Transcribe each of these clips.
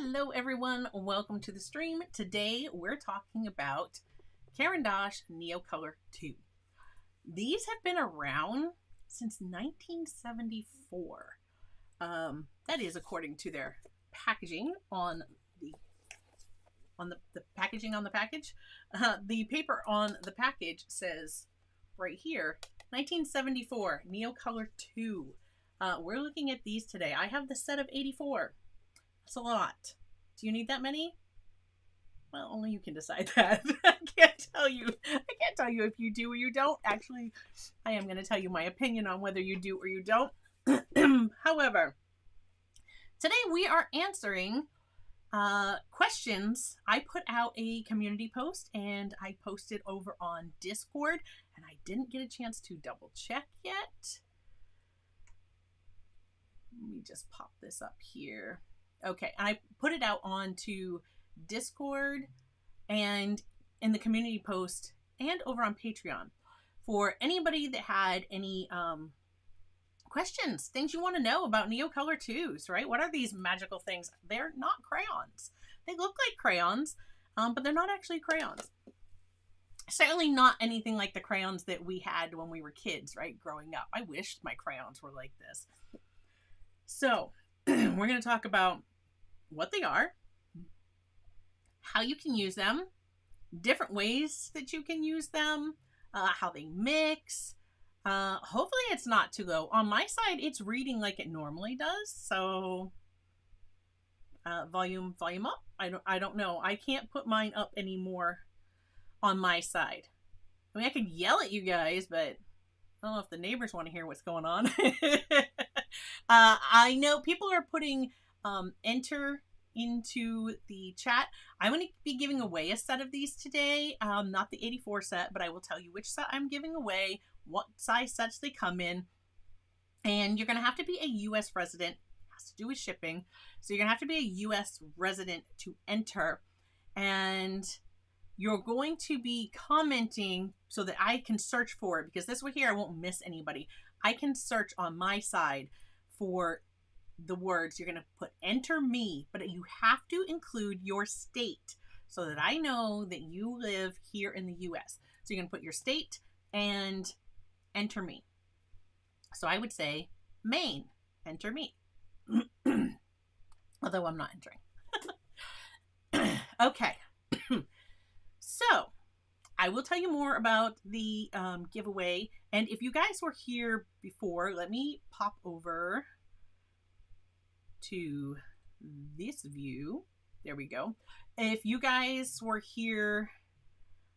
Hello everyone, welcome to the stream. Today we're talking about Caran Neocolor II. These have been around since 1974. That is according to their packaging on the packaging on the package. The paper on the package says right here, 1974 Neocolor II. We're looking at these today. I have the set of 84. That's a lot. Do you need that many? Well, only you can decide that. I can't tell you if you do or you don't. Actually, I am going to tell you my opinion on whether you do or you don't. However, today we are answering questions. I put out a community post and I posted over on Discord, and I didn't get a chance to double check yet. Let me just pop this up here. Okay, I put it out onto Discord and in the community post and over on Patreon for anybody that had any questions, things you want to know about Neocolor IIs, right? What are these magical things? They're not crayons. They look like crayons, but they're not actually crayons. Certainly not anything like the crayons that we had when we were kids, right? Growing up. I wished my crayons were like this. So we're going to talk about what they are, how you can use them, different ways that you can use them, how they mix. Hopefully it's not too low. On my side, it's reading like it normally does. So volume up. I don't know. I can't put mine up anymore on my side. I mean, I could yell at you guys, but I don't know if the neighbors want to hear what's going on. I know people are putting enter into the chat. I'm going to be giving away a set of these today. Not the 84 set, but I will tell you which set I'm giving away, what size sets they come in. And you're going to have to be a U.S. resident. It has to do with shipping. So you're going to have to be a U.S. resident to enter. And you're going to be commenting so that I can search for it, because this way here I won't miss anybody. I can search on my side for the words. You're going to put enter me, but you have to include your state so that I know that you live here in the US. So you're going to put your state and enter me. So I would say Maine, enter me. Although I'm not entering. Okay. So I will tell you more about the giveaway. And if you guys were here before, let me pop over to this view. There we go. If you guys were here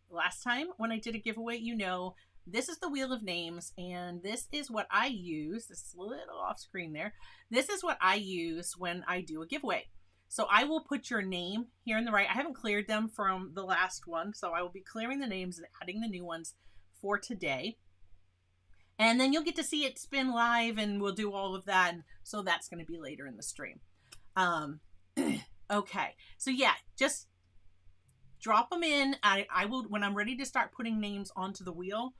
last time when I did a giveaway, you know this is the wheel of names, and this is what I use. This is a little off screen there. This is what I use when I do a giveaway. So I will put your name here in the right. I haven't cleared them from the last one, so I will be clearing the names and adding the new ones for today. And then you'll get to see it spin live, and we'll do all of that. And so that's going to be later in the stream. Okay. So yeah, just drop them in. I will, when I'm ready to start putting names onto the wheel,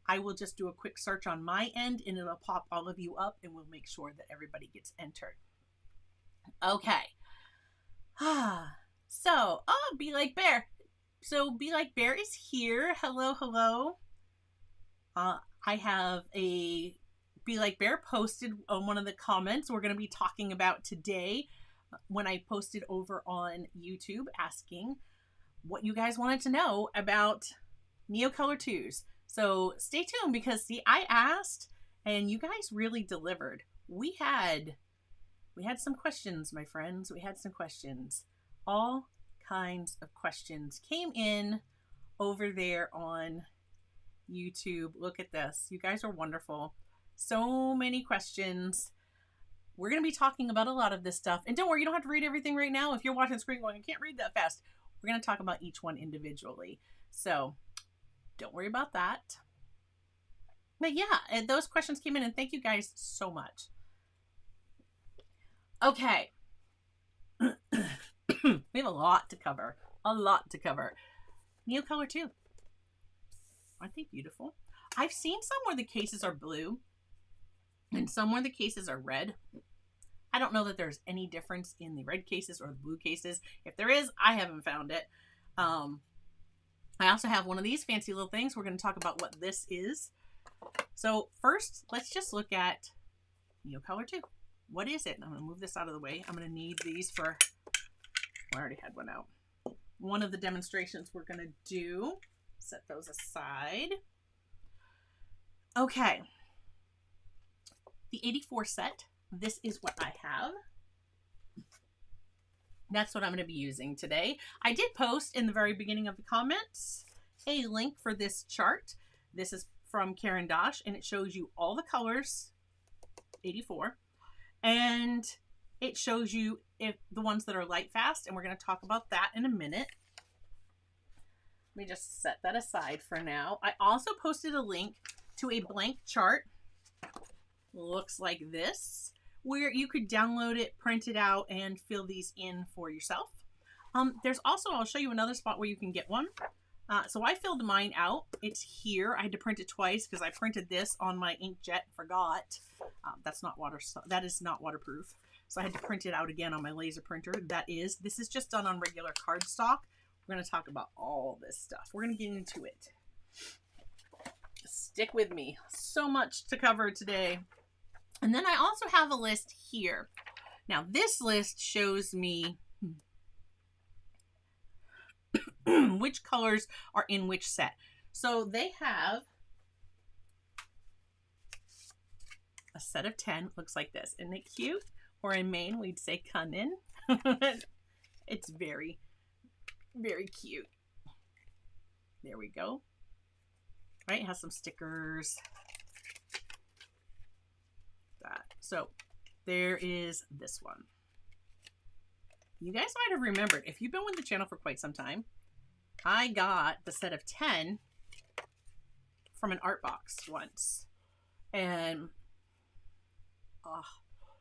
I will just do a quick search on my end, and it'll pop all of you up, and we'll make sure that everybody gets entered. Okay. So, Be Like Bear. So Be Like Bear is here. Hello, hello. I have a Be Like Bear posted on one of the comments we're going to be talking about today when I posted over on YouTube asking what you guys wanted to know about Neocolor IIs. So stay tuned, because see, I asked and you guys really delivered. We had some questions, my friends. We had some questions. All kinds of questions came in over there on YouTube. Look at this. You guys are wonderful. So many questions. We're going to be talking about a lot of this stuff. And don't worry, you don't have to read everything right now. If you're watching the screen going, I can't read that fast, we're going to talk about each one individually. So don't worry about that. But yeah, those questions came in, and thank you guys so much. Okay. We have a lot to cover. A lot to cover. Neocolor II. Aren't they beautiful? I've seen some where the cases are blue and some where the cases are red. I don't know that there's any difference in the red cases or the blue cases. If there is, I haven't found it. I also have one of these fancy little things. We're going to talk about what this is. So first, let's just look at Neocolor II. What is it? I'm going to move this out of the way. I'm going to need these for, I already had one out. One of the demonstrations we're going to do. Set those aside. Okay. The 84 set. This is what I have. That's what I'm going to be using today. I did post in the very beginning of the comments a link for this chart. This is from Caran, and it shows you all the colors, 84, and it shows you if the ones that are light fast, and we're going to talk about that in a minute. Let me just set that aside for now. I also posted a link to a blank chart. Looks like this, where you could download it, print it out, and fill these in for yourself. There's also, I'll show you another spot where you can get one. So I filled mine out. It's here. I had to print it twice because I printed this on my inkjet, forgot. That is not waterproof. So I had to print it out again on my laser printer. This is just done on regular cardstock. We're going to talk about all this stuff. We're going to get into it. Stick with me. So much to cover today. And then I also have a list here. Now this list shows me which colors are in which set. So they have a set of 10, looks like this. Isn't it cute? Or in Maine, we'd say Caran. It's very, very cute. There we go. Right, it has some stickers. So there is this one. You guys might have remembered, if you've been with the channel for quite some time, I got the set of 10 from an art box once. And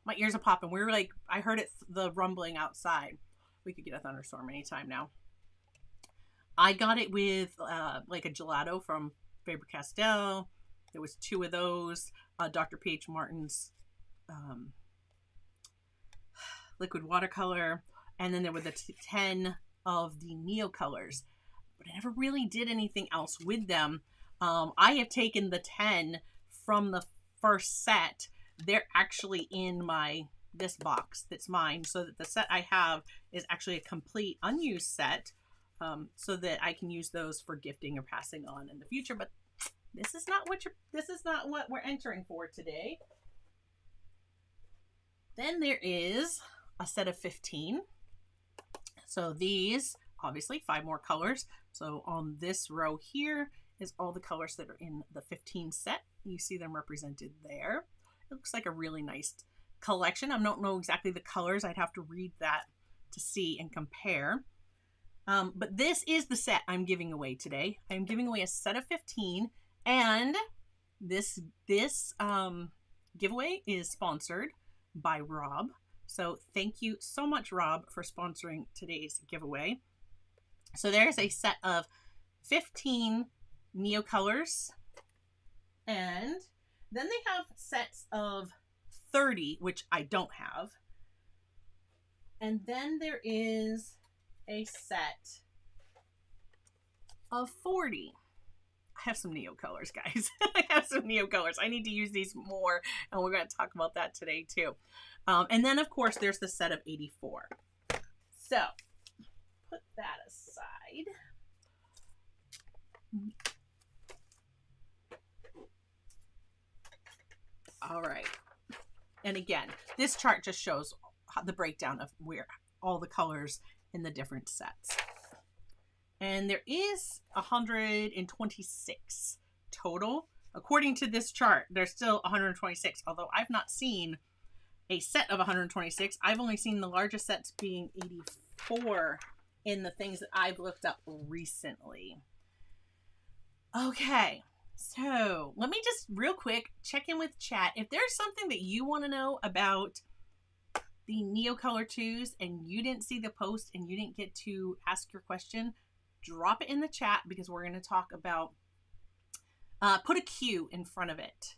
my ears are popping. We were like, I heard it, the rumbling outside. We could get a thunderstorm anytime now. I got it with like a gelato from Faber-Castell. There was 2 of those. Dr. P.H. Martin's liquid watercolor. And then there were the 10 of the Neocolors. But I never really did anything else with them. I have taken the 10 from the first set. They're actually in this box that's mine. So that the set I have is actually a complete unused set. So that I can use those for gifting or passing on in the future. But this is not what we're entering for today. Then there is a set of 15. So these, obviously 5 more colors. So on this row here is all the colors that are in the 15 set. You see them represented there. It looks like a really nice collection. I don't know exactly the colors. I'd have to read that to see and compare. But this is the set I'm giving away today. I'm giving away a set of 15, and this giveaway is sponsored by Rob. So thank you so much, Rob, for sponsoring today's giveaway. So there's a set of 15 Neocolors, and then they have sets of 30, which I don't have. And then there is a set of 40. I have some Neocolors, guys. I have some Neocolors. I need to use these more, and we're going to talk about that today too. And then, of course, there's the set of 84. So, put that aside. All right. And again, this chart just shows the breakdown of where all the colors in the different sets. And there is 126 total. According to this chart, there's still 126, although I've not seen a set of 126. I've only seen the largest sets being 84 in the things that I've looked up recently. Okay, so let me just real quick check in with chat. If there's something that you want to know about the Neocolor IIs and you didn't see the post and you didn't get to ask your question, drop it in the chat, because we're going to talk about, put a Q in front of it.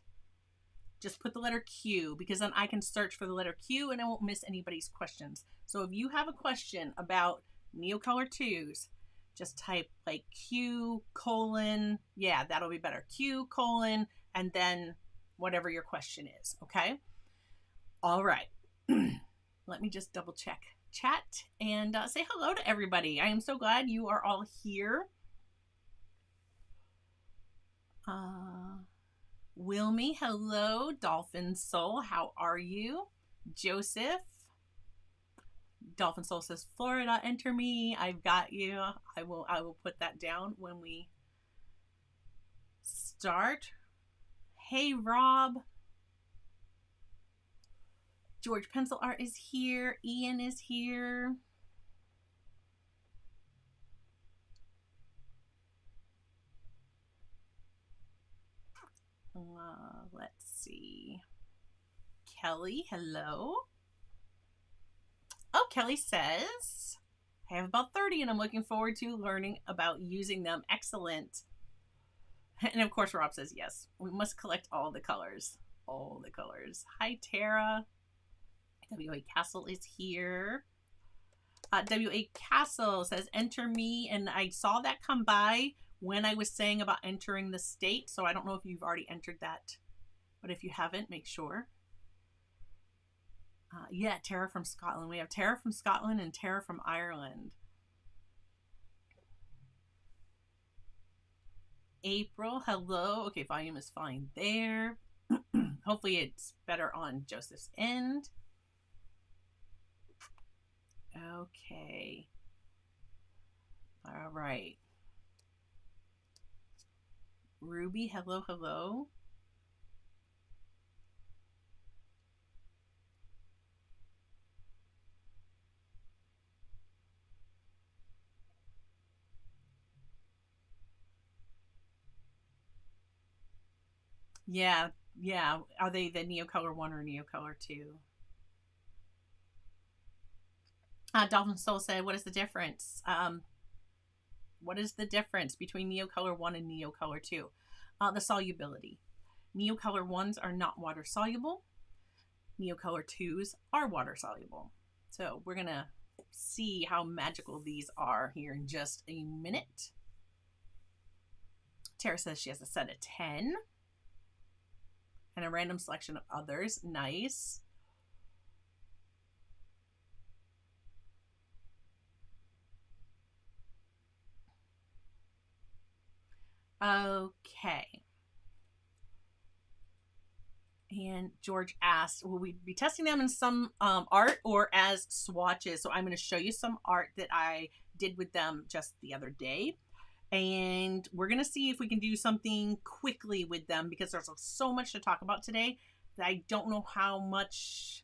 just put the letter Q, because then I can search for the letter Q and I won't miss anybody's questions. So if you have a question about Neocolor IIs, just type like Q colon, yeah, that'll be better. Q colon, and then whatever your question is, okay? All right. Let me just double check chat and say hello to everybody. I am so glad you are all here. Wilmy, hello. Dolphin Soul, how are you? Joseph. Dolphin Soul says, Florida, enter me. I've got you. I will put that down when we start. Hey, Rob. George Pencil Art is here. Ian is here. Let's see. Kelly, hello. Oh, Kelly says, I have about 30 and I'm looking forward to learning about using them. Excellent. And of course, Rob says, yes, we must collect all the colors. All the colors. Hi, Tara. W.A. Castle is here. W.A. Castle says, enter me. And I saw that come by when I was saying about entering the state. So I don't know if you've already entered that. But if you haven't, make sure. Yeah, Tara from Scotland. We have Tara from Scotland and Tara from Ireland. April, hello. Okay, volume is fine there. Hopefully it's better on Joseph's end. Okay. All right. Ruby, hello, hello. Yeah, yeah. Are they the Neocolor 1 or Neocolor 2? Dolphin Soul said, what is the difference? What is the difference between Neocolor 1 and Neocolor 2? The solubility. Neocolor 1s are not water soluble. Neocolor 2s are water soluble. So we're going to see how magical these are here in just a minute. Tara says she has a set of 10. And a random selection of others. Nice. Okay. And George asked, will we be testing them in some art or as swatches? So I'm going to show you some art that I did with them just the other day. And we're going to see if we can do something quickly with them because there's so much to talk about today that I don't know how much...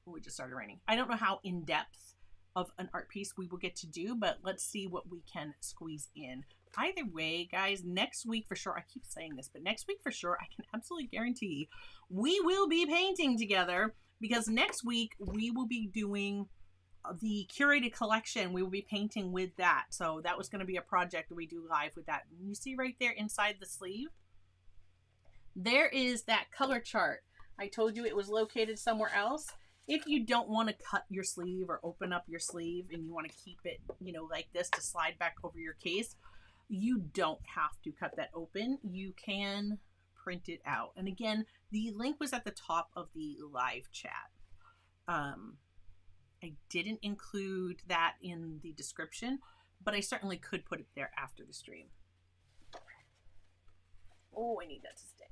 Oh, it just started raining. I don't know how in-depth of an art piece we will get to do, but let's see what we can squeeze in. Either way, guys, next week for sure, I keep saying this, but next week for sure, I can absolutely guarantee we will be painting together because next week we will be doing the curated collection. We will be painting with that. So that was going to be a project that we do live with that. And you see right there inside the sleeve, there is that color chart. I told you it was located somewhere else. If you don't want to cut your sleeve or open up your sleeve and you want to keep it, you know, like this to slide back over your case, you don't have to cut that open. You can print it out. And again, the link was at the top of the live chat. I didn't include that in the description, but I certainly could put it there after the stream. Oh, I need that to stay.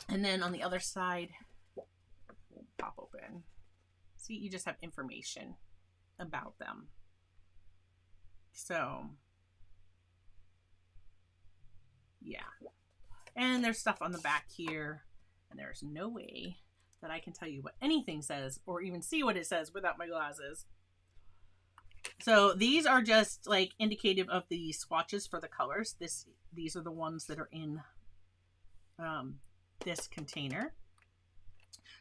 And then on the other side, pop open. See, you just have information about them. So, yeah. And there's stuff on the back here, and there's no way that I can tell you what anything says or even see what it says without my glasses. So these are just like indicative of the swatches for the colors. These are the ones that are in this container.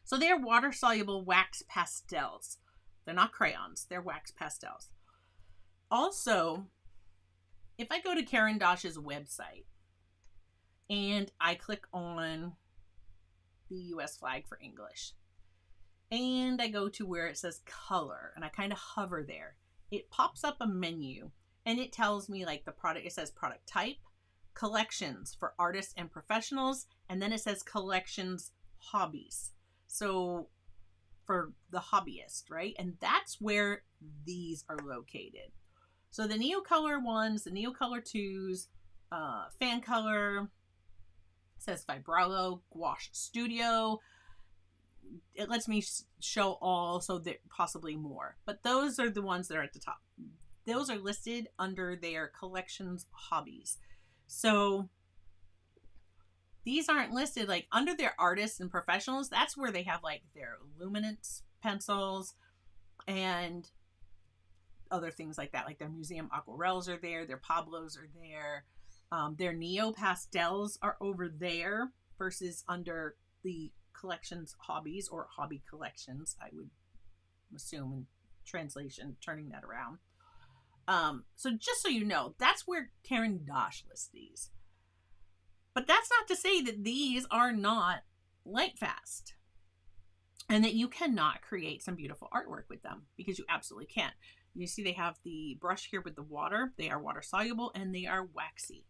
So they're water soluble wax pastels. They're not crayons, they're wax pastels. Also, if I go to Caran Dosh's website, and I click on the US flag for English. And I go to where it says color, and I kind of hover there. It pops up a menu, and it tells me like the product. It says product type, collections for artists and professionals, and then it says collections hobbies. So for the hobbyist, right? And that's where these are located. So the Neocolor ones, the Neocolor IIs, Fan Color, says Vibralo, Gouache Studio. It lets me show all, so there possibly more. But those are the ones that are at the top. Those are listed under their collections hobbies. So these aren't listed like under their artists and professionals. That's where they have like their luminance pencils and other things like that. Like their museum aquarelles are there. Their Pablos are there. Their Neo pastels are over there versus under the collections hobbies or hobby collections, I would assume in translation, turning that around. So just so you know, that's where Caran lists these. But that's not to say that these are not light fast and that you cannot create some beautiful artwork with them, because you absolutely can. You see they have the brush here with the water. They are water soluble and they are waxy.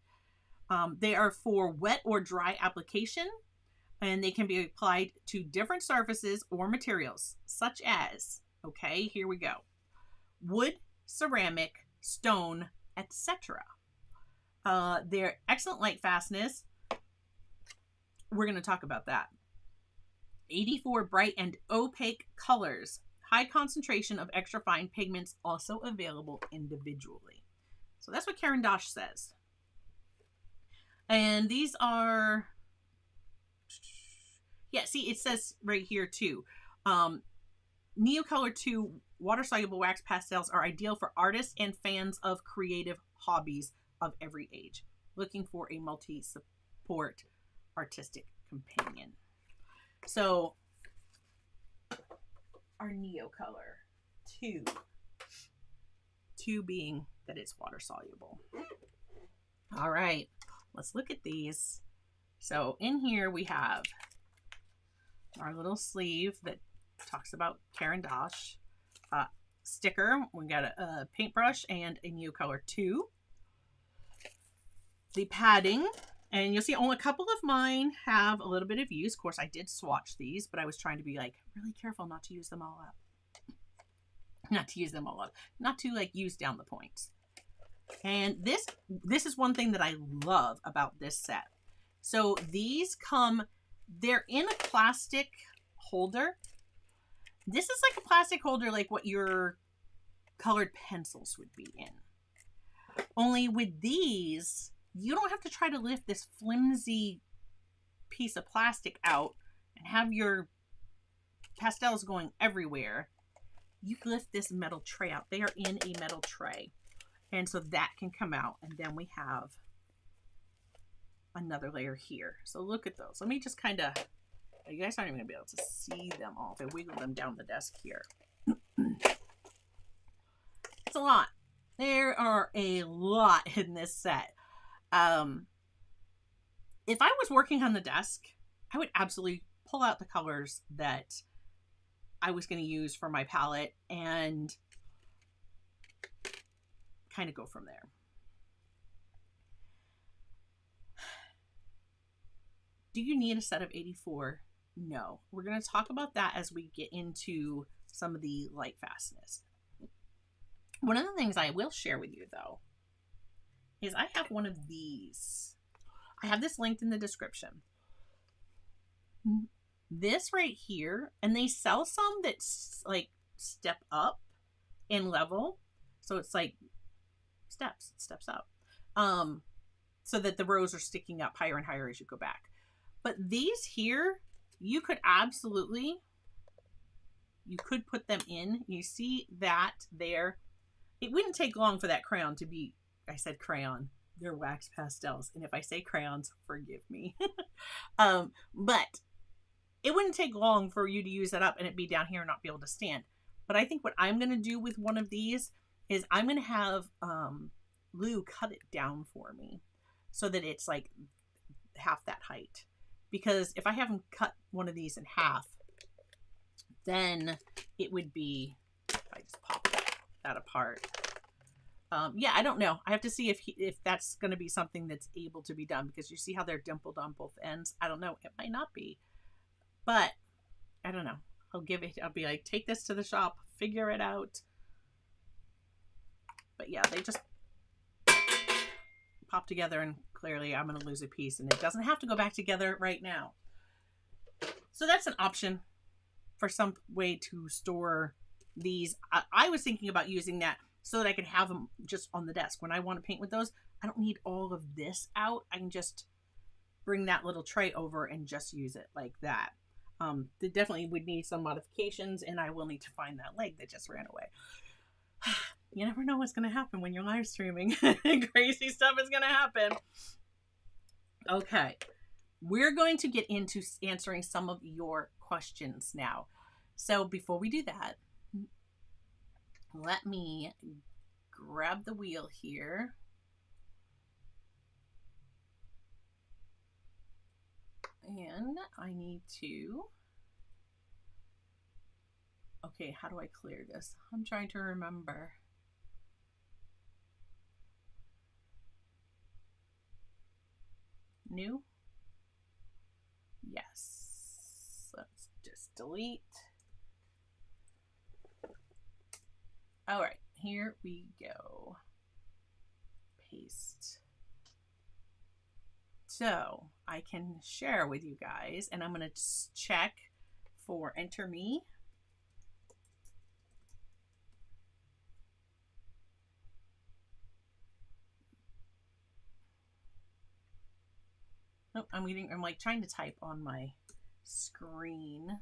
They are for wet or dry application, and they can be applied to different surfaces or materials, such as, okay, here we go, wood, ceramic, stone, etc. Their excellent light fastness, we're going to talk about that. 84 bright and opaque colors, high concentration of extra fine pigments, also available individually. So that's what Caran says. And these are, yeah, see, it says right here too. Neocolor II water-soluble wax pastels are ideal for artists and fans of creative hobbies of every age, looking for a multi-support artistic companion. So, our Neocolor II. II being that it's water-soluble. All right, let's look at these. So, in here we have our little sleeve that talks about Caran sticker. We got a paintbrush and a Neocolor II. The padding, and you'll see only a couple of mine have a little bit of use. Of course, I did swatch these, but I was trying to be like really careful not to use them all up. Not to use them all up. Not to like use down the points. And this is one thing that I love about this set. So these come, they're in a plastic holder. This is like a plastic holder like what your colored pencils would be in. Only with these, you don't have to try to lift this flimsy piece of plastic out and have your pastels going everywhere. You lift this metal tray out. They are in a metal tray. And so that can come out. And then we have another layer here. So look at those. Let me just kind of, you guys aren't even going to be able to see them all if I wiggle them down the desk here. It's a lot. There are a lot in this set. If I was working on the desk, I would absolutely pull out the colors that I was going to use for my palette and kind of go from there. Do you need a set of 84? No. We're going to talk about that as we get into some of the light fastness. One of the things I will share with you, though, is I have one of these. I have this linked in the description. This right here, and they sell some that's like step up in level. So it's like steps up. So that the rows are sticking up higher and higher as you go back. But these here, you could absolutely, you could put them in. You see that there. It wouldn't take long for that crayon to be, I said crayon, they're wax pastels. And if I say crayons, forgive me. But it wouldn't take long for you to use that up and it be down here and not be able to stand. But I think what I'm going to do with one of these is I'm going to have Lou cut it down for me so that it's like half that height, because if I have them cut one of these in half, then it would be, if I just pop that apart. Yeah, I don't know. I have to see if that's going to be something that's able to be done, because you see how they're dimpled on both ends. I don't know. It might not be, but I don't know. I'll be like, take this to the shop, figure it out. But yeah, they just pop together, and clearly I'm going to lose a piece, and it doesn't have to go back together right now. So that's an option for some way to store these. I was thinking about using that so that I could have them just on the desk. When I want to paint with those, I don't need all of this out. I can just bring that little tray over and just use it like that. They definitely would need some modifications, and I will need to find that leg that just ran away. You never know what's going to happen when you're live streaming. Crazy stuff is going to happen. Okay. We're going to get into answering some of your questions now. So before we do that, let me grab the wheel here. And I need to... Okay, how do I clear this? I'm trying to remember. New? Yes. Let's just delete. All right, here we go. Paste. So I can share with you guys, and I'm going to just check for enter me. Oh, I'm like trying to type on my screen.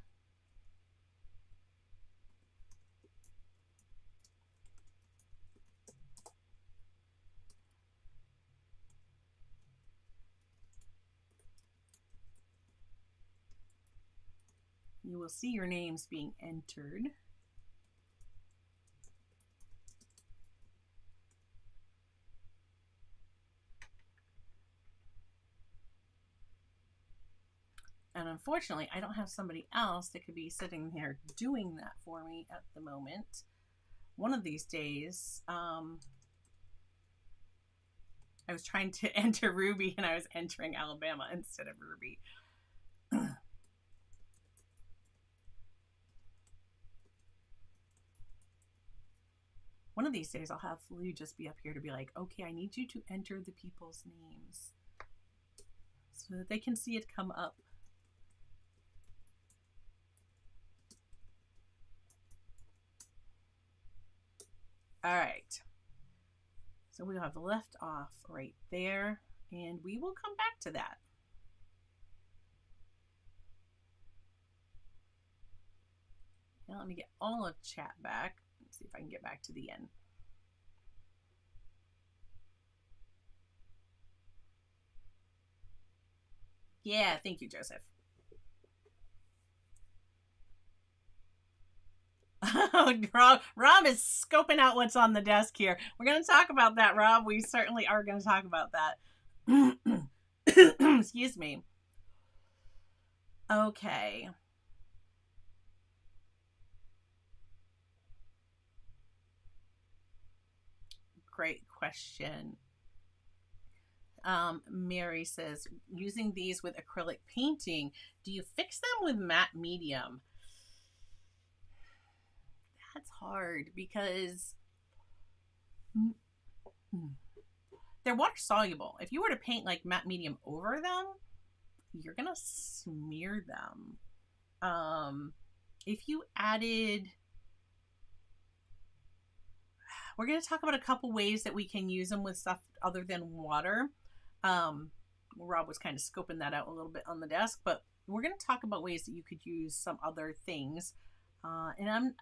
You will see your names being entered. And unfortunately, I don't have somebody else that could be sitting here doing that for me at the moment. One of these days, I was trying to enter Ruby, and I was entering Alabama instead of Ruby. One of these days, I'll have Lou just be up here to be like, okay, I need you to enter the people's names so that they can see it come up. All right. So we'll have left off right there, and we will come back to that. Now let me get all of chat back. Let's see if I can get back to the end. Yeah, thank you, Joseph. Rob is scoping out what's on the desk here. We're going to talk about that, Rob. We certainly are going to talk about that. Excuse me. Okay. Great question. Mary says, using these with acrylic painting, do you fix them with matte medium? That's hard because they're water soluble. If you were to paint like matte medium over them, you're gonna smear them. If you added, we're gonna talk about a couple ways that we can use them with stuff other than water. Rob was kind of scoping that out a little bit on the desk, but we're gonna talk about ways that you could use some other things. And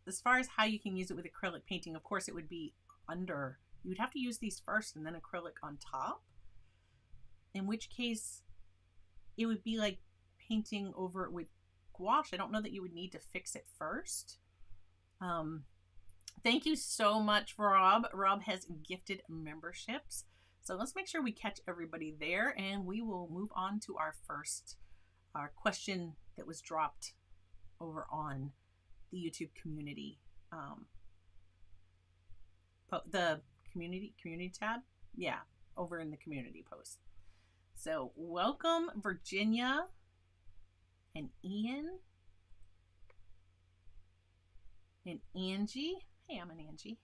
as far as how you can use it with acrylic painting, of course it would be under. You would have to use these first and then acrylic on top. In which case, it would be like painting over it with gouache. I don't know that you would need to fix it first. Thank you so much, Rob. Rob has gifted memberships. So let's make sure we catch everybody there, and we will move on to our question that was dropped over on the YouTube community, the community tab. Yeah, over in the community post. So welcome Virginia and Ian and Angie. Hey, I'm an Angie.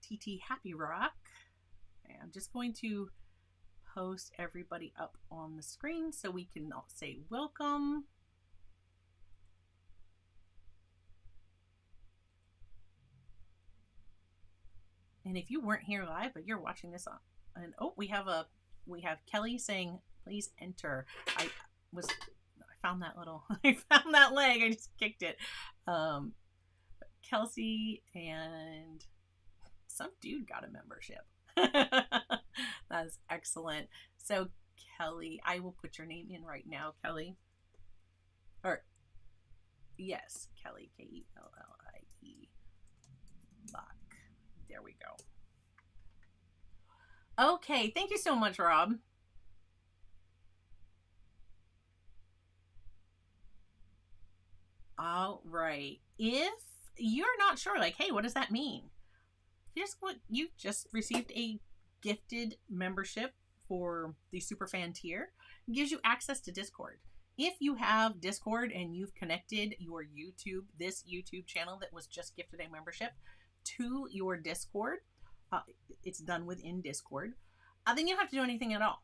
TT Happy Rock. Okay, I'm just going to post everybody up on the screen so we can all say welcome. And if you weren't here live, but you're watching this on, and oh, we have Kelly saying, please enter. I found that little, I found that leg. I just kicked it. Kelsey and some dude got a membership. That's excellent. So Kelly, I will put your name in right now, Kelly. Or yes, Kelly, Kellie. Luck. There we go. Okay, thank you so much, Rob. All right. If you're not sure, like, hey, what does that mean? Here's what you just received: a gifted membership for the Superfan tier. It gives you access to Discord. If you have Discord and you've connected your this YouTube channel that was just gifted a membership to your Discord, it's done within Discord, then you don't have to do anything at all.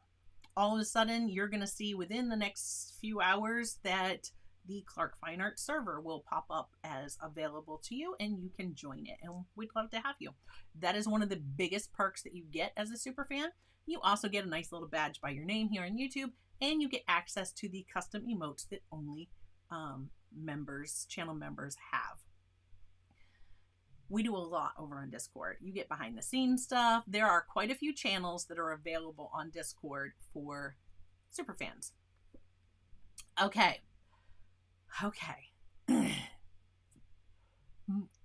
All of a sudden, you're going to see within the next few hours that the Clark Fine Art server will pop up as available to you, and you can join it, and we'd love to have you. That is one of the biggest perks that you get as a super fan. You also get a nice little badge by your name here on YouTube, and you get access to the custom emotes that only channel members have. We do a lot over on Discord. You get behind the scenes stuff. There are quite a few channels that are available on Discord for super fans. Okay.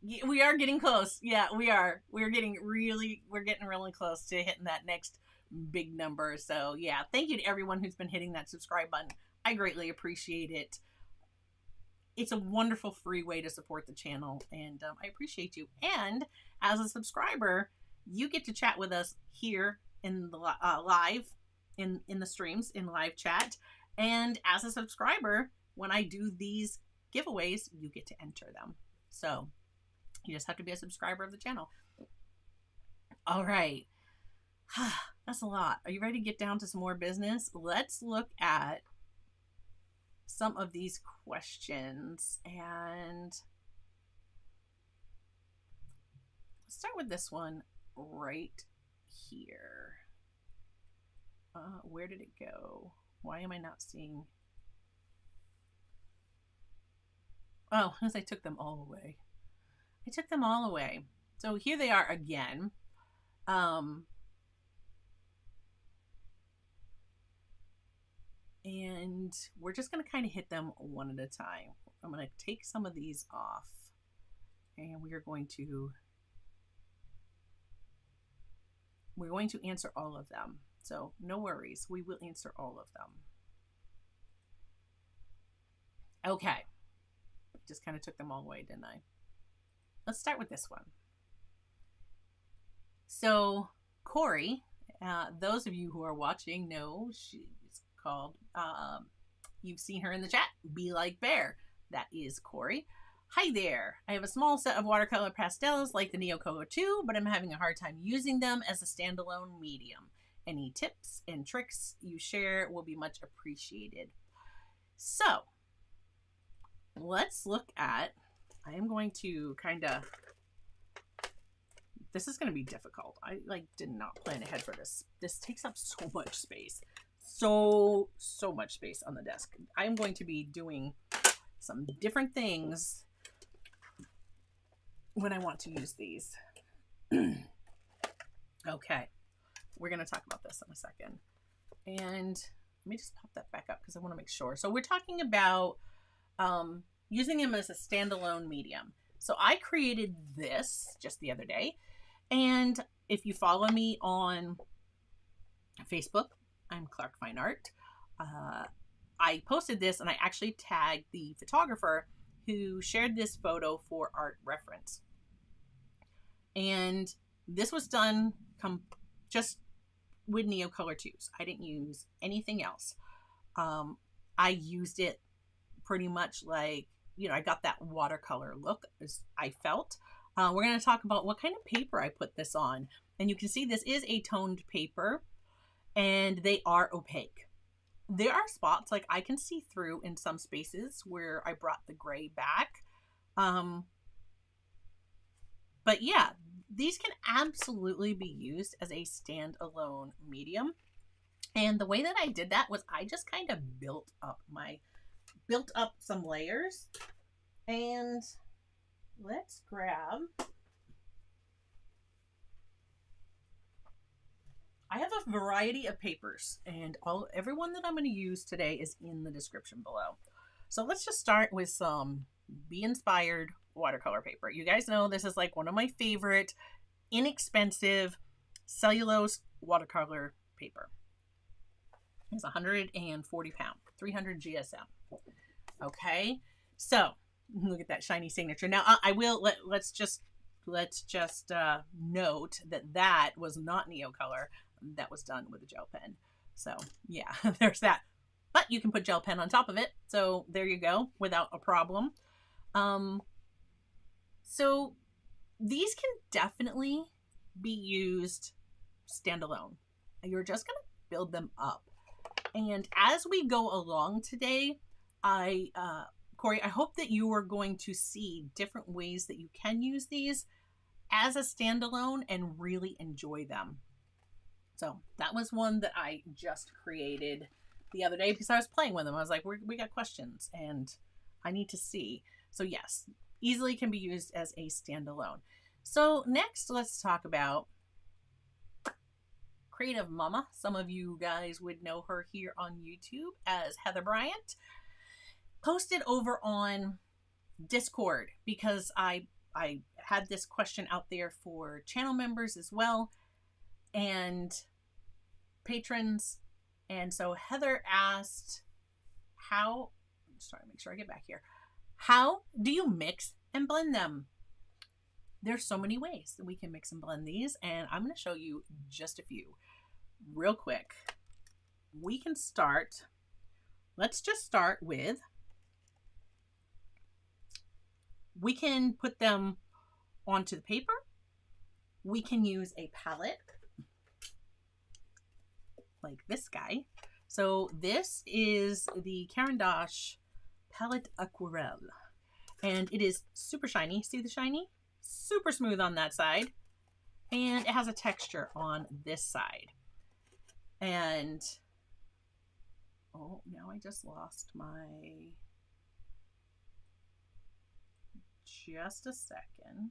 We are getting close. Yeah, we are. We're getting really close to hitting that next big number. So yeah, thank you to everyone who's been hitting that subscribe button. I greatly appreciate it. It's a wonderful free way to support the channel, and I appreciate you. And as a subscriber, you get to chat with us here in the live in the streams, in live chat. And as a subscriber, when I do these giveaways, you get to enter them. So you just have to be a subscriber of the channel. All right. That's a lot. Are you ready to get down to some more business? Let's look at some of these questions, and let's start with this one right here. Where did it go? Why am I not seeing? Oh, because I took them all away. I took them all away. So here they are again. And we're just going to kind of hit them one at a time. I'm going to take some of these off, and we're going to answer all of them. So no worries, we will answer all of them. Okay. Just kind of took them all away, didn't I? Let's start with this one. So Corey, those of you who are watching know she's called, you've seen her in the chat, Be Like Bear. That is Corey. Hi there. I have a small set of watercolor pastels like the Neocolor II, but I'm having a hard time using them as a standalone medium. Any tips and tricks you share will be much appreciated. So let's look at, I am going to kind of, this is going to be difficult. I did not plan ahead for this. This takes up so much space. So much space on the desk. I am going to be doing some different things when I want to use these. Okay. We're going to talk about this in a second. And let me just pop that back up because I want to make sure. So we're talking about using them as a standalone medium. So I created this just the other day, And if you follow me on Facebook, I'm Clark Fine Art. I posted this and I actually tagged the photographer who shared this photo for art reference. And this was done just with Neocolor IIs. I didn't use anything else. I used it pretty much like, I got that watercolor look as I felt. We're going to talk about what kind of paper I put this on. And you can see this is a toned paper and they are opaque. There are spots like I can see through in some spaces where I brought the gray back. But yeah, these can absolutely be used as a standalone medium. And the way that I did that was I just kind of built up some layers. And let's grab, I have a variety of papers, and everyone that I'm going to use today is in the description below. So let's just start with some Be Inspired watercolor paper. You guys know this is like one of my favorite inexpensive cellulose watercolor paper. It's 140 pound, 300 GSM. Okay, so look at that shiny signature. Now I will let's just note that was not Neocolor. That was done with a gel pen. So yeah, there's that. But you can put gel pen on top of it. So there you go, without a problem. So these can definitely be used standalone. You're just gonna build them up. And as we go along today, Corey, I hope that you are going to see different ways that you can use these as a standalone and really enjoy them. So that was one that I just created the other day because I was playing with them. I was like, we got questions and I need to see. So yes, easily can be used as a standalone. So next, let's talk about Creative Mama. Some of you guys would know her here on YouTube as Heather Bryant. Posted over on Discord because I had this question out there for channel members as well and patrons. And so Heather asked, make sure I get back here. How do you mix and blend them? There's so many ways that we can mix and blend these, and I'm going to show you just a few real quick. Let's just start with, we can put them onto the paper. We can use a palette like this guy. So this is the Caran Palette Aquarelle, and it is super shiny. See the shiny? Super smooth on that side, and it has a texture on this side. And oh, now I just lost my, just a second.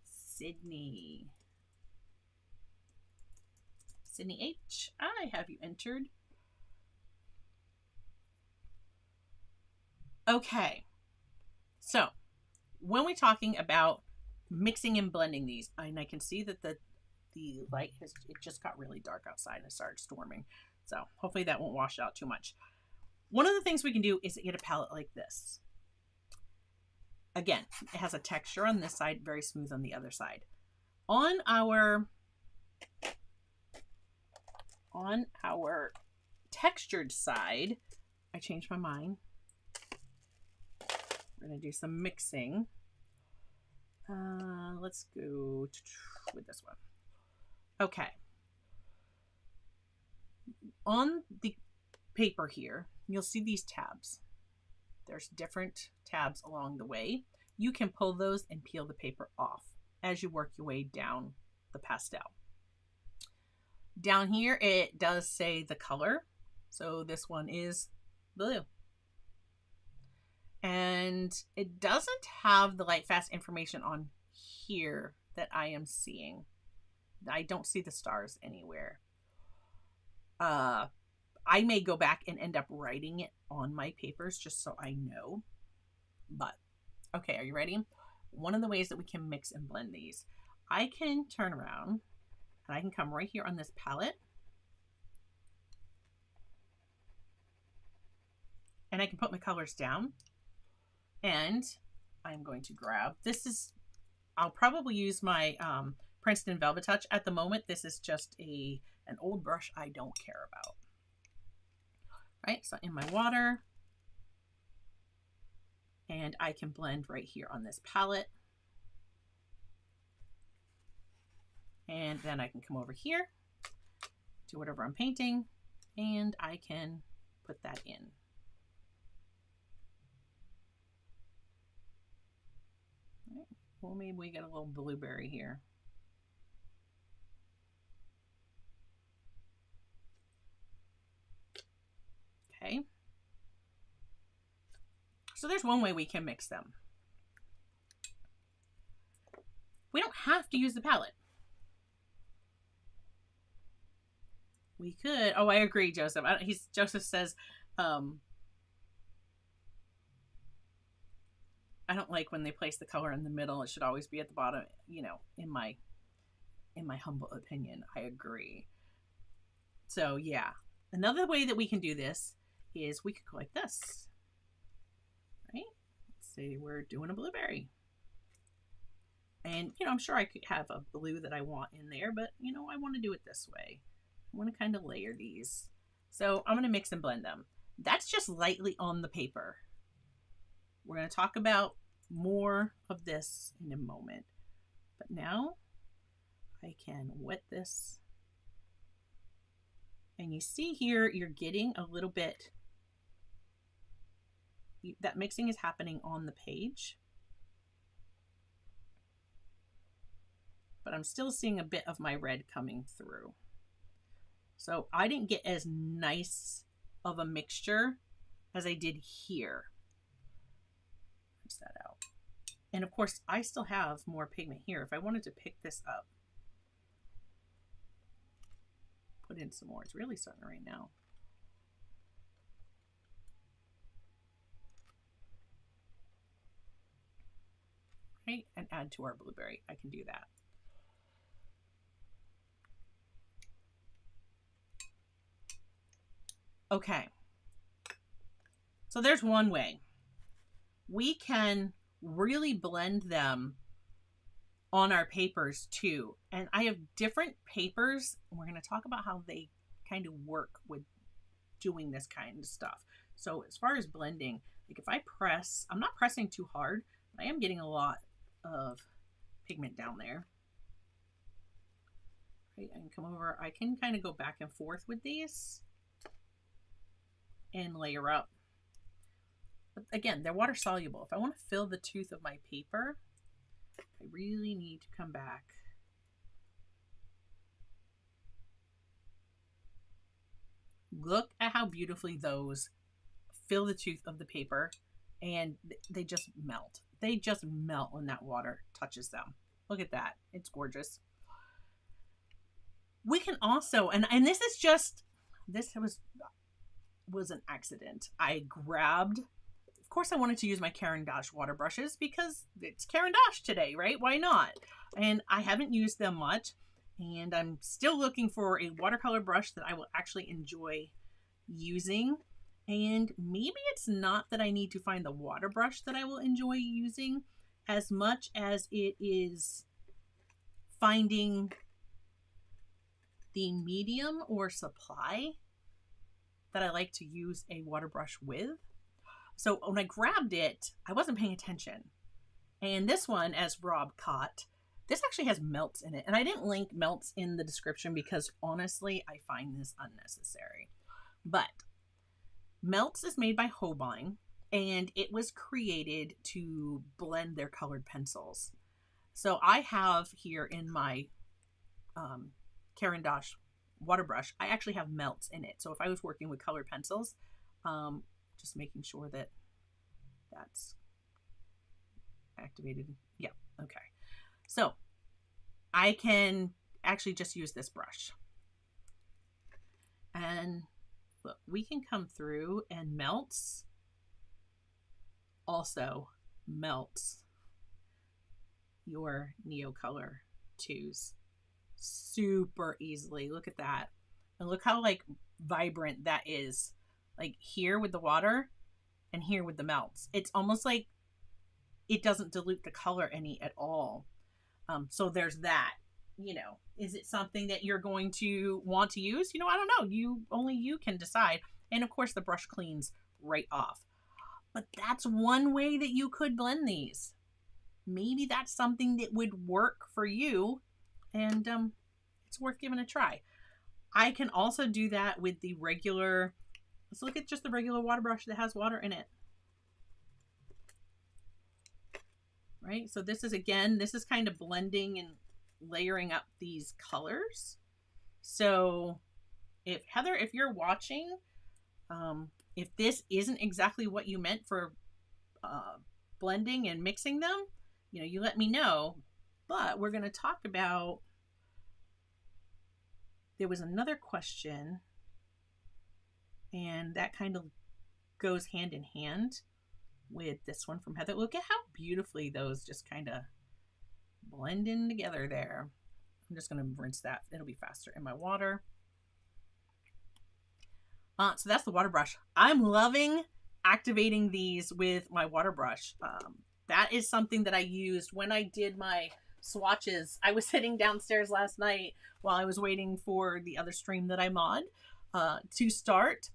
Sydney H, I have you entered. Okay, so when we're talking about mixing and blending these, and I can see that the light it just got really dark outside and it started storming, so hopefully that won't wash out too much. One of the things we can do is get a palette like this. Again, it has a texture on this side, very smooth on the other side. On our textured side, I changed my mind. We're going to do some mixing. Let's go with this one. Okay. On the paper here, you'll see these tabs. There's different tabs along the way. You can pull those and peel the paper off as you work your way down the pastel. Down here, it does say the color. So this one is blue. And it doesn't have the light fast information on here that I am seeing. I don't see the stars anywhere. I may go back and end up writing it on my papers just so I know. But, okay, are you ready? One of the ways that we can mix and blend these, I can turn around and I can come right here on this palette and I can put my colors down, and I'm going to grab, I'll probably use my Princeton Velvet Touch. At the moment, this is just an old brush I don't care about. Right, so in my water, and I can blend right here on this palette. And then I can come over here to whatever I'm painting, and I can put that in. Right. Well, maybe we get a little blueberry here. Okay. So there's one way we can mix them. We don't have to use the palette. We could. Oh, I agree, Joseph. Joseph says, I don't like when they place the color in the middle. It should always be at the bottom. You know, in my humble opinion, I agree. So yeah, another way that we can do this is we could go like this, right? Let's say we're doing a blueberry. And, you know, I'm sure I could have a blue that I want in there, but, you know, I want to do it this way. I want to kind of layer these. So I'm going to mix and blend them. That's just lightly on the paper. We're going to talk about more of this in a moment. But now I can wet this. And you see here, you're getting a little bit, that mixing is happening on the page. But I'm still seeing a bit of my red coming through. So I didn't get as nice of a mixture as I did here. Mix that out. And of course, I still have more pigment here. If I wanted to pick this up, put in some more. It's really starting to rain now. Right, and add to our blueberry. I can do that. Okay, so there's one way. We can really blend them on our papers too. And I have different papers. And we're going to talk about how they kind of work with doing this kind of stuff. So as far as blending, like if I press, I'm not pressing too hard, but I am getting a lot of pigment down there. Right, I can come over, I can kind of go back and forth with these and layer up. But again, they're water soluble. If I want to fill the tooth of my paper, I really need to come back. Look at how beautifully those fill the tooth of the paper, and they just melt. They just melt when that water touches them. Look at that. It's gorgeous. We can also, and this is just, this was an accident. I grabbed, of course I wanted to use my Caran water brushes because it's Caran today, right? Why not? And I haven't used them much, and I'm still looking for a watercolor brush that I will actually enjoy using. And maybe it's not that I need to find the water brush that I will enjoy using as much as it is finding the medium or supply that I like to use a water brush with. So when I grabbed it, I wasn't paying attention. And this one, as Rob caught, this actually has melts in it. And I didn't link melts in the description because honestly, I find this unnecessary. But melts is made by Holbein, and it was created to blend their colored pencils. So I have here in my Caran water brush, I actually have melts in it. So if I was working with colored pencils, just making sure that that's activated. Yeah, okay. So I can actually just use this brush. And look, we can come through, and melts also melts your Neocolor IIs super easily. Look at that. And look how like vibrant that is. Like here with the water and here with the melts. It's almost like it doesn't dilute the color any at all. So there's that. You know, is it something that you're going to want to use? You know, I don't know. Only you can decide. And of course the brush cleans right off. But that's one way that you could blend these. Maybe that's something that would work for you, and it's worth giving a try. I can also do that with the regular, let's look at just the regular water brush that has water in it. Right, so this is, again, this is kind of blending and layering up these colors. So if Heather, if you're watching, if this isn't exactly what you meant for blending and mixing them, you know, you let me know. But we're going to talk about, there was another question, and that kind of goes hand in hand with this one from Heather. Look at how beautifully those just kind of blend in together there. I'm just going to rinse that. It'll be faster in my water. So that's the water brush. I'm loving activating these with my water brush. That is something that I used when I did my swatches. I was sitting downstairs last night while I was waiting for the other stream that I'm on to start.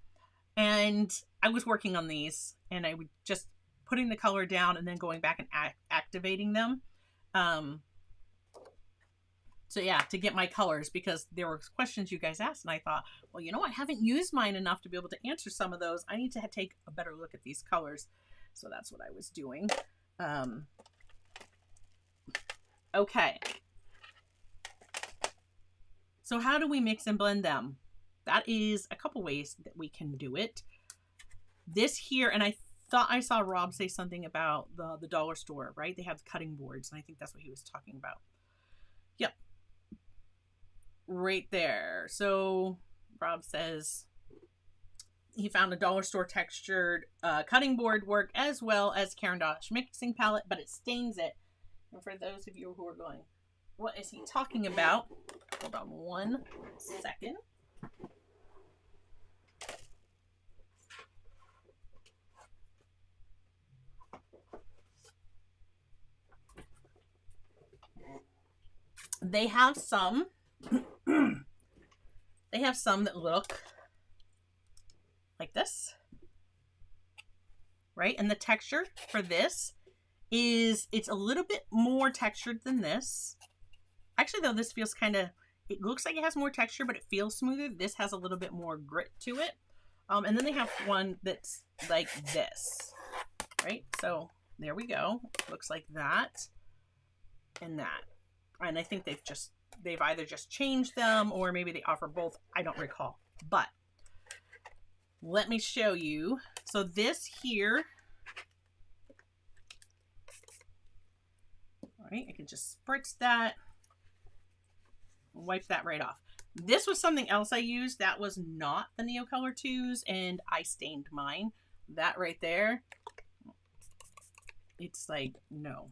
And I was working on these, and I would just putting the color down and then going back and activating them. So yeah, to get my colors, because there were questions you guys asked, and I thought, well, you know, I haven't used mine enough to be able to answer some of those. I need to take a better look at these colors. So that's what I was doing. Okay. So how do we mix and blend them? That is a couple ways that we can do it. This here, and I thought I saw Rob say something about the dollar store, right? They have cutting boards, and I think that's what he was talking about. Yep. Right there. So Rob says he found a dollar store textured cutting board work as well as Caran mixing palette, but it stains it. And for those of you who are going, what is he talking about? Hold on one second. They have some that look like this, right? And the texture for this is, it's a little bit more textured than this. Actually, though, this feels kind of, it looks like it has more texture, but it feels smoother. This has a little bit more grit to it. And then they have one that's like this, right? So there we go. Looks like that and that. And I think they've either just changed them or maybe they offer both. I don't recall. But let me show you. So this here, all right, I can just spritz that, wipe that right off. This was something else I used that was not the Neocolor IIs, and I stained mine. That right there, it's like, no.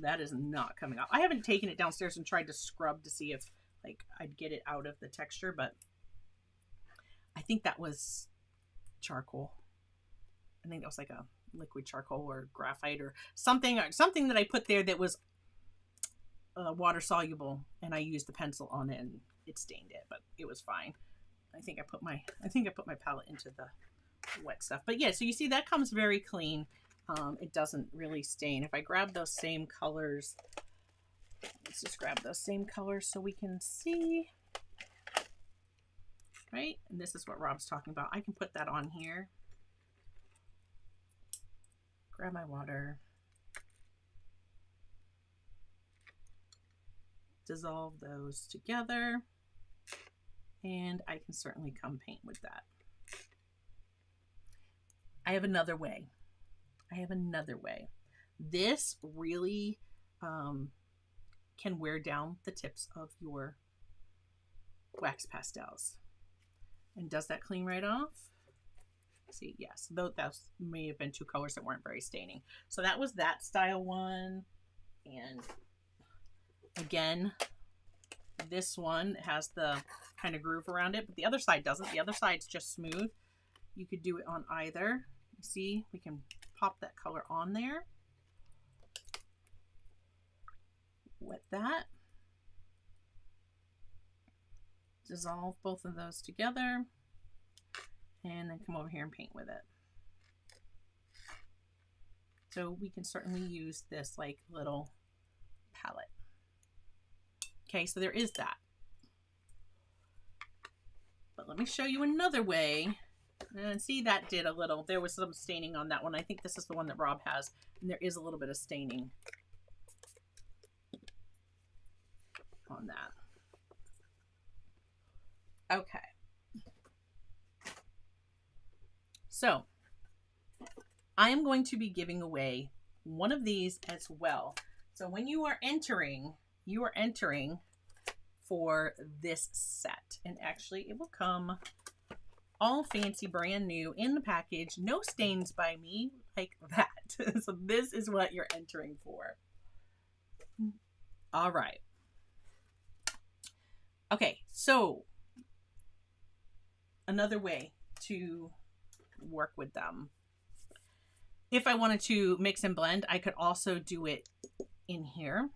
That is not coming out. I haven't taken it downstairs and tried to scrub to see if like I'd get it out of the texture, but I think that was charcoal. I think that was like a liquid charcoal or graphite or something that I put there that was water soluble, and I used the pencil on it and it stained it, but it was fine. I think I put my palette into the wet stuff. But yeah, so you see that comes very clean. It doesn't really stain. If I grab those same colors, let's just grab those same colors so we can see, right? And this is what Rob's talking about. I can put that on here. Grab my water. Dissolve those together. And I can certainly come paint with that. I have another way. This really can wear down the tips of your wax pastels. And does that clean right off? See, yes, though those may have been two colors that weren't very staining. So that was that style one. And again, this one has the kind of groove around it, but the other side doesn't. The other side's just smooth. You could do it on either. You see, we can pop that color on there. Wet that. Dissolve both of those together. And then come over here and paint with it. So we can certainly use this like little palette. Okay, so there is that. But let me show you another way. And see, that did a little, there was some staining on that one. I think this is the one that Rob has, and there is a little bit of staining on that. Okay. So I am going to be giving away one of these as well. So when you are entering for this set, and actually it will come all fancy, brand new in the package, no stains by me, like that. So this is what you're entering for. All right. Okay, so another way to work with them. If I wanted to mix and blend, I could also do it in here.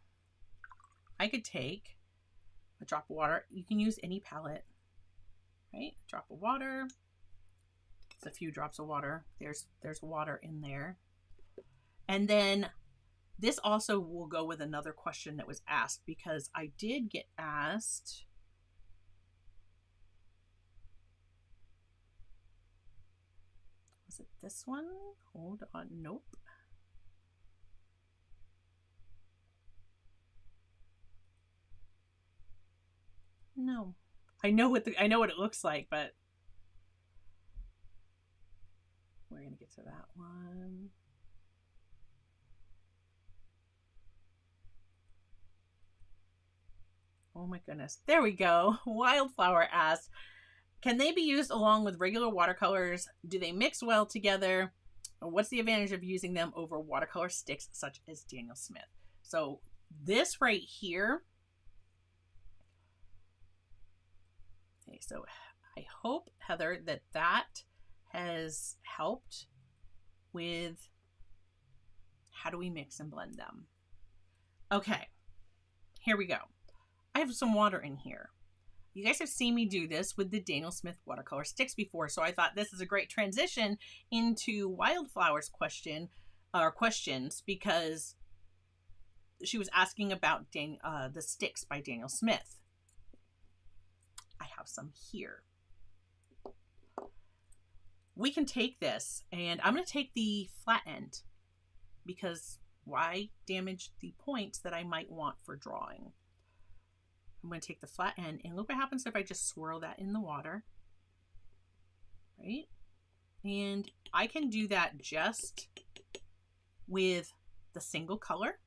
I could take a drop of water. You can use any palette, right? Drop of water. It's a few drops of water. There's water in there. And then this also will go with another question that was asked, because I did get asked, was it this one? Hold on. Nope. No. I know what it looks like, but we're going to get to that one. Oh my goodness. There we go. Wildflower asked, can they be used along with regular watercolors? Do they mix well together? Or what's the advantage of using them over watercolor sticks such as Daniel Smith? So this right here. Okay, so I hope, Heather, that has helped with how do we mix and blend them. Okay, here we go. I have some water in here. You guys have seen me do this with the Daniel Smith watercolor sticks before, so I thought this is a great transition into Wildflower's questions, because she was asking about the sticks by Daniel Smith. I have some here. We can take this, and I'm going to take the flat end, because why damage the points that I might want for drawing? I'm going to take the flat end, and look what happens if I just swirl that in the water, right? And I can do that just with the single color.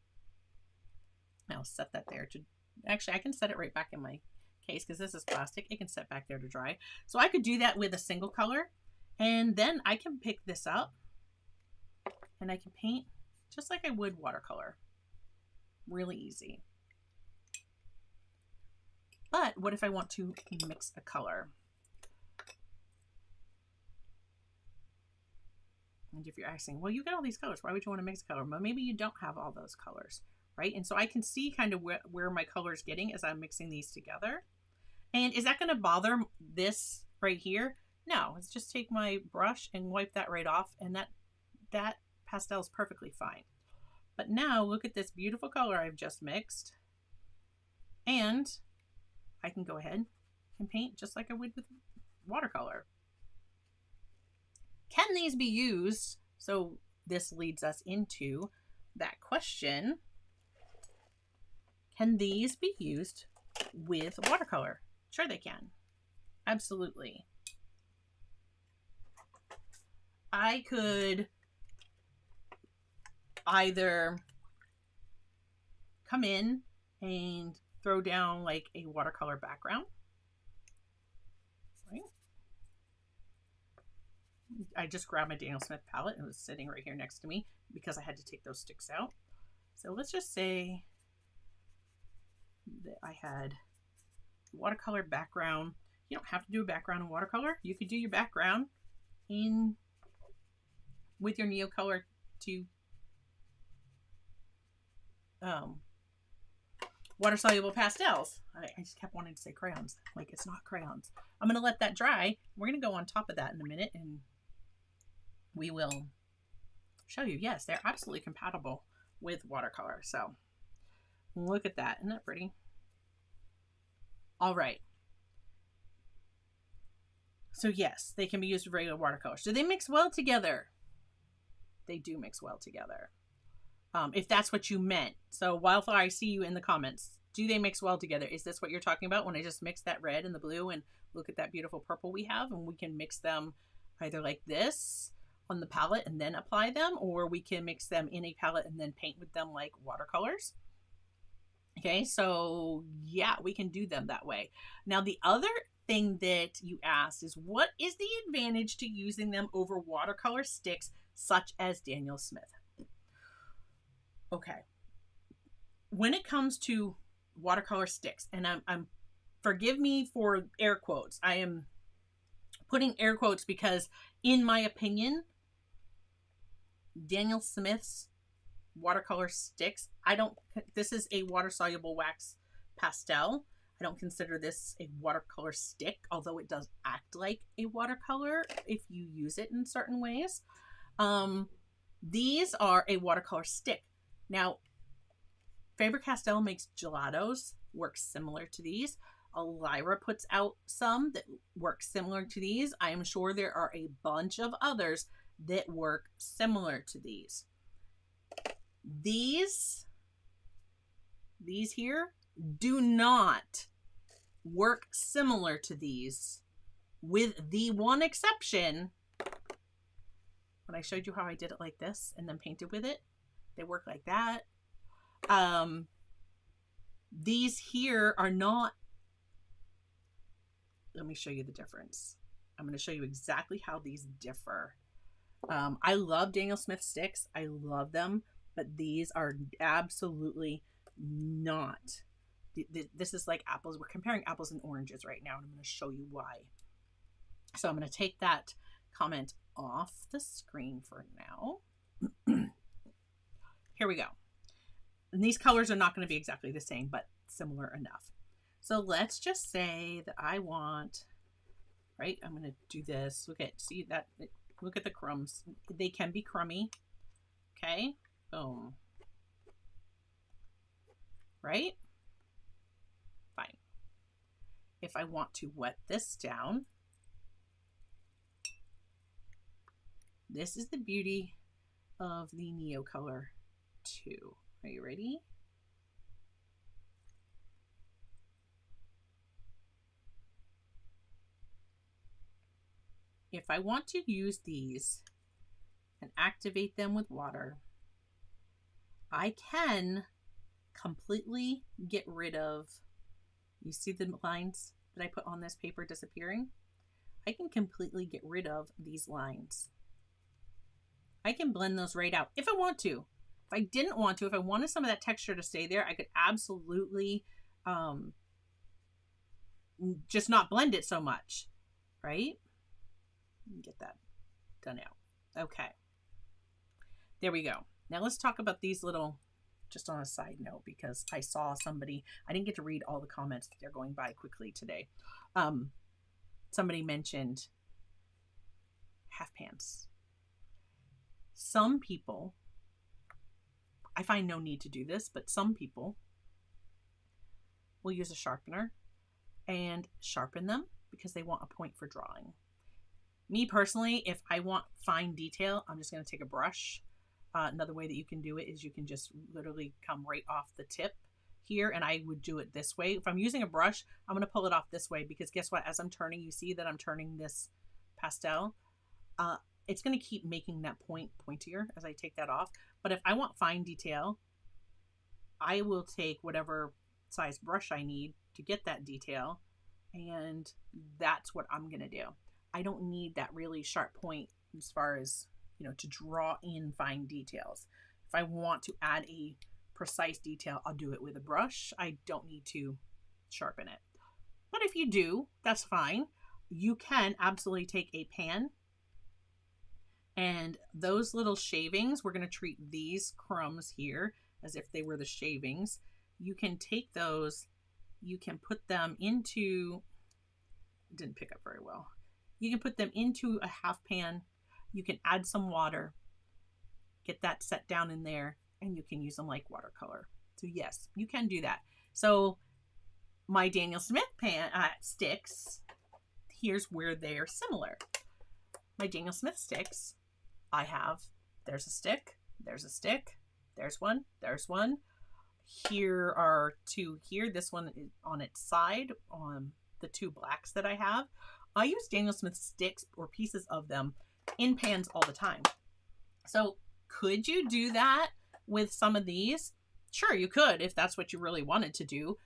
I'll set that there to, actually I can set it right back in my case because this is plastic. It can set back there to dry. So I could do that with a single color, and then I can pick this up and I can paint just like I would watercolor. Really easy. But what if I want to mix a color? And if you're asking, well, you got all these colors, why would you want to mix a color? Well, maybe you don't have all those colors, right? And so I can see kind of where my color is getting as I'm mixing these together. And is that going to bother this right here? No, let's just take my brush and wipe that right off, and that pastel is perfectly fine. But now look at this beautiful color I've just mixed, and I can go ahead and paint just like I would with watercolor. Can these be used? So this leads us into that question. Can these be used with watercolor? Sure they can. Absolutely. I could either come in and throw down like a watercolor background. Right? I just grabbed my Daniel Smith palette and it was sitting right here next to me because I had to take those sticks out. So let's just say that I had watercolor background. You don't have to do a background in watercolor. You could do your background in with your Neocolor II water soluble pastels. I just kept wanting to say crayons, like it's not crayons. I'm going to let that dry. We're going to go on top of that in a minute and we will show you. Yes, they're absolutely compatible with watercolor. So look at that. Isn't that pretty? All right. So yes, they can be used with regular watercolors. Do they mix well together? They do mix well together. If that's what you meant. So Wildflower, I see you in the comments. Do they mix well together? Is this what you're talking about when I just mix that red and the blue and look at that beautiful purple we have, and we can mix them either like this on the palette and then apply them, or we can mix them in a palette and then paint with them like watercolors. Okay, so yeah, we can do them that way. Now the other thing that you asked is, what is the advantage to using them over watercolor sticks such as Daniel Smith? Okay, when it comes to watercolor sticks, and I'm forgive me for air quotes, I am putting air quotes because in my opinion, Daniel Smith's watercolor sticks, this is a water soluble wax pastel. I don't consider this a watercolor stick, although it does act like a watercolor if you use it in certain ways. These are a watercolor stick. Now, Faber-Castell makes gelatos, works similar to these. Elira puts out some that work similar to these. I am sure there are a bunch of others that work similar to these. These here do not work similar to these, with the one exception. When I showed you how I did it like this and then painted with it, they work like that. These here are not. Let me show you the difference. I'm going to show you exactly how these differ. I love Daniel Smith sticks. I love them, but these are absolutely not. This is like apples. We're comparing apples and oranges right now, and I'm going to show you why. So I'm going to take that comment off the screen for now. Here we go. And these colors are not going to be exactly the same, but similar enough. So let's just say that I want, right? I'm going to do this. See that? Look at the crumbs. They can be crummy. Okay. Boom. Right? Fine. If I want to wet this down, this is the beauty of the Neocolor II. Are you ready? If I want to use these and activate them with water, I can completely get rid of, you see the lines that I put on this paper disappearing? I can completely get rid of these lines. I can blend those right out if I want to. If I didn't want to, if I wanted some of that texture to stay there, I could absolutely just not blend it so much, right? Get that done out. Okay. There we go. Now let's talk about these little, just on a side note, because I saw somebody, I didn't get to read all the comments. They're going by quickly today. Somebody mentioned half pans. Some people, I find no need to do this, but some people will use a sharpener and sharpen them because they want a point for drawing. Me personally, if I want fine detail, I'm just going to take a brush. Another way that you can do it is you can just literally come right off the tip here, and I would do it this way. If I'm using a brush, I'm going to pull it off this way because guess what? As I'm turning, you see that I'm turning this pastel. It's going to keep making that point pointier as I take that off. But if I want fine detail, I will take whatever size brush I need to get that detail, and that's what I'm going to do. I don't need that really sharp point as far as, you know, to draw in fine details. If I want to add a precise detail, I'll do it with a brush. I don't need to sharpen it. But if you do, that's fine. You can absolutely take a pan, and those little shavings, we're going to treat these crumbs here as if they were the shavings. You can take those, you can put them into, didn't pick up very well. You can put them into a half pan. You can add some water, get that set down in there, and you can use them like watercolor. So yes, you can do that. So my Daniel Smith sticks, here's where they're similar. My Daniel Smith sticks, I have, there's a stick, there's a stick, there's one, there's one. Here are two here. This one is on its side, on the two blacks that I have. I use Daniel Smith sticks or pieces of them in pans all the time. So could you do that with some of these? Sure, you could if that's what you really wanted to do.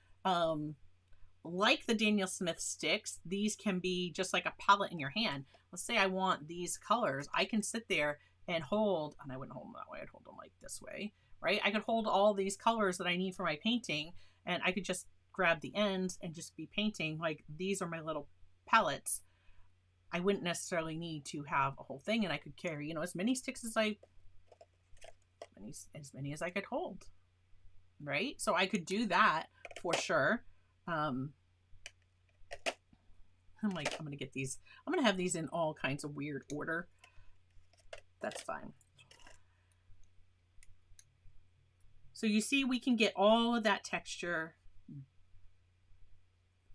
Like the Daniel Smith sticks, these can be just like a palette in your hand. Let's say I want these colors. I can sit there and hold, and I wouldn't hold them that way. I'd hold them like this way, right? I could hold all these colors that I need for my painting, and I could just grab the ends and just be painting. Like, these are my little palettes. I wouldn't necessarily need to have a whole thing, and I could carry, you know, as many sticks as as many as I could hold, right? So I could do that for sure. I'm gonna get these, I'm gonna have these in all kinds of weird order. That's fine. So you see, we can get all of that texture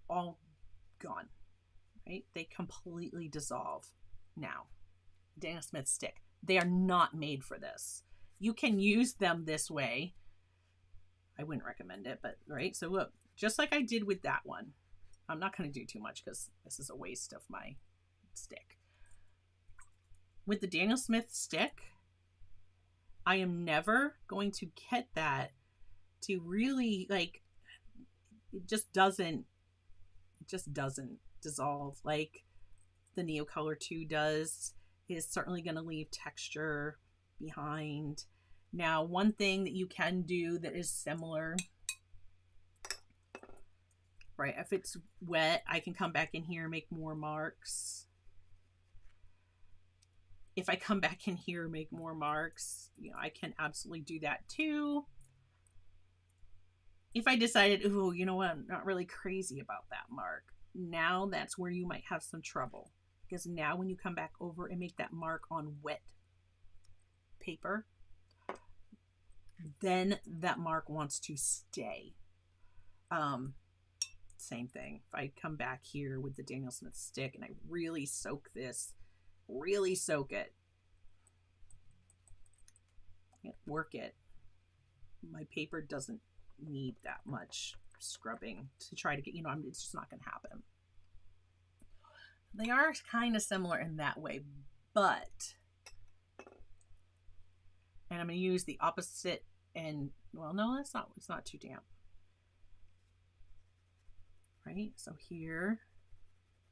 all gone, right? They completely dissolve now. Daniel Smith stick, they are not made for this. You can use them this way. I wouldn't recommend it, but right. So look, just like I did with that one, I'm not going to do too much because this is a waste of my stick. With the Daniel Smith stick, I am never going to get that to really, like, it just doesn't dissolve like the Neocolor II does. Is certainly going to leave texture behind. Now, one thing that you can do that is similar, right? If it's wet, I can come back in here and make more marks. If I come back in here and make more marks, you know, I can absolutely do that too. If I decided, oh, you know what, I'm not really crazy about that mark, now that's where you might have some trouble. Because now when you come back over and make that mark on wet paper, then that mark wants to stay. Same thing. If I come back here with the Daniel Smith stick and I really soak this, really soak it, work it, my paper doesn't need that much scrubbing to try to get, you know, it's just not going to happen. They are kind of similar in that way, but, and I'm going to use the opposite, and well, no, it's not too damp. Right, so here,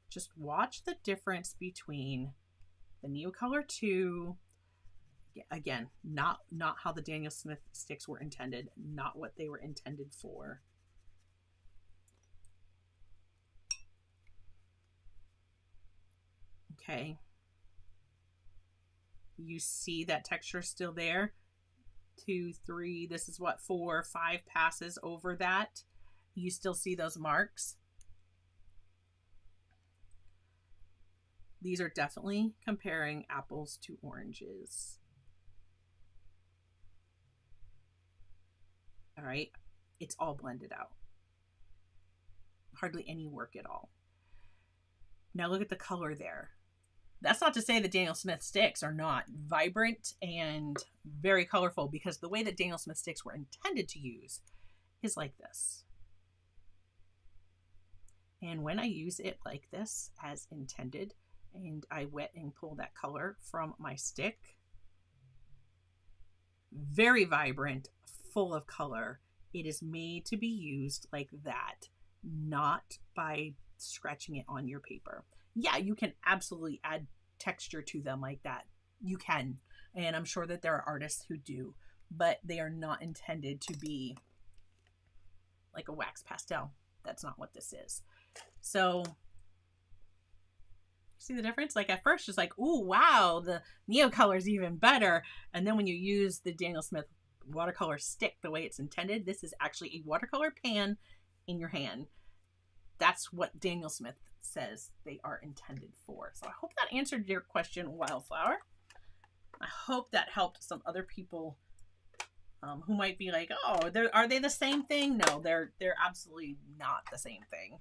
just watch the difference between the Neocolor II, again, not how the Daniel Smith sticks were intended, not what they were intended for. Okay, you see that texture still there? 2, 3, this is what, 4, 5 passes over that. You still see those marks. These are definitely comparing apples to oranges. All right, it's all blended out. Hardly any work at all. Now look at the color there. That's not to say that Daniel Smith sticks are not vibrant and very colorful, because the way that Daniel Smith sticks were intended to use is like this. And when I use it like this as intended, and I wet and pull that color from my stick, very vibrant, full of color. It is made to be used like that, not by scratching it on your paper. Yeah, you can absolutely add texture to them like that. You can, and I'm sure that there are artists who do, but they are not intended to be like a wax pastel. That's not what this is. So see the difference? Like at first it's like, oh wow, the Neocolor is even better. And then when you use the Daniel Smith watercolor stick the way it's intended, this is actually a watercolor pan in your hand. That's what Daniel Smith says they are intended for. So I hope that answered your question, Wildflower. I hope that helped some other people who might be like, oh, are they the same thing? No, they're absolutely not the same thing.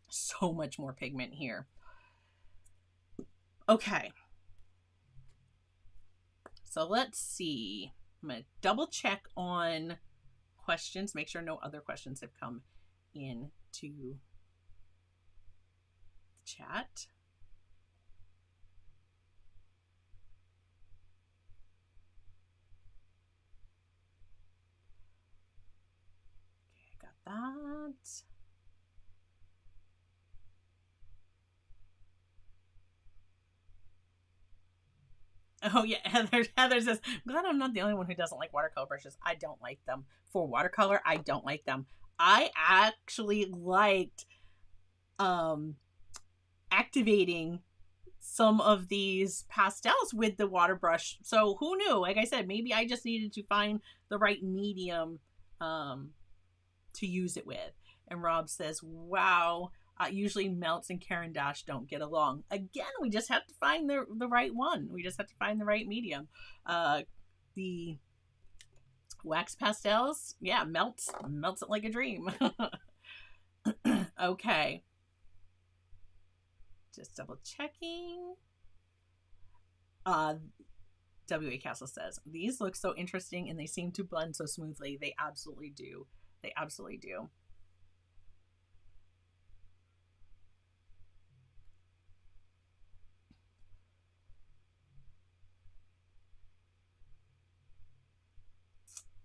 So much more pigment here. Okay. So let's see. I'm going to double check on questions, make sure no other questions have come into the chat. Okay, I got that. Oh yeah, Heather says, I'm glad I'm not the only one who doesn't like watercolor brushes. I don't like them. For watercolor, I don't like them. I actually liked activating some of these pastels with the water brush. So who knew? Like I said, maybe I just needed to find the right medium to use it with. And Rob says, wow, usually Melts and Caran d'Ache don't get along. Again, we just have to find the right one. We just have to find the right medium. The wax pastels, yeah, melts it like a dream. Okay. Just double checking. W.A. Castle says, these look so interesting and they seem to blend so smoothly. They absolutely do. They absolutely do.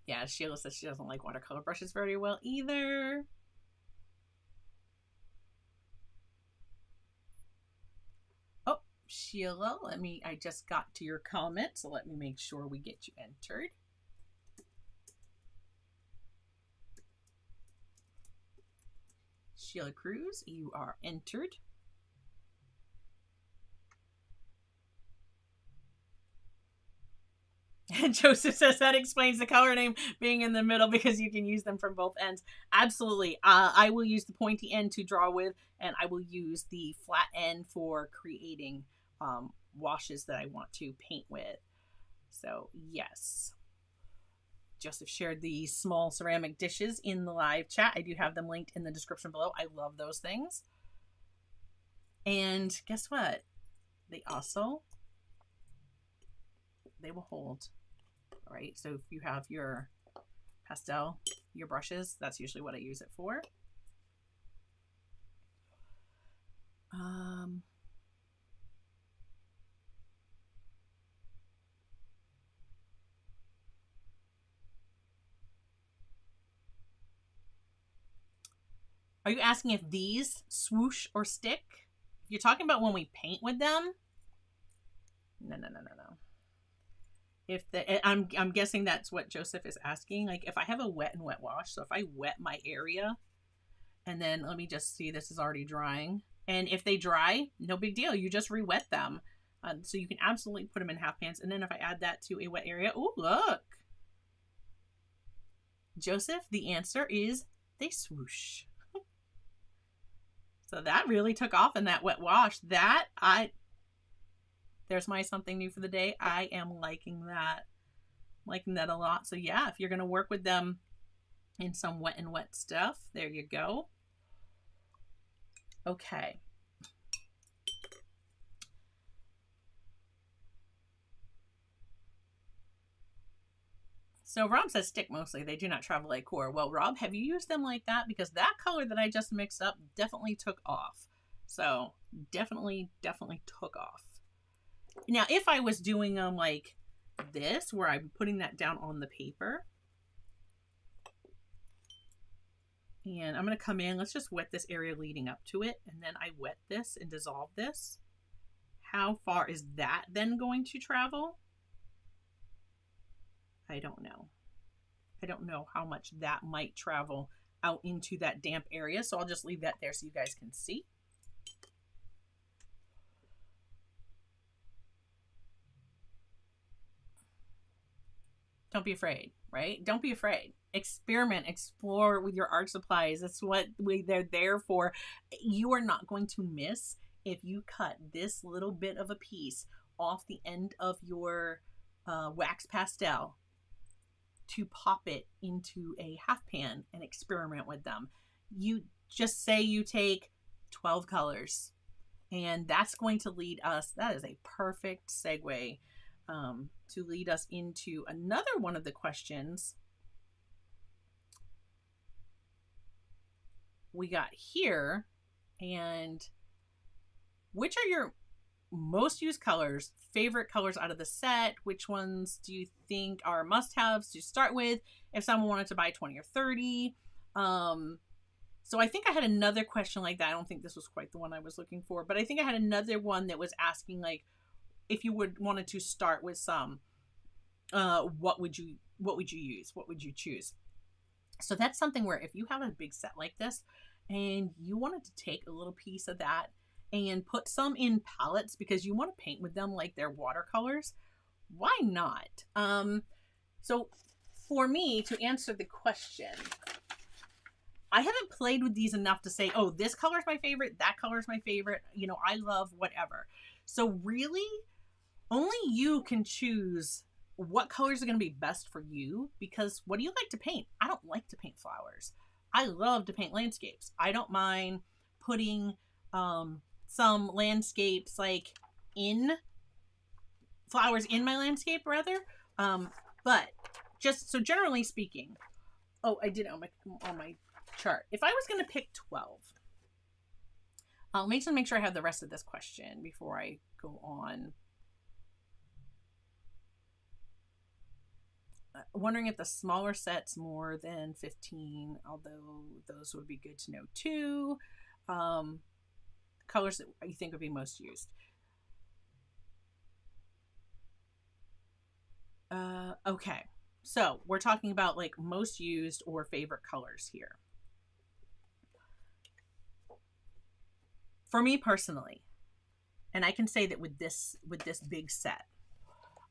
Yeah, Sheila says she doesn't like watercolor brushes very well either. Oh, Sheila, I just got to your comment, so let me make sure we get you entered. Sheila Cruz, you are entered. And Joseph says that explains the color name being in the middle because you can use them from both ends. Absolutely. I will use the pointy end to draw with, and I will use the flat end for creating washes that I want to paint with. So yes. Joseph shared the small ceramic dishes in the live chat. I do have them linked in the description below. I love those things. And guess what? They will hold. All right, so if you have your pastel, your brushes, that's usually what I use it for. Are you asking if these swoosh or stick? If you're talking about when we paint with them, no. If I'm guessing that's what Joseph is asking. Like if I have a wet and wet wash, so if I wet my area, and then let me just see, this is already drying. And if they dry, no big deal. You just re-wet them. So you can absolutely put them in half pans. And then if I add that to a wet area, oh look, Joseph, the answer is they swoosh. So that really took off in that wet wash. There's my something new for the day. I am liking that. Liking that a lot. So yeah, if you're going to work with them in some wet and wet stuff, there you go. Okay. So Rob says stick mostly. They do not travel like core. Well, Rob, have you used them like that? Because that color that I just mixed up definitely took off. So definitely took off. Now, if I was doing them like this, where I'm putting that down on the paper, And I'm going to come in, let's just wet this area leading up to it, and then I wet this and dissolve this. How far is that then going to travel? I don't know. I don't know how much that might travel out into that damp area, so I'll just leave that there so you guys can see. Don't be afraid, right? Don't be afraid. Experiment, explore with your art supplies. That's what they're there for. You are not going to miss if you cut this little bit of a piece off the end of your wax pastel to pop it into a half pan and experiment with them. You just say you take 12 colors, and that's going to lead us, that is a perfect segue to lead us into another one of the questions we got here. And which are your most used colors, favorite colors out of the set? Which ones do you think are must-haves to start with if someone wanted to buy 20 or 30? So I think I had another question like that. I don't think this was quite the one I was looking for, but I think I had another one that was asking, like, if you wanted to start with some, what would you use? What would you choose? So that's something where if you have a big set like this and you wanted to take a little piece of that and put some in palettes because you want to paint with them like they're watercolors, why not? So for me to answer the question, I haven't played with these enough to say, oh, this color is my favorite, that color is my favorite. You know, I love whatever. So really, only you can choose what colors are going to be best for you, because what do you like to paint? I don't like to paint flowers. I love to paint landscapes. I don't mind putting some landscapes like in flowers in my landscape rather. But just so generally speaking, oh, I did on my chart. If I was going to pick 12, I'll make sure I have the rest of this question before I go on. Wondering if the smaller sets more than 15, although those would be good to know too. Colors that you think would be most used. Okay, so we're talking about like most used or favorite colors here. For me personally, and I can say that with this big set,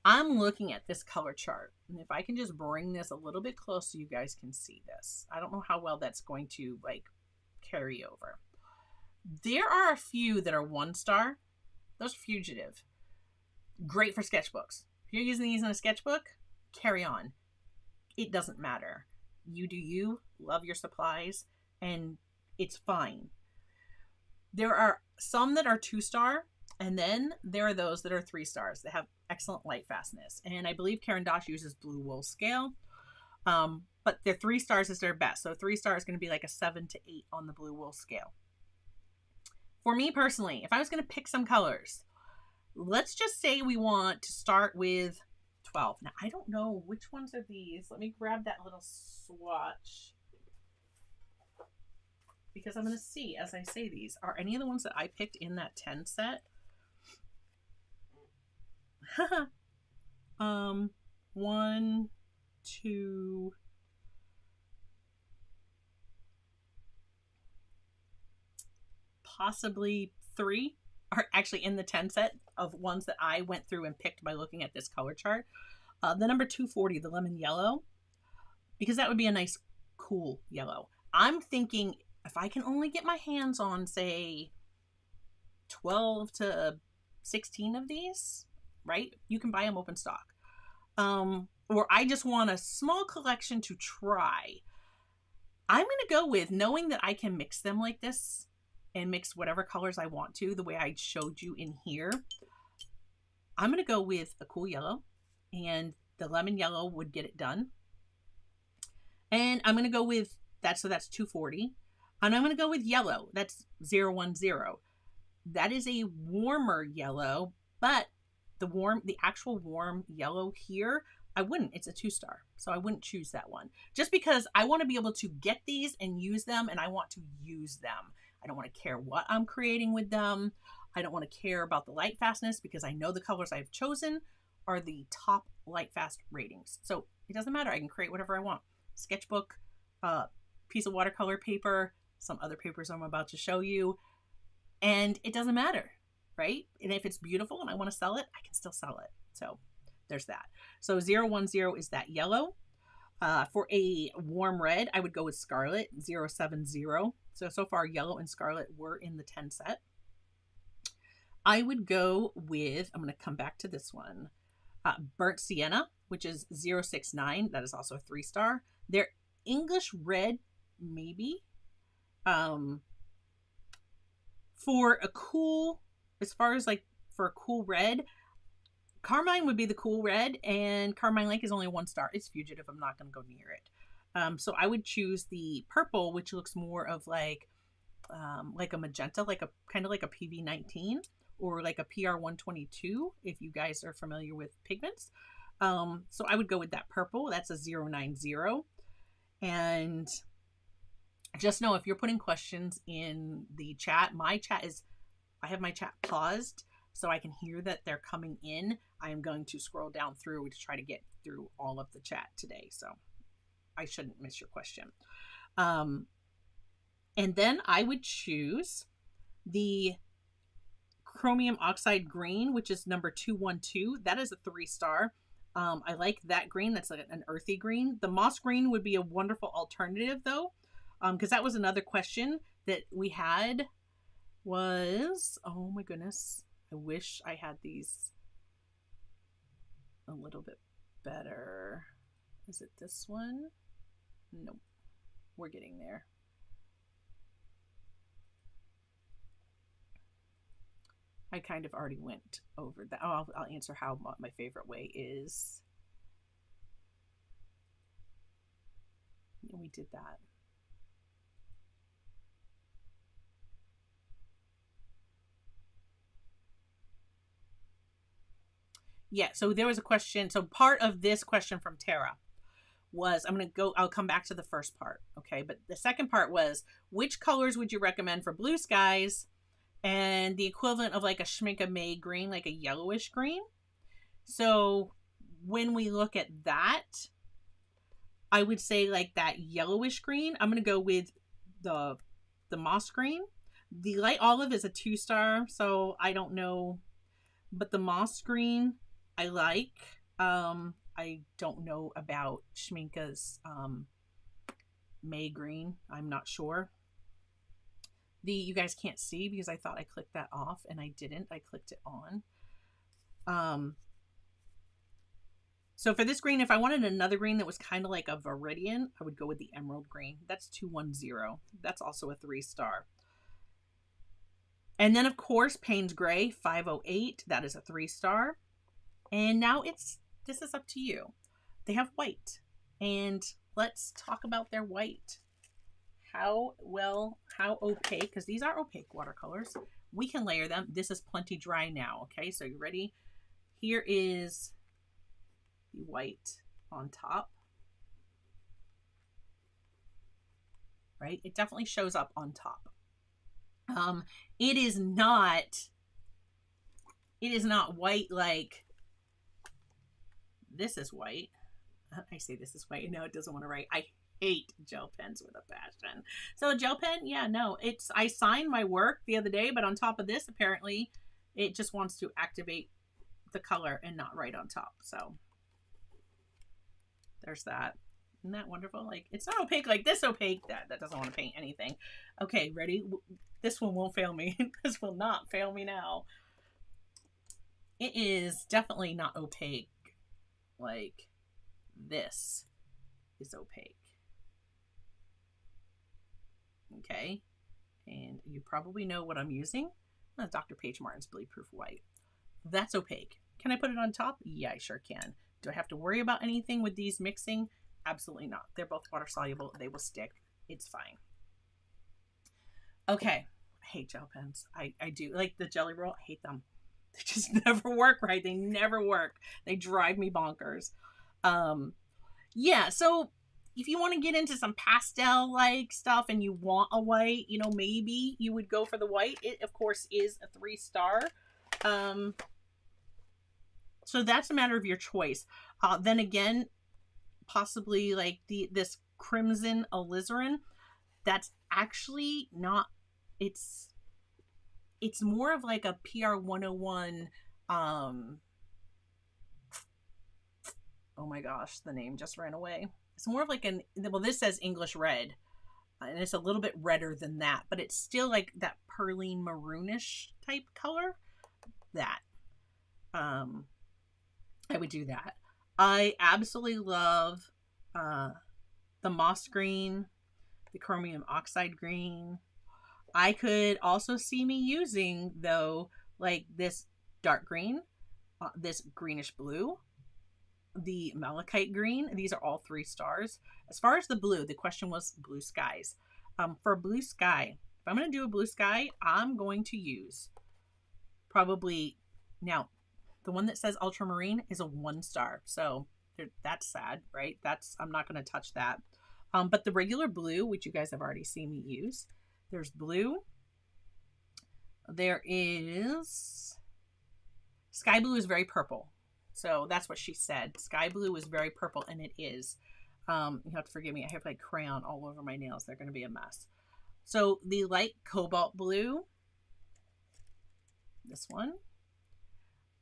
I'm looking at this color chart, and if I can just bring this a little bit close so you guys can see this. I don't know how well that's going to like carry over. There are a few that are 1-star. Those are fugitive. Great for sketchbooks. If you're using these in a sketchbook, carry on. It doesn't matter. You do you, love your supplies, and it's fine. There are some that are 2-star, and then there are those that are 3 stars that have excellent light fastness. And I believe Caran uses blue wool scale. But their 3 stars is their best. So 3 stars is going to be like a 7 to 8 on the blue wool scale. For me personally, if I was going to pick some colors, let's just say we want to start with 12. Now, I don't know which ones are these. Let me grab that little swatch, because I'm going to see as I say these. Are any of the ones that I picked in that 10 set? 1, 2, possibly 3 are actually in the 10 set of ones that I went through and picked by looking at this color chart. The number 240, the lemon yellow, because that would be a nice cool yellow. I'm thinking if I can only get my hands on, say, 12 to 16 of these, right? You can buy them open stock. Or I just want a small collection to try. I'm going to go with, knowing that I can mix them like this and mix whatever colors I want to, the way I showed you in here. I'm going to go with a cool yellow, and the lemon yellow would get it done. And I'm going to go with that, so that's 240. And I'm going to go with yellow. That's 010. That is a warmer yellow, but the actual warm yellow here I wouldn't. It's a 2-star. So I wouldn't choose that one. Just because I want to be able to get these and use them, and I want to use them. I don't want to care what I'm creating with them. I don't want to care about the light fastness because I know the colors I've chosen are the top light fast ratings. So it doesn't matter. I can create whatever I want. Sketchbook, piece of watercolor paper, some other papers I'm about to show you, and it doesn't matter, right? And if it's beautiful and I want to sell it, I can still sell it. So there's that. So 010 is that yellow. For a warm red, I would go with Scarlet, 070. So far, yellow and scarlet were in the 10 set. I would go with, I'm going to come back to this one, Burnt Sienna, which is 069. That is also a 3-star. Their English red, maybe. For a cool, as far as like for a cool red, Carmine would be the cool red, and Carmine Lake is only 1-star. It's fugitive. I'm not going to go near it. So I would choose the purple, which looks more of like a magenta, like a kind of like a PV19 or like a PR122, if you guys are familiar with pigments. So I would go with that purple. That's a 090. And just know if you're putting questions in the chat, I have my chat paused so I can hear that they're coming in. I am going to scroll down through to try to get through all of the chat today. So I shouldn't miss your question. And then I would choose the Chromium Oxide Green, which is number 212. That is a 3-star. I like that green. That's like an earthy green. The moss green would be a wonderful alternative though, because that was another question that we had was, oh my goodness, I wish I had these a little bit better. Is it this one? Nope. We're getting there. I kind of already went over that. Oh, I'll answer how my favorite way is. And we did that. Yeah, so there was a question. So part of this question from Tara was, I'll come back to the first part, okay? But the second part was, which colors would you recommend for blue skies and the equivalent of like a Schmincke May green, like a yellowish green? So when we look at that, I would say like that yellowish green. I'm going to go with the moss green. The light olive is a 2-star, so I don't know, but the moss green I like. I don't know about Schmincke's May green. I'm not sure. You guys can't see because I thought I clicked that off and I didn't. I clicked it on. So for this green, if I wanted another green that was kind of like a Viridian, I would go with the emerald green. That's 210. That's also a 3-star. And then of course, Payne's Gray, 508. That is a 3-star. And now this is up to you. They have white, and let's talk about their white. How opaque, because these are opaque watercolors. We can layer them. This is plenty dry now. Okay, so you ready? Here is the white on top. Right? It definitely shows up on top. It is not white like this is white. I say this is white. No, it doesn't want to write. I hate gel pens with a passion. So a gel pen, yeah, no. I signed my work the other day, but on top of this, apparently, it just wants to activate the color and not write on top. So there's that. Isn't that wonderful? Like, it's not opaque like this opaque. That doesn't want to paint anything. Okay, ready? This one won't fail me. This will not fail me now. It is definitely not opaque. Like this is opaque. Okay, and you probably know what I'm using. Dr. Paige Martin's Bleed Proof White. That's opaque. Can I put it on top? Yeah, I sure can. Do I have to worry about anything with these mixing? Absolutely not. They're both water soluble. They will stick. It's fine. Okay, I hate gel pens. I do. Like the Jelly Roll, I hate them. They just never work right. They never work. They drive me bonkers. Yeah, so if you want to get into some pastel like stuff and you want a white, you know, maybe you would go for the white. It of course is a 3-star. So that's a matter of your choice. Then again, possibly like this crimson alizarin, that's actually not, it's more of like a PR 101. Oh my gosh, the name just ran away. It's more of like well, this says English red, and it's a little bit redder than that, but it's still like that pearly maroonish type color. That I would do that. I absolutely love the moss green, the chromium oxide green. I could also see me using, though, like this dark green, this greenish blue, the malachite green. These are all 3 stars. As far as the blue, the question was blue skies. For blue sky, if I'm going to do a blue sky, I'm going to use probably, now the one that says ultramarine is a 1-star, so that's sad, right? I'm not going to touch that. But the regular blue, which you guys have already seen me use, there's blue. There is sky blue is very purple. So that's what she said. Sky blue is very purple, and it is. You have to forgive me. I have like crayon all over my nails. They're going to be a mess. So the light cobalt blue, this one,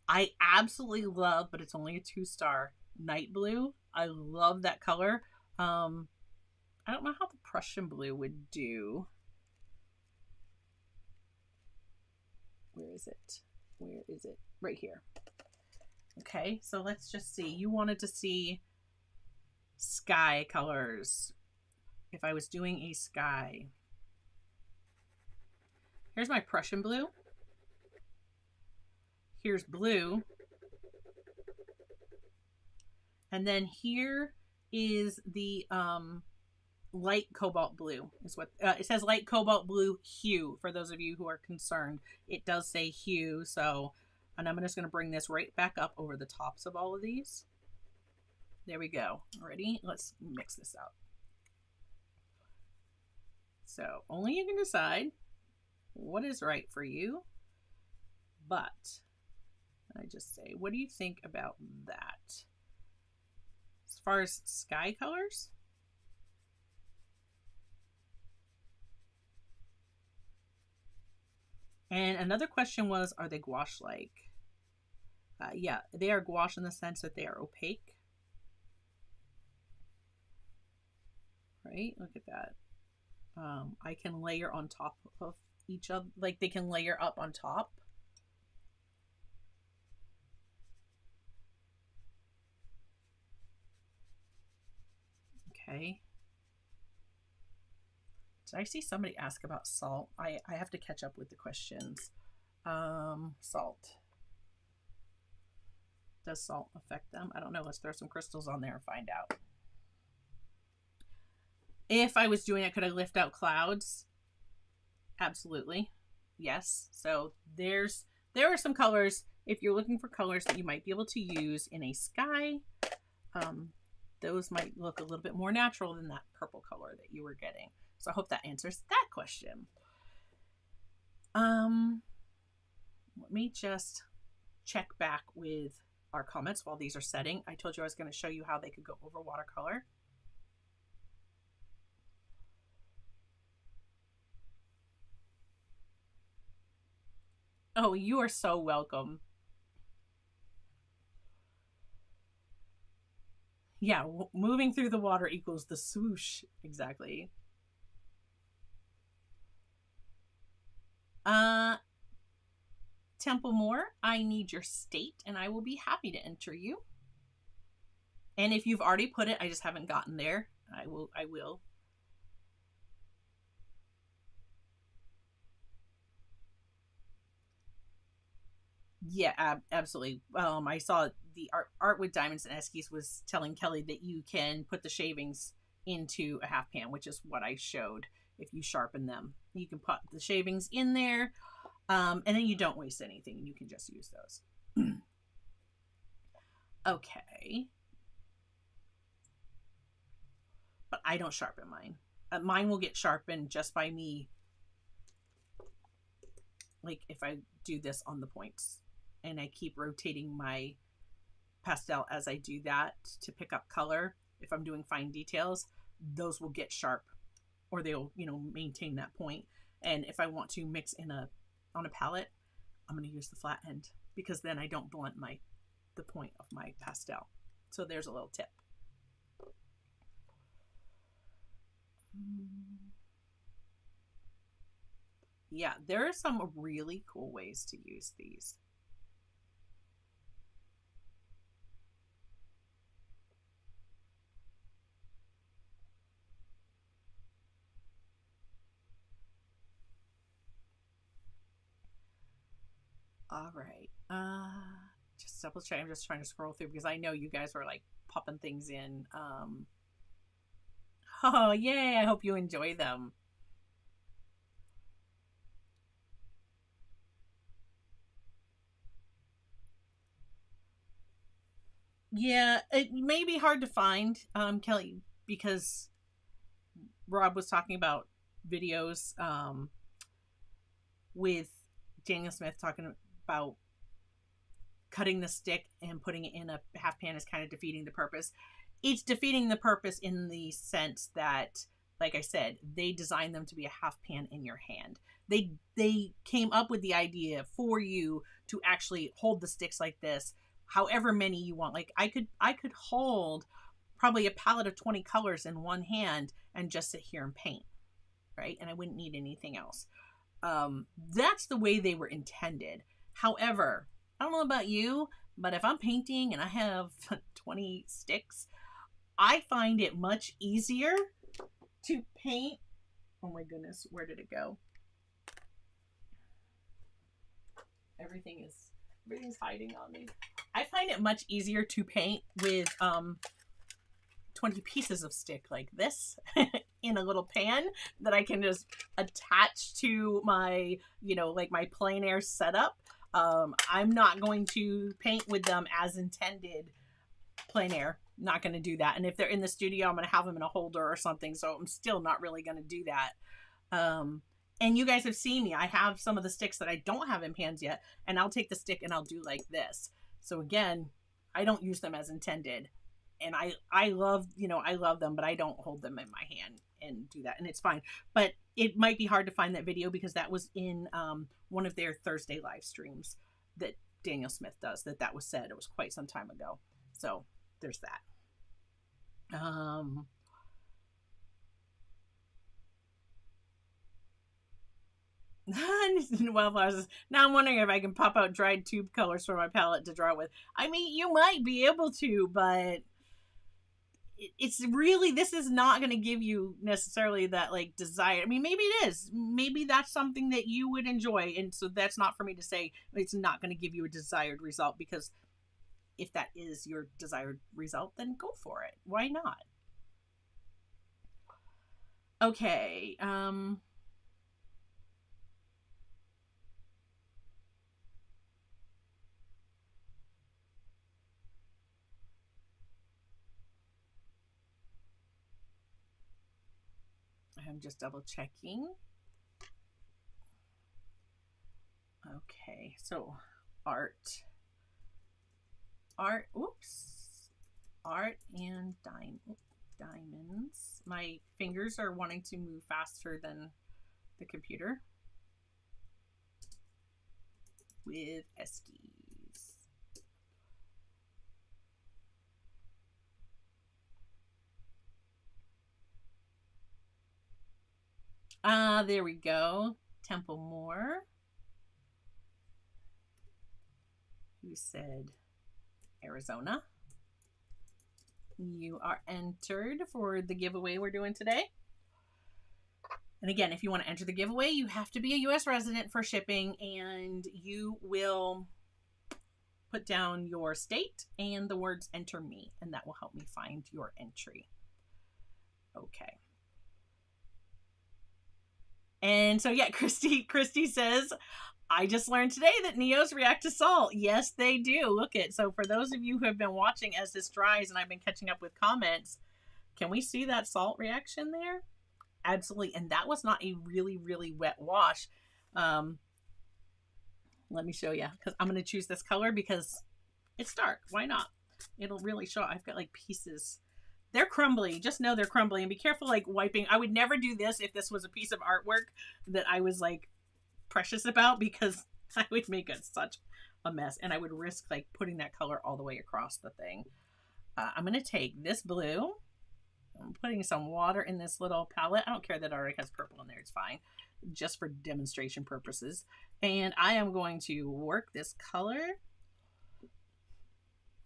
I absolutely love, but it's only a 2-star, night blue. I love that color. I don't know how the Prussian blue would do. Where is it? Where is it? Right here. Okay, so let's just see. You wanted to see sky colors. If I was doing a sky. Here's my Prussian blue. Here's blue. And then here is the light cobalt blue is what it says. Light cobalt blue hue, for those of you who are concerned. It does say hue. So, and I'm just going to bring this right back up over the tops of all of these. There we go. Ready? Let's mix this up. So only you can decide what is right for you. But I just say, what do you think about that? As far as sky colors, and another question was, are they gouache-like? Yeah, they are gouache in the sense that they are opaque. Right? Look at that. I can layer on top of each other, like they can layer up on top. Okay. Did I see somebody ask about salt? I have to catch up with the questions. Salt. Does salt affect them? I don't know. Let's throw some crystals on there and find out. If I was doing it, could I lift out clouds? Absolutely. Yes. So there are some colors, if you're looking for colors that you might be able to use in a sky, those might look a little bit more natural than that purple color that you were getting. So I hope that answers that question. Let me just check back with our comments while these are setting. I told you I was going to show you how they could go over watercolor. Oh, you are so welcome. Yeah, moving through the water equals the swoosh. Exactly. Temple Moore, I need your state and I will be happy to enter you. And if you've already put it, I just haven't gotten there. I will. Yeah, absolutely. I saw the art with diamonds and eskies was telling Kelly that you can put the shavings into a half pan, which is what I showed. If you sharpen them, you can put the shavings in there, and then you don't waste anything, and you can just use those. Okay. but I don't sharpen mine. Mine will get sharpened just by me, like if I do this on the points and I keep rotating my pastel as I do that to pick up color. If I'm doing fine details, those will get sharp, or they'll, you know, maintain that point. And if I want to mix in on a palette, I'm going to use the flat end, because then I don't blunt the point of my pastel. So there's a little tip. Yeah, there are some really cool ways to use these. All right. Just double check. I'm just trying to scroll through because I know you guys were like popping things in. Oh, yay. I hope you enjoy them. Yeah, it may be hard to find, Kelly, because Rob was talking about videos with Daniel Smith talking about cutting the stick and putting it in a half pan is kind of defeating the purpose. It's defeating the purpose in the sense that, like I said, they designed them to be a half pan in your hand. They came up with the idea for you to actually hold the sticks like this, however many you want. Like I could hold probably a palette of 20 colors in one hand and just sit here and paint, right? And I wouldn't need anything else. That's the way they were intended. However, I don't know about you, but if I'm painting and I have 20 sticks, I find it much easier to paint. Oh my goodness, where did it go? Everything's hiding on me. I find it much easier to paint with 20 pieces of stick like this in a little pan that I can just attach to my, you know, like my plein air setup. I'm not going to paint with them as intended plein air. Not going to do that. And if they're in the studio, I'm going to have them in a holder or something. So I'm still not really going to do that. And you guys have seen me. I have some of the sticks that I don't have in pans yet. And I'll take the stick and I'll do like this. So again, I don't use them as intended. And I love, you know, I love them, but I don't hold them in my hand and do that. And it's fine. But it might be hard to find that video because that was in one of their Thursday live streams that Daniel Smith does. That was said. It was quite some time ago. So there's that. Wildflowers. Now I'm wondering if I can pop out dried tube colors for my palette to draw with. I mean, you might be able to, but it's really, this is not going to give you necessarily that like desire. I mean, maybe it is. Maybe that's something that you would enjoy, and so that's not for me to say it's not going to give you a desired result, because if that is your desired result, then go for it. Why not? Okay. I'm just double checking. Okay, so art and diamonds. My fingers are wanting to move faster than the computer with Eskies. There we go. Temple Moore. Who said Arizona? You are entered for the giveaway we're doing today. And again, if you want to enter the giveaway, you have to be a U.S. resident for shipping, and you will put down your state and the words "enter me," and that will help me find your entry. Okay. And so, yeah, Christy says, I just learned today that Neos react to salt. Yes, they do. Look at, so for those of you who have been watching as this dries and I've been catching up with comments, Can we see that salt reaction there? Absolutely. And that was not a really, really wet wash. Let me show you, because I'm going to choose this color because it's dark. Why not? It'll really show. I've got like pieces. They're crumbly. Just know they're crumbly, and be careful like wiping. I would never do this if this was a piece of artwork that I was like precious about, because I would make it such a mess, and I would risk like putting that color all the way across the thing. I'm going to take this blue. I'm putting some water in this little palette. I don't care that it already has purple in there. It's fine, just for demonstration purposes. And I am going to work this color.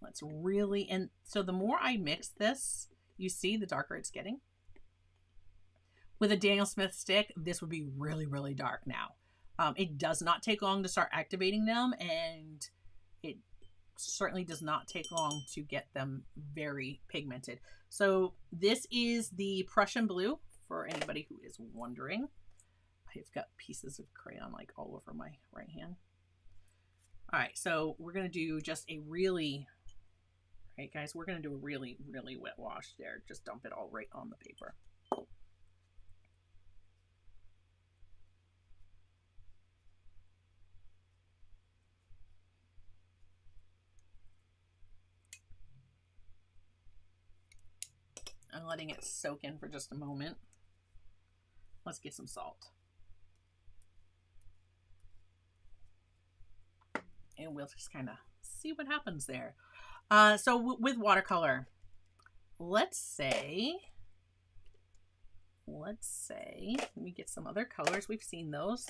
Let's really, and so the more I mix this, you see the darker it's getting. With a Daniel Smith stick, this would be really, really dark now. It does not take long to start activating them, and it certainly does not take long to get them very pigmented. So this is the Prussian blue, for anybody who is wondering. I've got pieces of crayon like all over my right hand. All right, so we're going to do just a really, right guys, we're going to do a really, really wet wash there. Just dump it all right on the paper. I'm letting it soak in for just a moment. Let's get some salt. And we'll just kind of see what happens there. So with watercolor, let's say, let me get some other colors. We've seen those.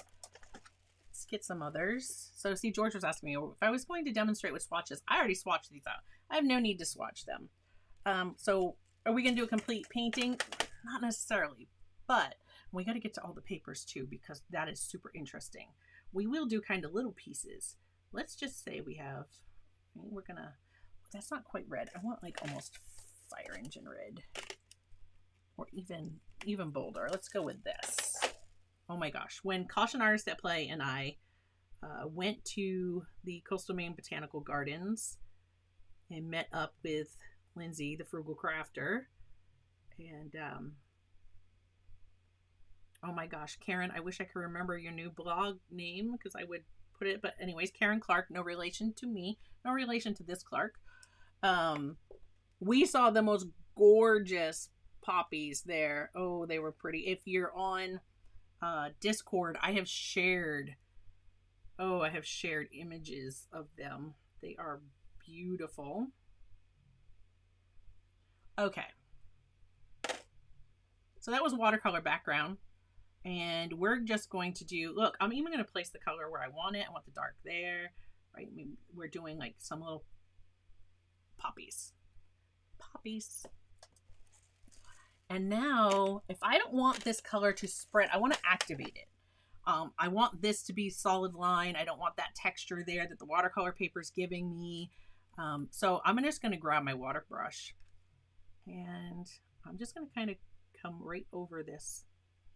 Let's get some others. So see, George was asking me if I was going to demonstrate with swatches. I already swatched these out. I have no need to swatch them. So are we going to do a complete painting? Not necessarily, but we got to get to all the papers too, because that is super interesting. We will do kind of little pieces. Let's just say we have, we're going to, that's not quite red. I want like almost fire engine red, or even bolder. Let's go with this. Oh my gosh. When Caution Artists at Play and I went to the Coastal Maine Botanical Gardens and met up with Lindsay, the Frugal Crafter, and oh my gosh, Caran, I wish I could remember your new blog name because I would put it, but anyways, Caran Clark, no relation to me, no relation to this Clark. We saw the most gorgeous poppies there. Oh, they were pretty. If you're on Discord, I have shared images of them. They are beautiful. Okay, so that was watercolor background, and we're just going to do, look, I'm even going to place the color where I want it. I want the dark there, right? We're doing like some little poppies. And now, if I don't want this color to spread, I want to activate it. I want this to be solid line. I don't want that texture there that the watercolor paper is giving me. So I'm just going to grab my water brush, and I'm just going to kind of come right over this,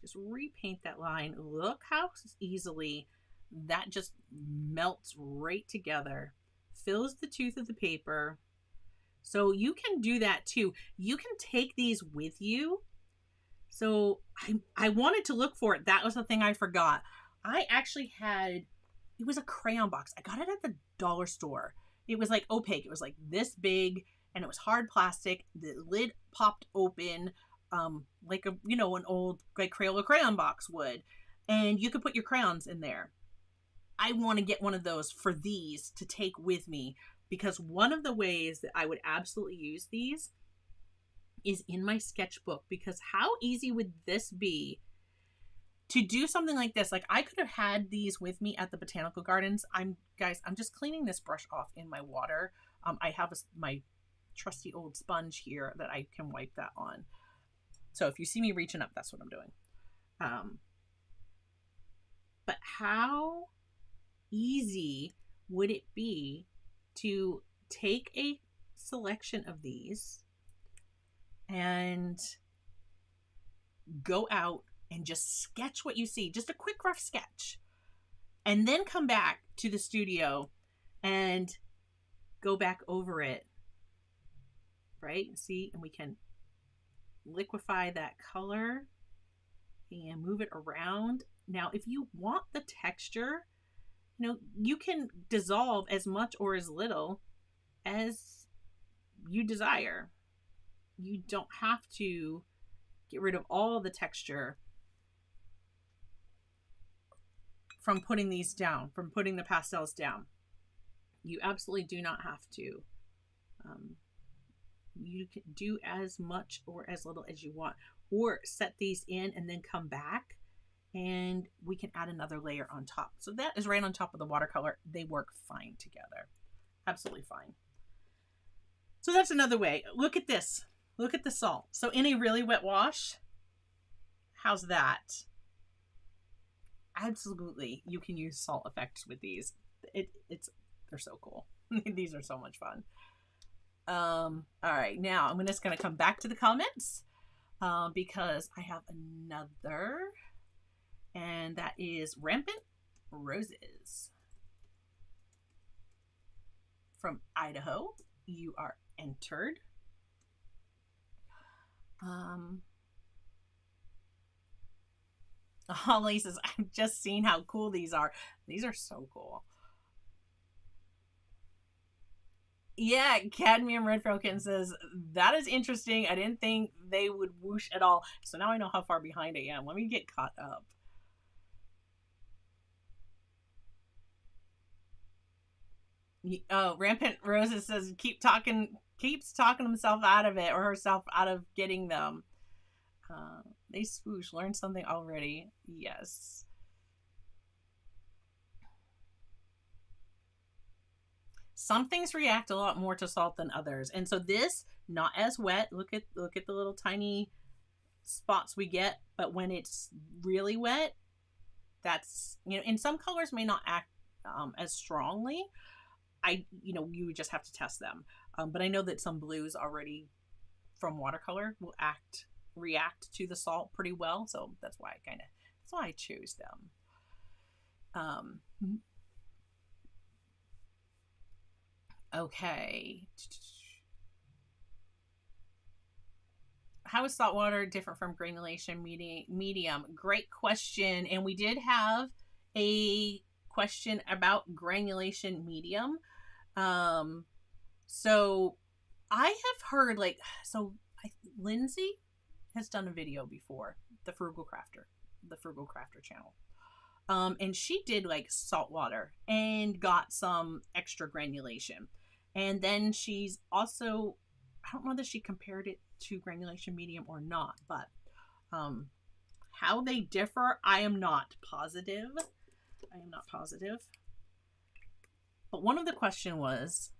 just repaint that line. Look how easily that just melts right together, fills the tooth of the paper. So you can do that too. You can take these with you. So I wanted to look for it. That was the thing I forgot. I actually had, it was a crayon box. I got it at the dollar store. It was like opaque. It was like this big, and it was hard plastic. The lid popped open, like a, an old like Crayola crayon box would, and you could put your crayons in there. I want to get one of those for these to take with me, because one of the ways that I would absolutely use these is in my sketchbook. Because how easy would this be to do something like this? Like, I could have had these with me at the botanical gardens. I'm just cleaning this brush off in my water. I have my trusty old sponge here that I can wipe that on. So if you see me reaching up, that's what I'm doing. But how easy would it be to take a selection of these and go out and just sketch what you see, just a quick rough sketch, and then come back to the studio and go back over it, right? See, and we can liquefy that color and move it around. Now, if you want the texture, you can dissolve as much or as little as you desire. You don't have to get rid of all the texture from putting these down, from putting the pastels down. You absolutely do not have to. You can do as much or as little as you want, or set these in and then come back and we can add another layer on top. So that is right on top of the watercolor. They work fine together. Absolutely fine. So that's another way. Look at this. Look at the salt. So in a really wet wash, how's that? Absolutely, you can use salt effects with these. They're so cool. These are so much fun. All right, now I'm just going to come back to the comments because I have another, and that is Rampant Roses from Idaho. You are entered. Holly says, I've just seen how cool these are. These are so cool. Yeah, Cadmium Red Falcon says, that is interesting. I didn't think they would whoosh at all. So now I know how far behind I am. Let me get caught up. Oh, Rampant Roses says, keeps talking himself out of it, or herself out of getting them. They swoosh. Learned something already. Yes. Some things react a lot more to salt than others, and so this, not as wet. Look at the little tiny spots we get, but when it's really wet, that's, and some colors may not act as strongly. You would just have to test them. But I know that some blues already from watercolor will react to the salt pretty well, so that's why I chose them. Okay. How is salt water different from granulation medium? Great question. And we did have a question about granulation medium. So I have heard Lindsay has done a video before, the Frugal Crafter channel. And she did salt water and got some extra granulation. And then she's also, I don't know that she compared it to granulation medium or not, but how they differ, I am not positive. But one of the question was,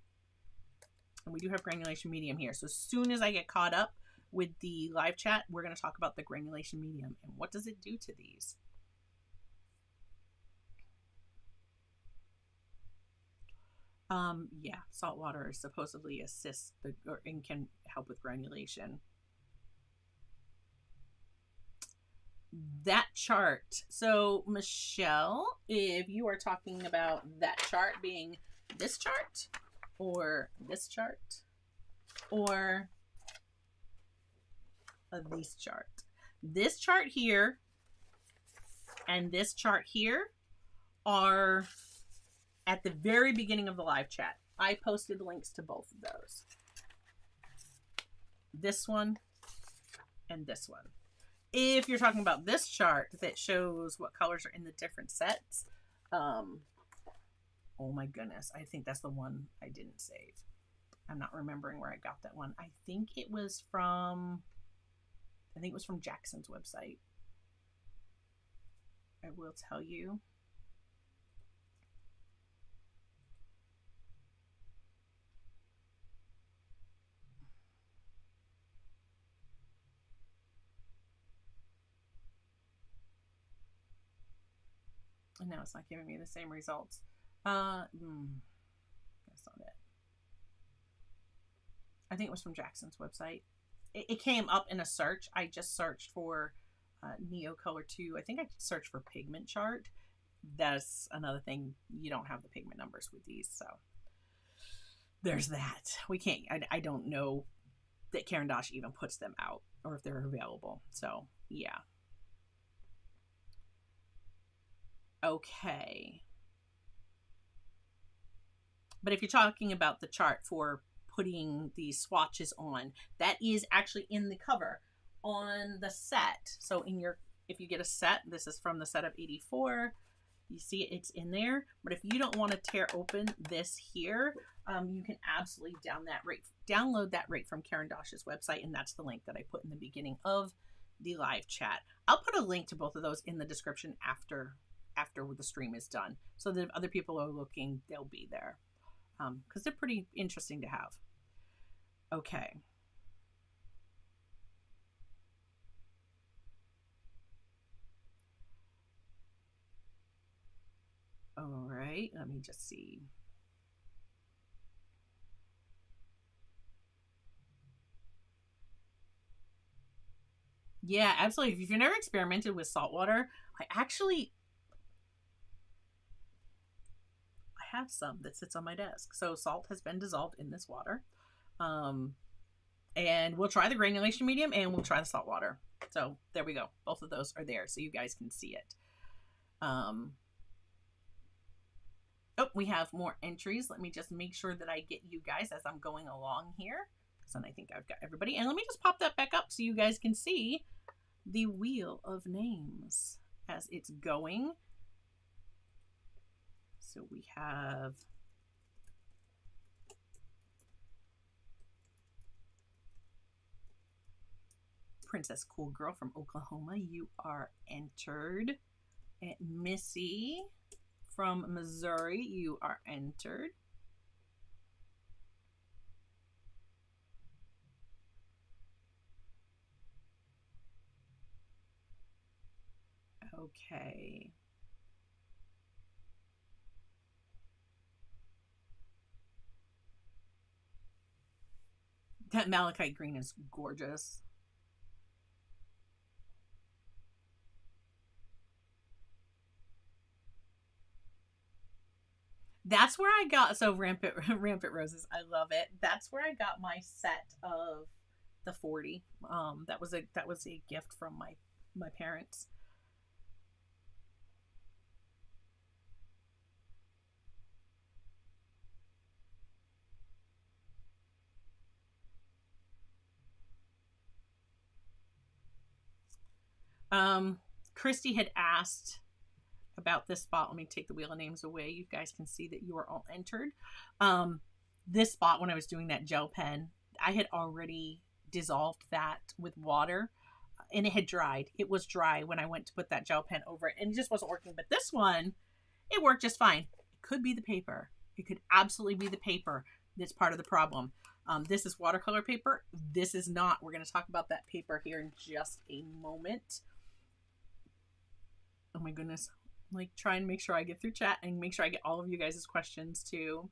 and we do have granulation medium here, so as soon as I get caught up with the live chat, we're going to talk about the granulation medium and what does it do to these. Yeah, salt water supposedly assists and can help with granulation. That chart. So Michelle, if you are talking about that chart being this chart or this chart or this chart here and this chart here are at the very beginning of the live chat. I posted links to both of those. This one and this one. If you're talking about this chart that shows what colors are in the different sets, oh my goodness, I think that's the one I didn't save. I'm not remembering where I got that one. I think it was from Jackson's website. I will tell you. And now it's not giving me the same results. That's not it. I think it was from Jackson's website. It came up in a search. I just searched for Neocolor II. I think I searched for pigment chart. That's another thing. You don't have the pigment numbers with these, so there's that. We can't. I don't know that Caran d'Ache even puts them out. or if they're available. So yeah. Okay. But if you're talking about the chart for putting these swatches on, that is actually in the cover on the set. So in your, if you get a set, this is from the set of 84. You see it's in there. But if you don't want to tear open this here, you can absolutely download that right from Caran d'Ache's website, and that's the link that I put in the beginning of the live chat. I'll put a link to both of those in the description after the stream is done, so that if other people are looking, they'll be there, because they're pretty interesting to have. Okay. All right, let me just see. Yeah, absolutely. If you've never experimented with salt water, I have some that sits on my desk. So salt has been dissolved in this water. And we'll try the granulation medium and we'll try the salt water. So there we go. Both of those are there so you guys can see it. Oh, we have more entries. Let me just make sure that I get you guys as I'm going along here. So I think I've got everybody. And let me just pop that back up so you guys can see the wheel of names as it's going. So we have Princess Cool Girl from Oklahoma, you are entered. And Missy from Missouri, you are entered. Okay. That malachite green is gorgeous. That's where I got, so rampant roses, I love it. That's where I got my set of the 40. That was a gift from my parents. Christy had asked about this spot. Let me take the wheel of names away. You guys can see that you are all entered. This spot, when I was doing that gel pen, I had already dissolved that with water and it had dried. It was dry when I went to put that gel pen over it and it just wasn't working. But this one, it worked just fine. It could be the paper. It could absolutely be the paper that's part of the problem. This is watercolor paper. This is not. We're going to talk about that paper here in just a moment. Oh my goodness. Like, try and make sure I get through chat and make sure I get all of you guys' questions too.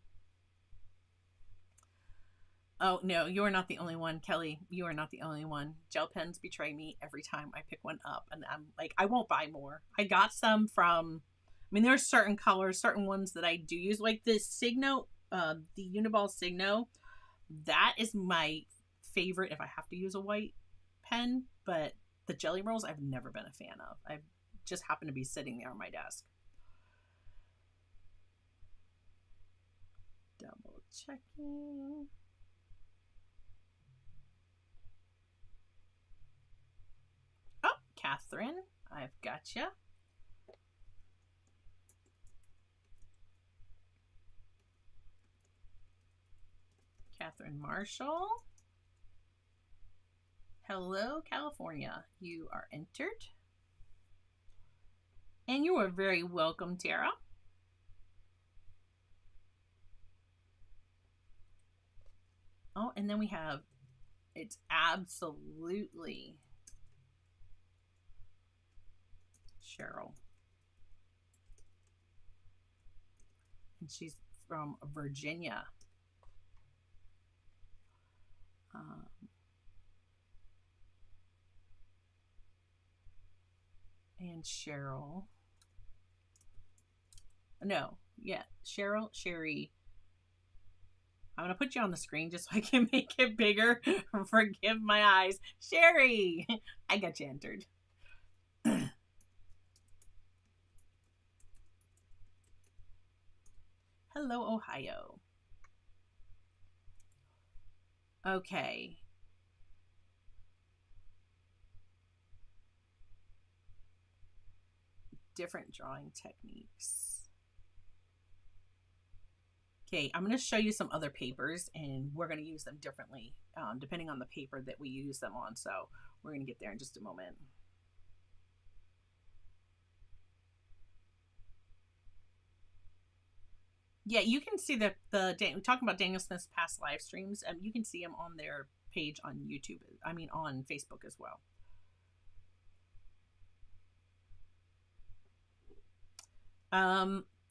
Oh no, you are not the only one, Kelly. You are not the only one. Gel pens betray me every time I pick one up, and I'm like, I won't buy more. I got some from, I mean, there are certain colors, certain ones that I do use, like the Signo, the Uniball Signo. That is my favorite if I have to use a white pen, but the Jelly Rolls I've never been a fan of. I've just happened to be sitting there on my desk. Double checking. Oh, Catherine, I've got you. Catherine Marshall. Hello, California. You are entered. And you are very welcome, Tara. Oh, and then we have, it's absolutely Cheryl. And she's from Virginia. And Cheryl. No, yeah, Cheryl, Sherry. I'm going to put you on the screen just so I can make it bigger. Forgive my eyes. Sherry, I got you entered. Hello, Ohio. Okay. Different drawing techniques. Okay, I'm going to show you some other papers, and we're going to use them differently depending on the paper that we use them on. So we're going to get there in just a moment. Yeah, you can see we're talking about Daniel Smith's past live streams, and you can see them on their page on YouTube. I mean, on Facebook as well.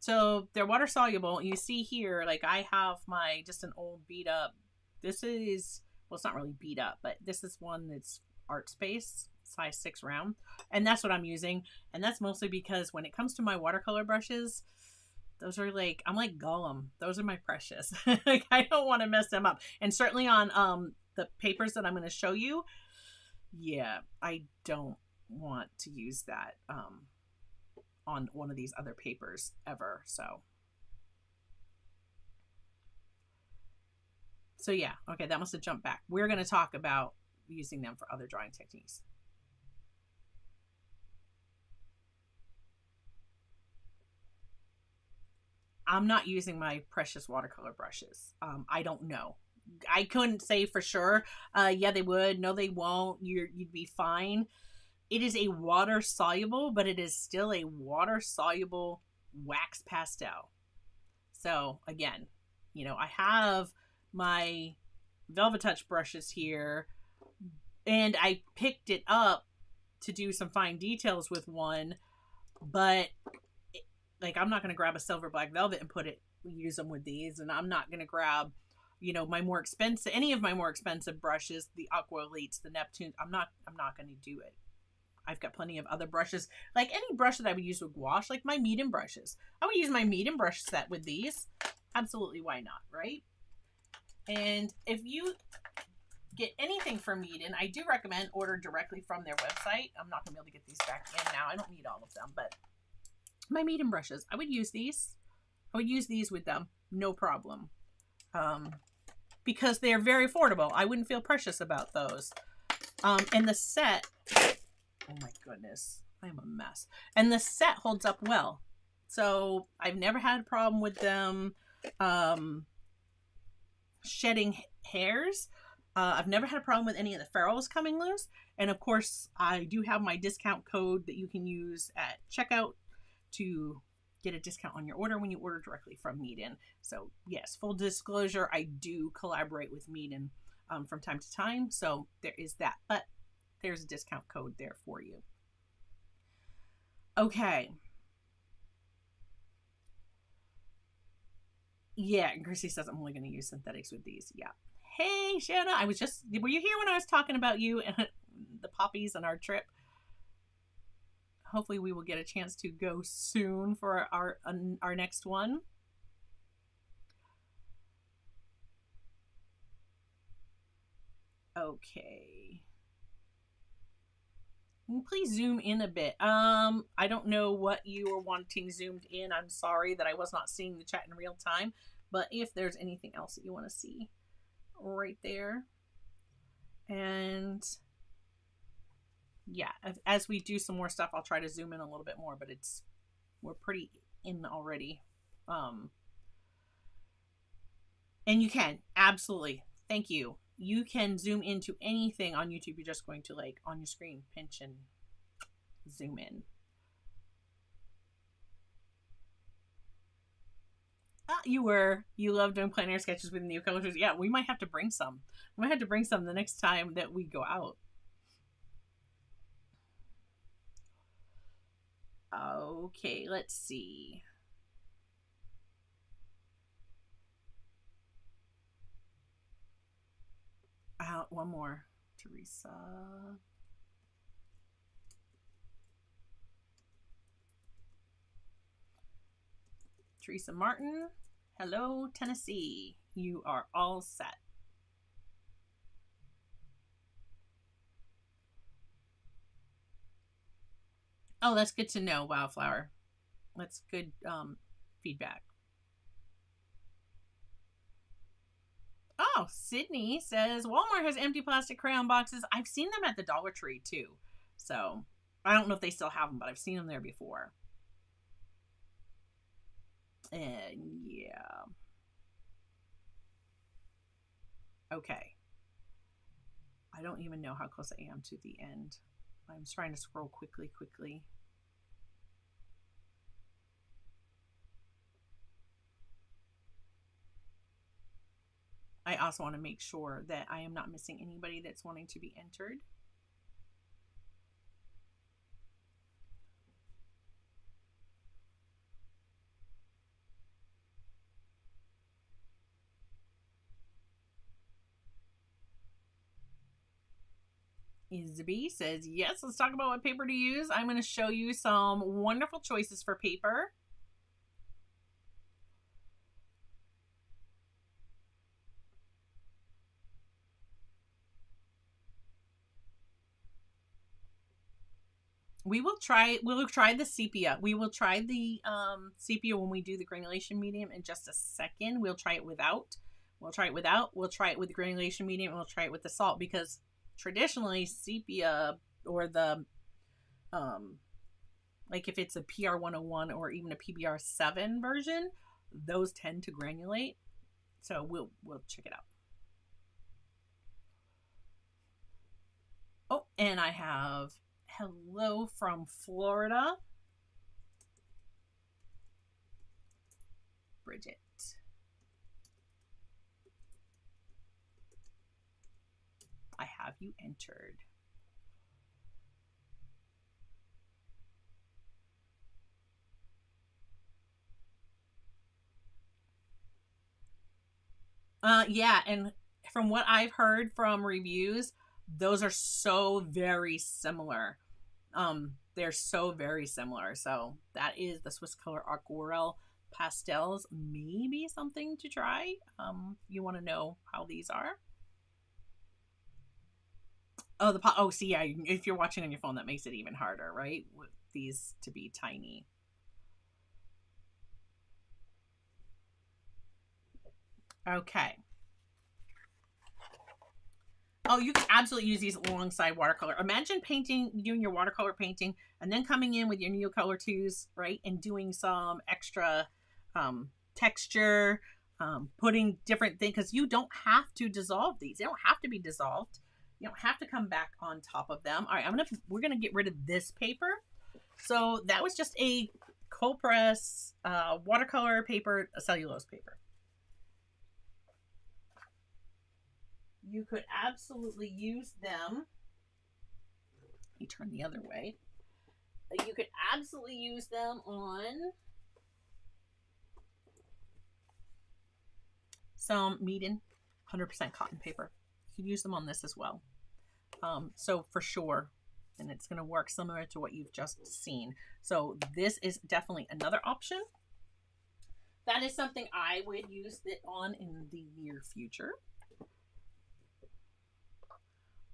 So they're water soluble. You see here, like I have my just an old beat up. This is, well, it's not really beat up, but this is one that's Art Space size 6 round, and that's what I'm using. And that's mostly because when it comes to my watercolor brushes, those are like, I'm like Gollum. Those are my precious. Like I don't want to mess them up. And certainly on the papers that I'm going to show you, yeah, I don't want to use that on one of these other papers ever. So yeah, okay, that must have jumped back. We're going to talk about using them for other drawing techniques. I'm not using my precious watercolor brushes. I don't know. I couldn't say for sure. Yeah, they would. No, they won't. You'd be fine. It is a water soluble, but it is still a water soluble wax pastel. So again, you know, I have my Velvet Touch brushes here, and I picked it up to do some fine details with one, but like I'm not going to grab a silver black velvet and use them with these, and I'm not going to grab, you know, any of my more expensive brushes, the Aqua Elites, the Neptunes. I'm not going to do it. I've got plenty of other brushes, like any brush that I would use with gouache, like my medium brushes. I would use my medium brush set with these. Absolutely, why not, right? And if you get anything from Meeden, I do recommend order directly from their website. I'm not going to be able to get these back in now. I don't need all of them, but my medium brushes, I would use these. I would use these with them, no problem. Because they're very affordable. I wouldn't feel precious about those. And the set, oh my goodness, I'm a mess. And the set holds up well. So I've never had a problem with them shedding hairs. I've never had a problem with any of the ferrules coming loose. And of course, I do have my discount code that you can use at checkout to get a discount on your order when you order directly from Meeden. So yes, full disclosure, I do collaborate with Meeden from time to time. So there is that, but there's a discount code there for you. Okay. Yeah, and Chrissy says I'm only going to use synthetics with these. Yeah. Hey, Shanna, were you here when I was talking about you and the poppies and our trip? Hopefully we will get a chance to go soon for our next one. Okay. Please zoom in a bit. I don't know what you were wanting zoomed in. I'm sorry that I was not seeing the chat in real time, but if there's anything else that you want to see right there. And yeah, as we do some more stuff, I'll try to zoom in a little bit more, but we're pretty in already. And you can, absolutely. Thank you. You can zoom into anything on YouTube. You're just going to, like, on your screen, pinch and zoom in. You love doing plein air sketches with Neocolors. Yeah, we might have to bring some. We might have to bring some the next time that we go out. Okay, let's see. One more. Teresa. Teresa Martin. Hello, Tennessee. You are all set. Oh, that's good to know, Wildflower. That's good feedback. Oh, Sydney says Walmart has empty plastic crayon boxes. I've seen them at the Dollar Tree too. So I don't know if they still have them, but I've seen them there before. And yeah. Okay. I don't even know how close I am to the end. I'm trying to scroll quickly. I also want to make sure that I am not missing anybody that's wanting to be entered. Izzy says, yes, let's talk about what paper to use. I'm going to show you some wonderful choices for paper. We'll try the sepia. We will try the sepia when we do the granulation medium in just a second. We'll try it without. We'll try it without. We'll try it with the granulation medium, and we'll try it with the salt, because traditionally sepia, or the like if it's a PR 101 or even a PBR 7 version, those tend to granulate. So we'll check it out. Oh, and I have hello from Florida, Bridget. I have you entered. Yeah, and from what I've heard from reviews, those are so very similar. They're so very similar. So that is the Swiss Color Aquarelle pastels. Maybe something to try. You want to know how these are? Oh, see, yeah. If you're watching on your phone, that makes it even harder, right? With these to be tiny. Okay. Oh, you can absolutely use these alongside watercolor. Imagine doing your watercolor painting, and then coming in with your Neocolor IIs, right? And doing some extra texture, putting different things, because you don't have to dissolve these. They don't have to be dissolved. You don't have to come back on top of them. All right, we're gonna get rid of this paper. So that was just a cold press watercolor paper, a cellulose paper. You could absolutely use them. You turn the other way. You could absolutely use them on some Meeden 100% cotton paper. You could use them on this as well. So for sure, and it's going to work similar to what you've just seen. So this is definitely another option. That is something I would use it on in the near future.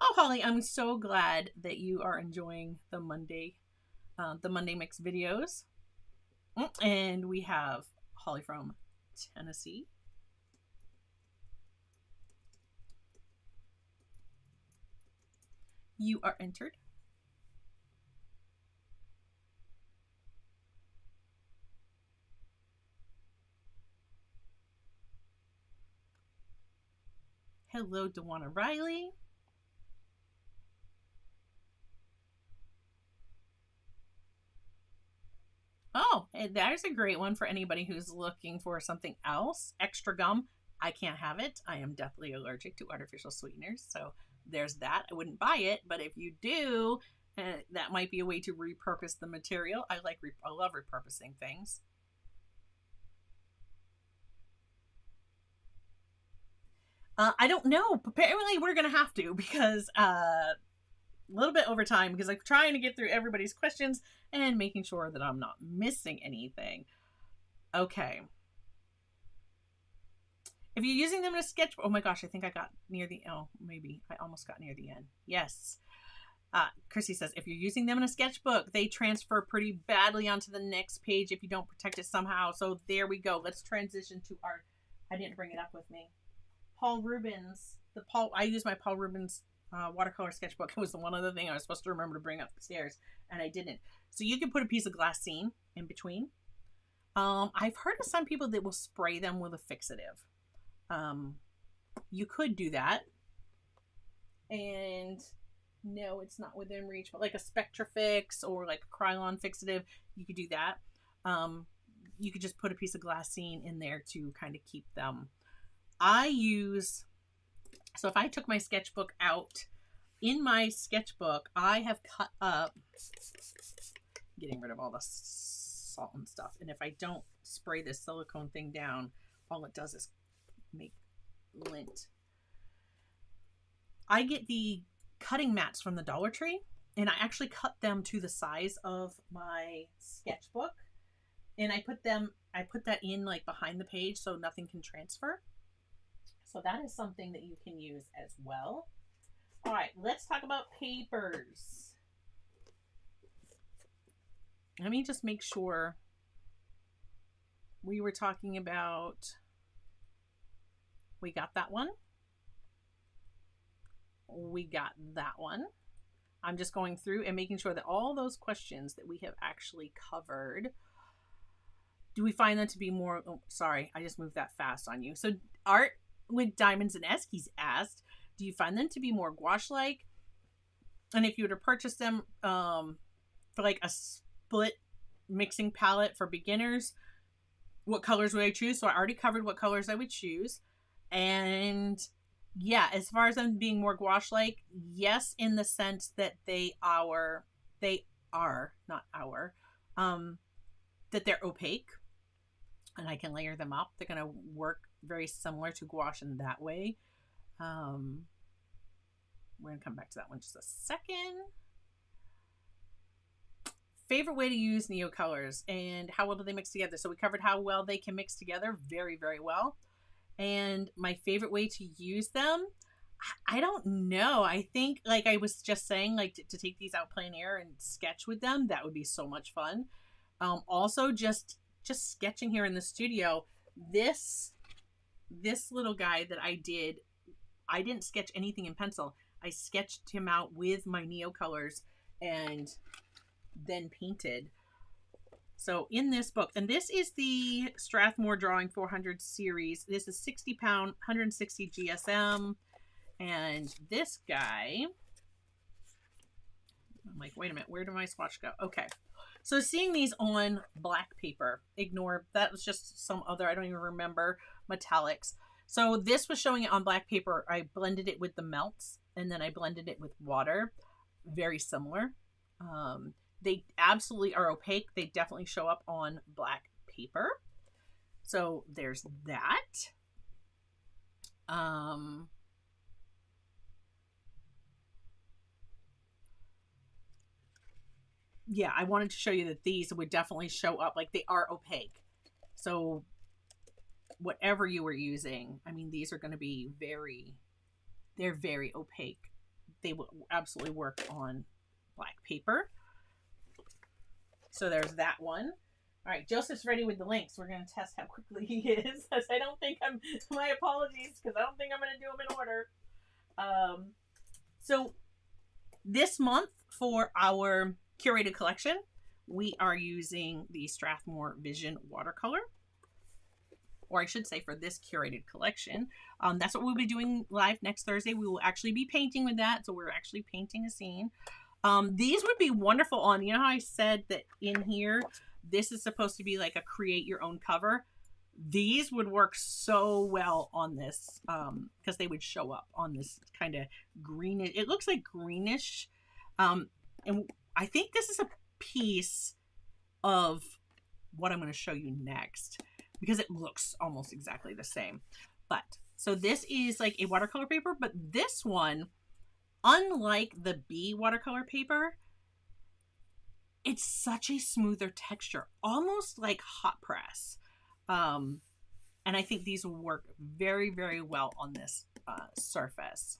Oh, Holly, I'm so glad that you are enjoying the Monday Mix videos. And we have Holly from Tennessee. You are entered. Hello, Dewana Riley. Oh, and there's a great one for anybody who's looking for something else. Extra gum. I can't have it. I am deathly allergic to artificial sweeteners. So there's that. I wouldn't buy it, but if you do, that might be a way to repurpose the material. I love repurposing things. I don't know. Apparently, we're gonna have to, because a little bit over time, because I'm trying to get through everybody's questions and making sure that I'm not missing anything. Okay. If you're using them in a sketchbook, oh my gosh, I think I got near the, oh, maybe I almost got near the end. Yes. Chrissy says, if you're using them in a sketchbook, they transfer pretty badly onto the next page if you don't protect it somehow. So there we go. Let's transition to our, I didn't bring it up with me. Paul Rubens. I use my Paul Rubens watercolor sketchbook. It was the one other thing I was supposed to remember to bring upstairs, and I didn't. So you can put a piece of glassine in between. I've heard of some people that will spray them with a fixative. You could do that. And no, it's not within reach, but like a Spectrafix or like a Cryon fixative, you could do that. You could just put a piece of glassine in there to kind of keep them. So if I took my sketchbook out, in my sketchbook, I have cut up, getting rid of all the salt and stuff. And if I don't spray this silicone thing down, all it does is make lint. I get the cutting mats from the Dollar Tree, and I actually cut them to the size of my sketchbook, and I put that in like behind the page so nothing can transfer. So that is something that you can use as well. All right, let's talk about papers. Let me just make sure we were talking about, we got that one. We got that one. I'm just going through and making sure that all those questions that we have actually covered, do we find them to be more, oh, sorry, I just moved that fast on you. So art with diamonds and Eskies asked, do you find them to be more gouache-like? And if you were to purchase them for like a split mixing palette for beginners, what colors would I choose? So I already covered what colors I would choose. And yeah, as far as them being more gouache-like, yes, in the sense that that they're opaque, and I can layer them up. They're going to work very similar to gouache in that way. We're going to come back to that one in just a second. Favorite way to use Neocolors and how well do they mix together? So we covered how well they can mix together. Very, very well. And my favorite way to use them, I don't know. I think, like I was just saying, like to take these out plein air and sketch with them, that would be so much fun. Also, just sketching here in the studio, this little guy that I didn't sketch anything in pencil. I sketched him out with my Neocolors and then painted. So in this book, and this is the Strathmore Drawing 400 series. This is 60 pound, 160 GSM. And this guy, I'm like, wait a minute, where did my swatch go? Okay. So seeing these on black paper, ignore, that was just some other, I don't even remember, metallics. So this was showing it on black paper. I blended it with the melts, and then I blended it with water. Very similar. They absolutely are opaque. They definitely show up on black paper. So there's that. Yeah, I wanted to show you that these would definitely show up. Like, they are opaque. So whatever you were using, I mean, these are going to be they're very opaque. They will absolutely work on black paper. So there's that one. All right, Joseph's ready with the links. We're going to test how quickly he is. I don't think my apologies, because I don't think I'm going to do them in order. So this month for our curated collection, we are using the Strathmore Vision watercolor. Or I should say for this curated collection. That's what we'll be doing live next Thursday. We will actually be painting with that. So we're actually painting a scene. These would be wonderful on, you know how I said that in here, this is supposed to be like a create your own cover. These would work so well on this, because they would show up on this kind of greenish, it looks like greenish. And I think this is a piece of what I'm going to show you next, because it looks almost exactly the same. But so this is like a watercolor paper, but this one, unlike the B watercolor paper, it's such a smoother texture, almost like hot press. And I think these will work very, very well on this surface.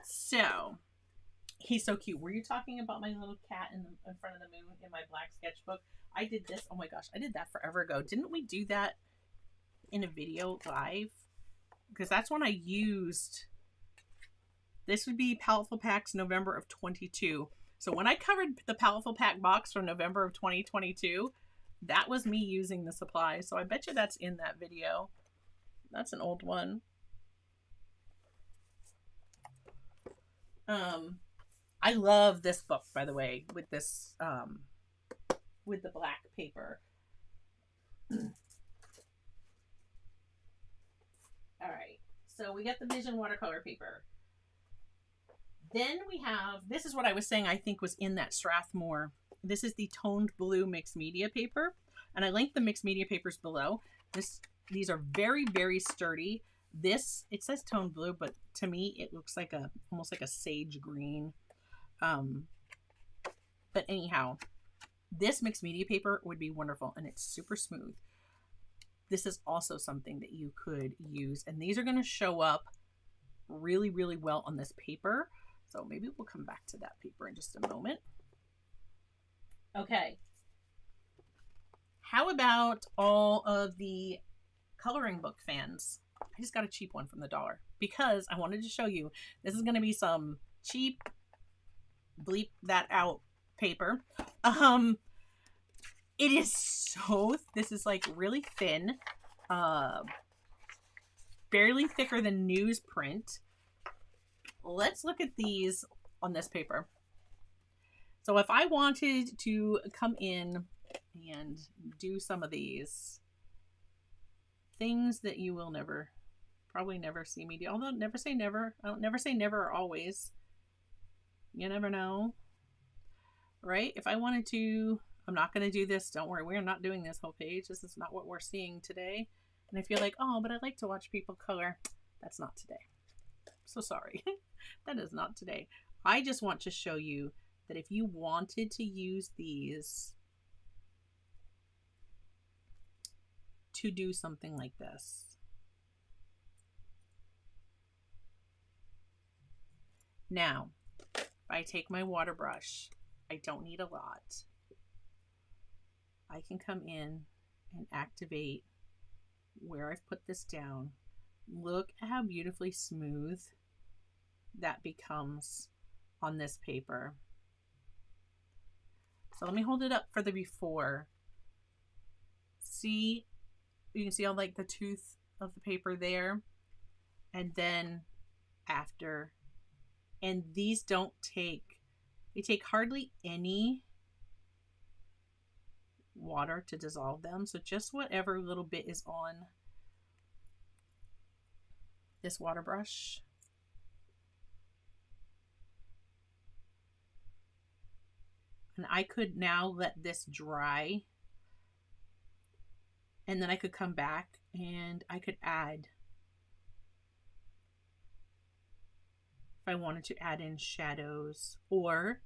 So, he's so cute. Were you talking about my little cat in front of the moon in my black sketchbook? I did this. Oh my gosh, I did that forever ago. Didn't we do that in a video live? Because that's when I used, this would be Powerful Packs November of 22. So when I covered the Powerful Pack box from November of 2022, that was me using the supplies. So I bet you that's in that video. That's an old one. I love this book, by the way, with this, with the black paper. All right, so we got the Vision watercolor paper. Then we have, this is what I was saying I think was in that Strathmore. This is the toned blue mixed media paper, and I linked the mixed media papers below. These are very, very sturdy. This, it says toned blue, but to me it looks like almost like a sage green. But anyhow, this mixed media paper would be wonderful, and it's super smooth. This is also something that you could use, and these are going to show up really, really well on this paper. So maybe we'll come back to that paper in just a moment. Okay. How about all of the coloring book fans? I just got a cheap one from the dollar because I wanted to show you. This is going to be some cheap, bleep that out paper. It is so, this is like really thin, barely thicker than newsprint. Let's look at these on this paper. So if I wanted to come in and do some of these things that you will never, probably never see me do, although never say never. I don't never say never or always. You never know, right? If I wanted to, I'm not going to do this. Don't worry. We're not doing this whole page. This is not what we're seeing today. And if you're like, oh, but I like to watch people color, that's not today. So sorry. That is not today. I just want to show you that if you wanted to use these to do something like this. Now, if I take my water brush, I don't need a lot. I can come in and activate where I've put this down. Look at how beautifully smooth that becomes on this paper. So let me hold it up for the before. See, you can see all like the tooth of the paper there, and then after. And these don't take, they take hardly any water to dissolve them. So just whatever little bit is on this water brush. And I could now let this dry, and then I could come back and I could add, if I wanted to add in shadows, or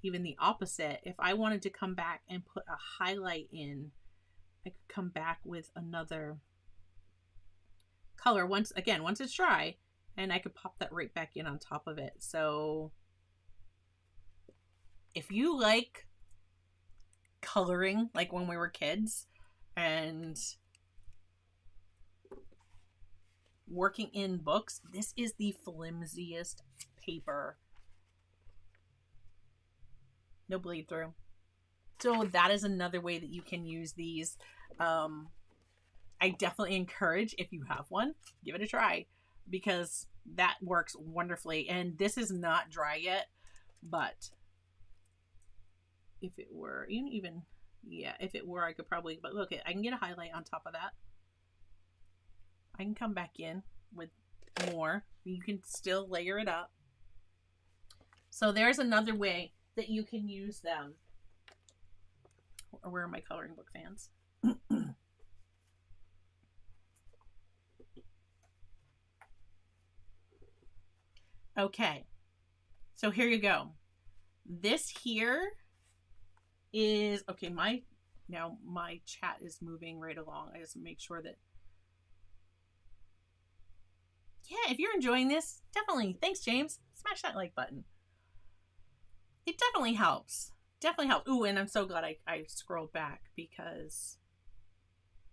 even the opposite, if I wanted to come back and put a highlight in, I could come back with another color once it's dry, and I could pop that right back in on top of it. So if you like coloring like when we were kids and working in books, this is the flimsiest paper. No bleed through. So that is another way that you can use these. I definitely encourage, if you have one, give it a try, because that works wonderfully. And this is not dry yet, but if it were, even yeah, if it were, I could probably, but look, I can get a highlight on top of that. I can come back in with more. You can still layer it up. So there's another way that you can use them. Where are my coloring book fans? Okay, so here you go. This here is, okay, my Now my chat is moving right along. I just make sure that, yeah, if you're enjoying this, definitely, thanks James, smash that like button. It definitely helps. Definitely helps. Ooh, and I'm so glad I scrolled back because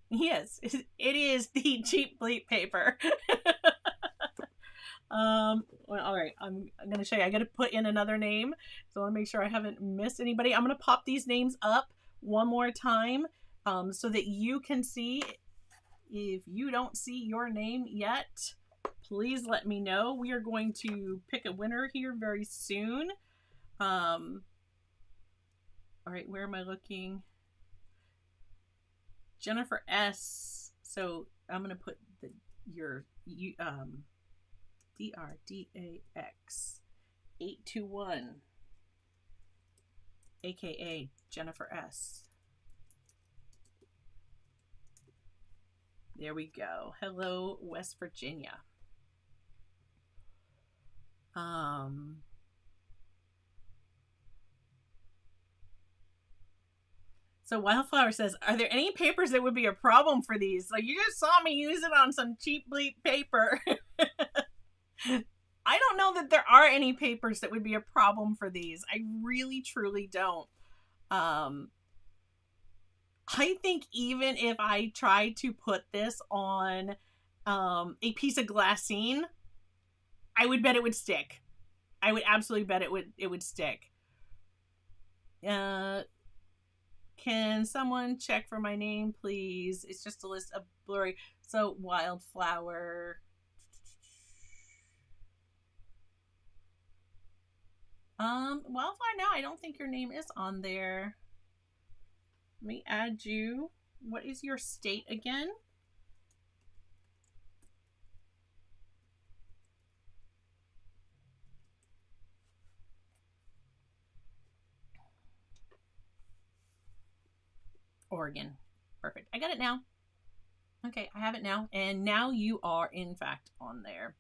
yes, it is the cheap bleep paper. Well, all right, I'm gonna show you. I gotta put in another name, so I want to make sure I haven't missed anybody. I'm gonna pop these names up one more time, so that you can see. If you don't see your name yet, please let me know. We are going to pick a winner here very soon. All right, where am I looking? Jennifer S. So I'm gonna put your DRDAX 821, aka Jennifer S. There we go. Hello, West Virginia. So Wildflower says, are there any papers that would be a problem for these? Like, you just saw me use it on some cheap bleep paper. I don't know that there are any papers that would be a problem for these. I really, truly don't. I think even if I tried to put this on a piece of glassine, I would bet it would stick. I would absolutely bet it would stick. Can someone check for my name, please? It's just a list of blurry. So Wildflower. Wildflower, no, I don't think your name is on there. Let me add you. What is your state again? Oregon. Perfect. I got it now. Okay, I have it now. And now you are, in fact, on there.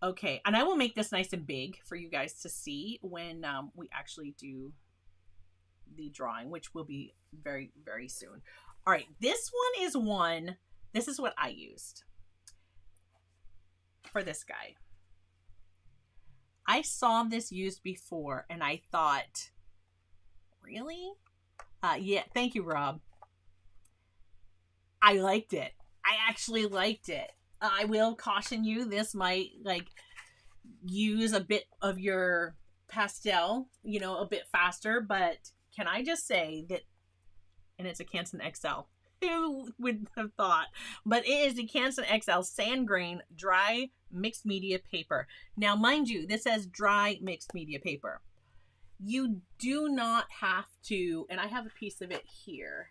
Okay, and I will make this nice and big for you guys to see when we actually do the drawing, which will be very, very soon. All right, this is what I used for this guy. I saw this used before and I thought, really? Yeah, thank you, Rob. I liked it. I actually liked it. I will caution you, this might like use a bit of your pastel, you know, a bit faster, but can I just say that, and it's a Canson XL. Who would have thought? But it is the Canson XL sand grain dry mixed media paper. Now, mind you, this says dry mixed media paper. You do not have to, and I have a piece of it here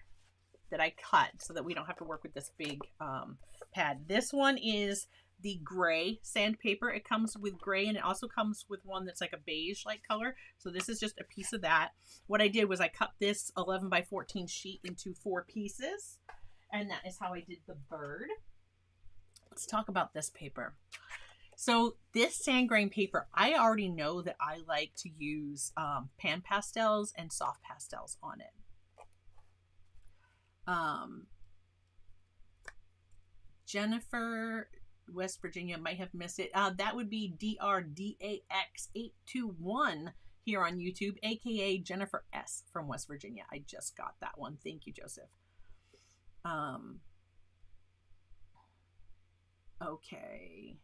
that I cut so that we don't have to work with this big pad. This one is the gray sandpaper. It comes with gray and it also comes with one that's like a beige like color. So this is just a piece of that. What I did was I cut this 11 by 14 sheet into 4 pieces, and that is how I did the bird. Let's talk about this paper. So this sand grain paper, I already know that I like to use pan pastels and soft pastels on it. Jennifer, West Virginia, might have missed it. That would be DRDAX821 here on YouTube, aka Jennifer S from West Virginia. I just got that one. Thank you, Joseph. Okay.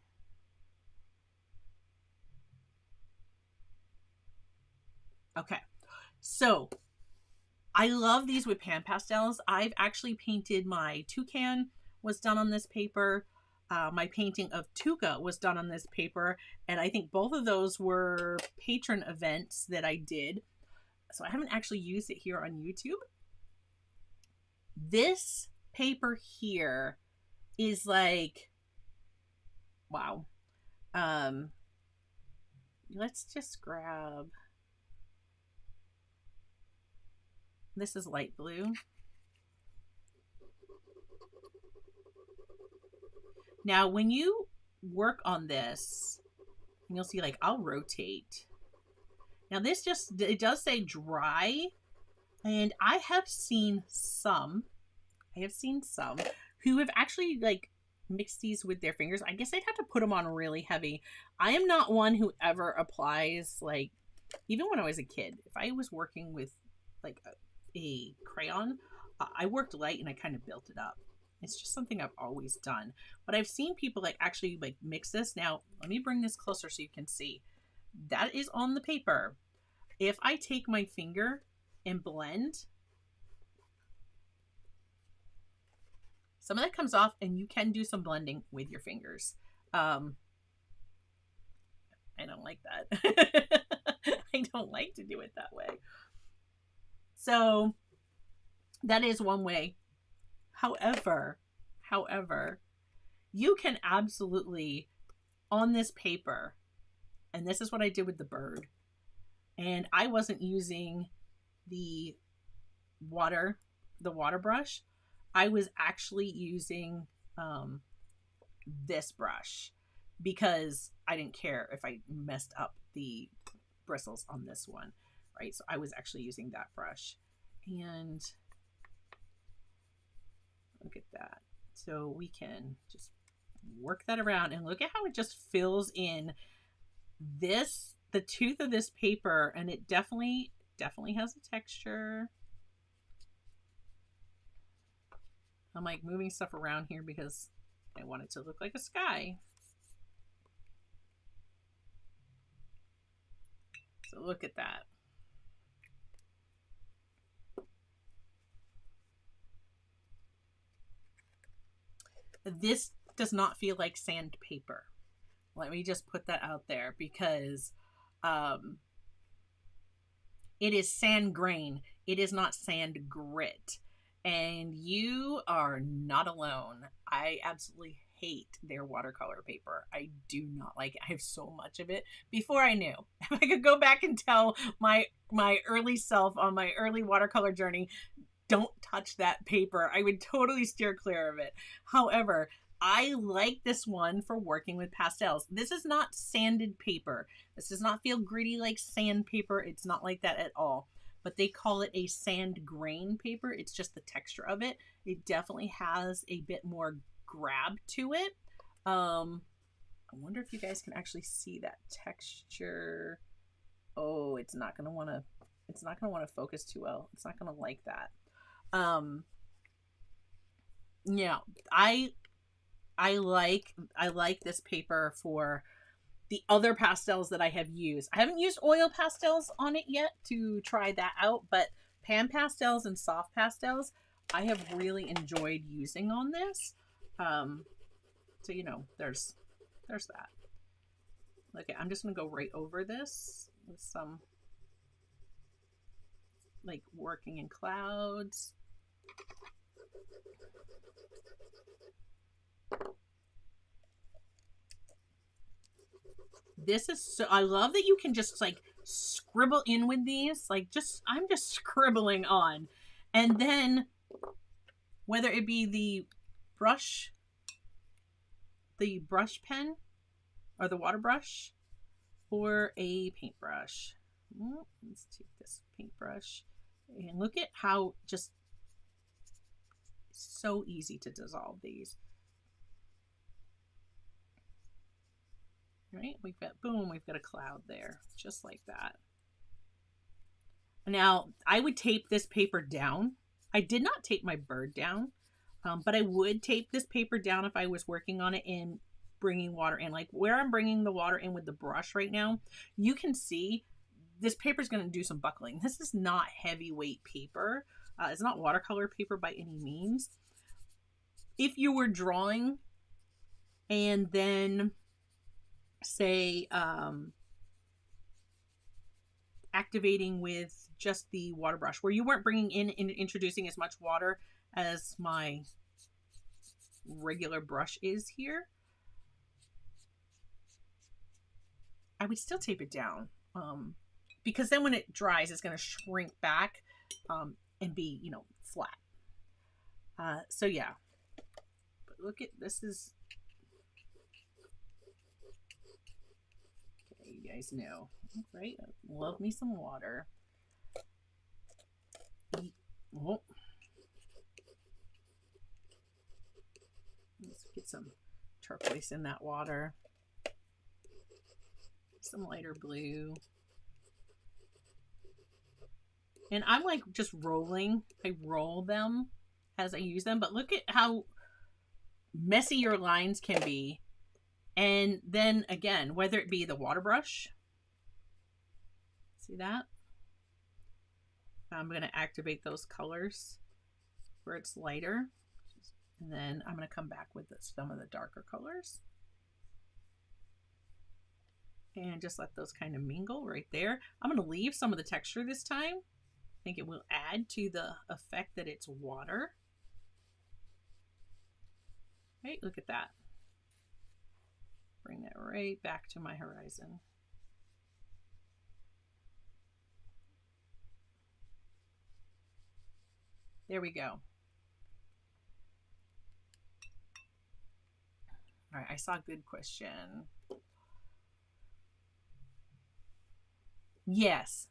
Okay. So I love these with pan pastels. I've actually painted my toucan was done on this paper. My painting of Tuca was done on this paper. And I think both of those were patron events that I did. So I haven't actually used it here on YouTube. This paper here is like, wow. Let's just grab, this is light blue. Now, when you work on this, you'll see, like, I'll rotate. Now, this just, it does say dry. And I have seen some who have actually like mixed these with their fingers. I guess they'd have to put them on really heavy. I am not one who ever applies, like, even when I was a kid, if I was working with like a crayon, I worked light and I kind of built it up. It's just something I've always done. But I've seen people like actually like mix this. Now, let me bring this closer so you can see. That is on the paper. If I take my finger and blend, some of that comes off, and you can do some blending with your fingers. I don't like that. I don't like to do it that way. So that is one way. However, you can absolutely, on this paper, and this is what I did with the bird, and I wasn't using the water brush. I was actually using this brush because I didn't care if I messed up the bristles on this one, right? So I was actually using that brush, and look at that. So we can just work that around and look at how it just fills in this, the tooth of this paper, and it definitely has a texture. I'm like moving stuff around here because I want it to look like a sky. So look at that. This does not feel like sandpaper. Let me just put that out there because it is sand grain. It is not sand grit. And you are not alone. I absolutely hate their watercolor paper. I do not like it. I have so much of it. Before I knew, if I could go back and tell my early self on my early watercolor journey, don't touch that paper, I would totally steer clear of it. However, I like this one for working with pastels. This is not sanded paper. This does not feel gritty like sandpaper. It's not like that at all. But they call it a sand grain paper. It's just the texture of it. It definitely has a bit more grab to it. I wonder if you guys can actually see that texture. Oh, it's not gonna want to focus too well. It's not gonna like that. Yeah, I like this paper for the other pastels that I have used. I haven't used oil pastels on it yet to try that out, but pan pastels and soft pastels I have really enjoyed using on this. So you know, there's that. Okay, I'm just gonna go right over this with some like working in clouds. This is so, I love that you can just like scribble in with these, like I'm just scribbling on, and then whether it be the brush pen or the water brush or a paintbrush. Let's take this paintbrush and look at how just so easy to dissolve these. Right, we've got, boom, we've got a cloud there, just like that. Now, I would tape this paper down. I did not tape my bird down, but I would tape this paper down if I was working on it and bringing water in. Like where I'm bringing the water in with the brush right now, you can see this paper is going to do some buckling. This is not heavyweight paper. It's not watercolor paper by any means. If you were drawing and then say activating with just the water brush where you weren't bringing in and introducing as much water as my regular brush is here, I would still tape it down because then when it dries it's going to shrink back and be, you know, flat. So yeah, but look at this is, you guys know, right? Love me some water. Oh. Let's get some turquoise in that water. Some lighter blue. And I'm like just rolling. I roll them as I use them. But look at how messy your lines can be. And then again, whether it be the water brush. See that? I'm going to activate those colors where it's lighter. And then I'm going to come back with some of the darker colors. And just let those kind of mingle right there. I'm going to leave some of the texture this time. I think it will add to the effect that it's water. Right, look at that. Bring that right back to my horizon. There we go. All right, I saw a good question. Yes,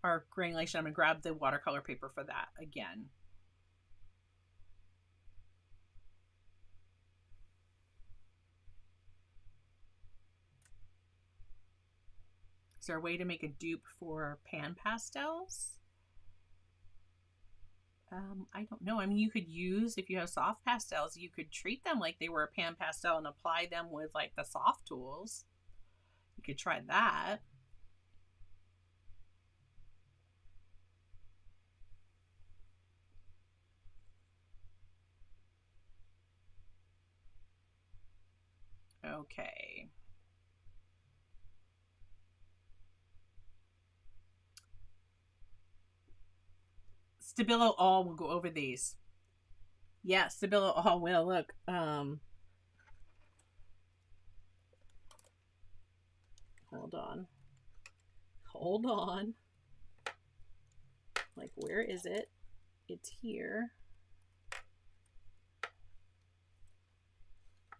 our granulation. I'm gonna grab the watercolor paper for that again. Is there a way to make a dupe for pan pastels? I don't know. I mean, you could use, if you have soft pastels, you could treat them like they were a pan pastel and apply them with like the soft tools. You could try that. Okay. Stabilo all will go over these. Yeah, Stabilo all will. Look, hold on. Hold on. Like, where is it? It's here.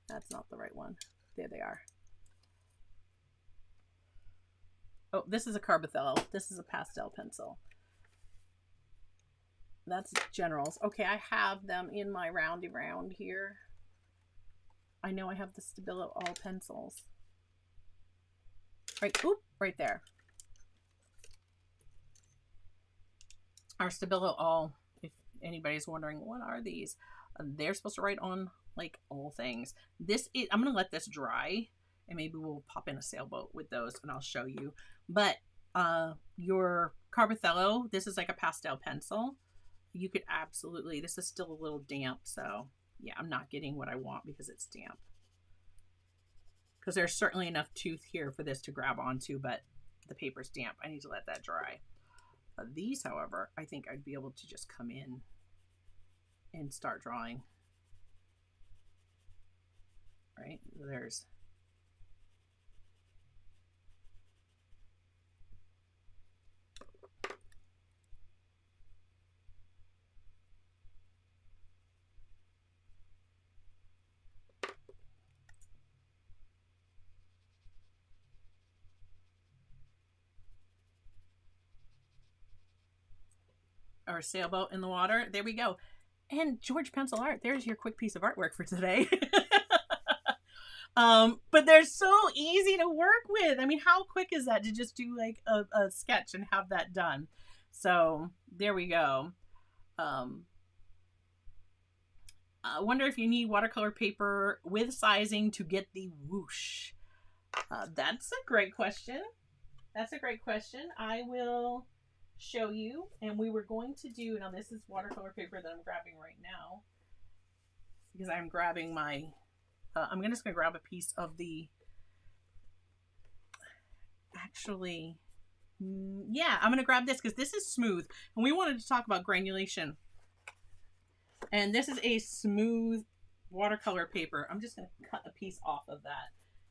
That's not the right one. There they are. Oh, this is a Carbothello. This is a pastel pencil. That's generals. Okay, I have them in my roundy round here. I know I have the Stabilo all pencils. Right, oop, right there. Our Stabilo all, if anybody's wondering, what are these? They're supposed to write on like all things. This is, I'm gonna let this dry and maybe we'll pop in a sailboat with those and I'll show you. But your Carbothello, this is like a pastel pencil. You could absolutely, this is still a little damp, so yeah, I'm not getting what I want because it's damp. Because there's certainly enough tooth here for this to grab onto, but the paper's damp. I need to let that dry. These, however, I think I'd be able to just come in and start drawing. Right, there's our sailboat in the water. There we go. And George Pencil Art, there's your quick piece of artwork for today. But they're so easy to work with. I mean, how quick is that to just do like a sketch and have that done? So there we go. I wonder if you need watercolor paper with sizing to get the whoosh. That's a great question. That's a great question. I will show you. And we were going to do, now this is watercolor paper that I'm grabbing right now. Because I'm grabbing my, I'm just going to grab a piece of the, actually, yeah, I'm going to grab this because this is smooth. And we wanted to talk about granulation. And this is a smooth watercolor paper. I'm just going to cut a piece off of that.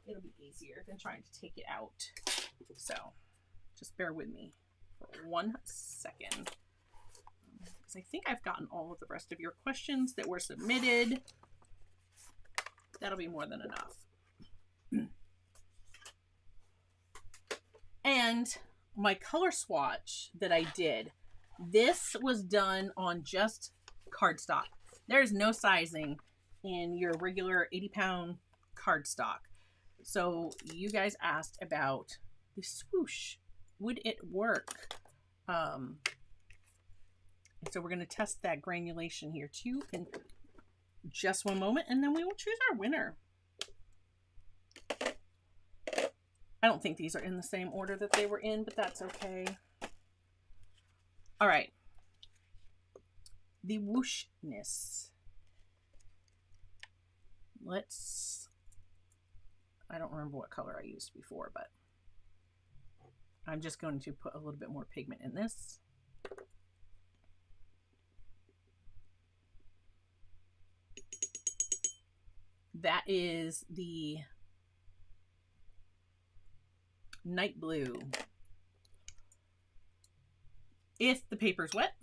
It'll be easier than trying to take it out. So just bear with me for 1 second. Because I think I've gotten all of the rest of your questions that were submitted. That'll be more than enough. And my color swatch that I did, This was done on just cardstock. There's no sizing in your regular 80-pound cardstock. So you guys asked about the swoosh. Would it work? And so we're going to test that granulation here too in just one moment, and then we will choose our winner. I don't think these are in the same order that they were in, but that's okay. All right. The whooshness. I don't remember what color I used before, but I'm just going to put a little bit more pigment in this. That is the night blue. If the paper's wet,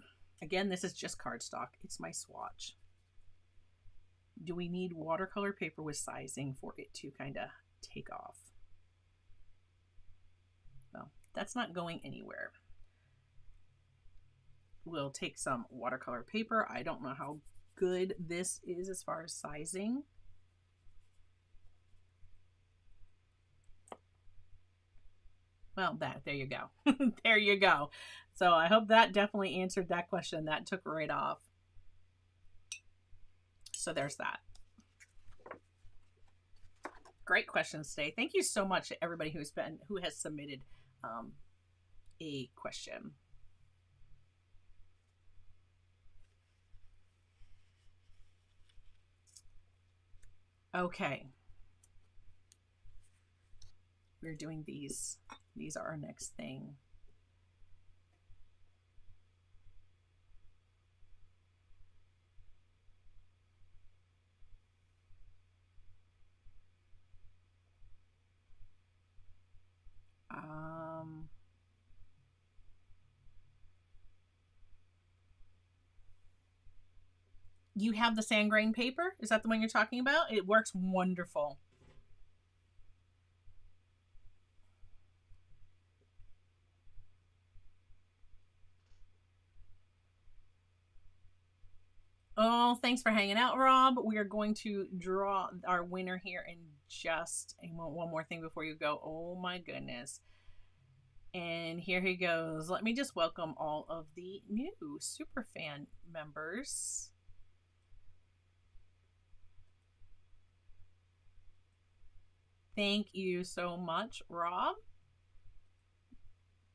again, this is just cardstock. It's my swatch. Do we need watercolor paper with sizing for it to kind of take off? Well, that's not going anywhere. We'll take some watercolor paper. I don't know how good this is as far as sizing. Well, there you go. There you go. So I hope that definitely answered that question. That took right off. So there's that. Great questions today. Thank you so much to everybody who has submitted a question. Okay. We're doing these. These are our next thing. You have the sand grain paper? Is that the one you're talking about? It works wonderful. Oh, thanks for hanging out, Rob. We are going to draw our winner here in just one more thing before you go. Oh my goodness. And here he goes. Let me just welcome all of the new Superfan members. Thank you so much, Rob.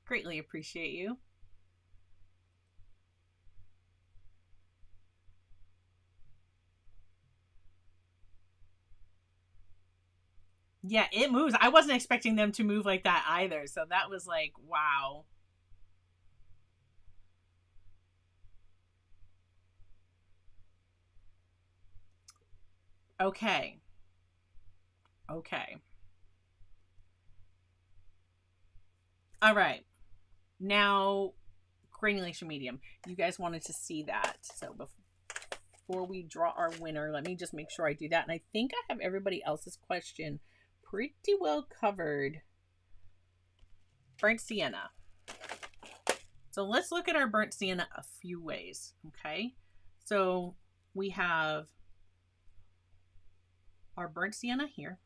Greatly appreciate you. Yeah, it moves. I wasn't expecting them to move like that either. So that was like, wow. Okay. Okay. All right. Now, granulation medium. You guys wanted to see that. So before we draw our winner, let me just make sure I do that. And I think I have everybody else's question pretty well covered. Burnt sienna. So let's look at our burnt sienna a few ways, okay? So we have our burnt sienna here.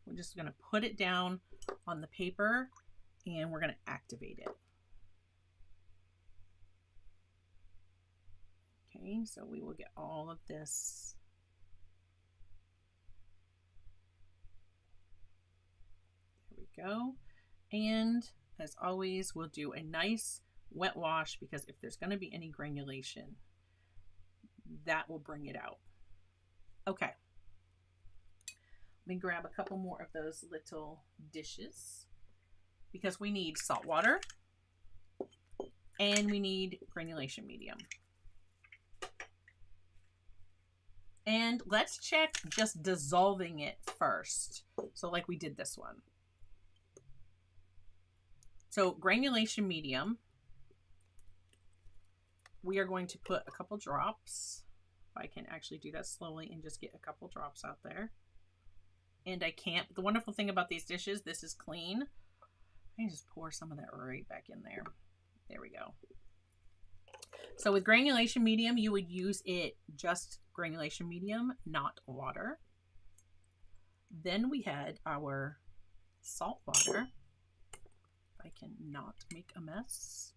We're just going to put it down on the paper and we're going to activate it. Okay, so we will get all of this. There we go. And as always, we'll do a nice wet wash because if there's going to be any granulation, that will bring it out. Okay. Let me grab a couple more of those little dishes because we need salt water and we need granulation medium. And let's check just dissolving it first. So like we did this one. So granulation medium, we are going to put a couple drops. If I can actually do that slowly and just get a couple drops out there. And I can't. The wonderful thing about these dishes, this is clean. I can just pour some of that right back in there. There we go. So with granulation medium, you would use it just granulation medium, not water. Then we had our salt water. If I can not make a mess.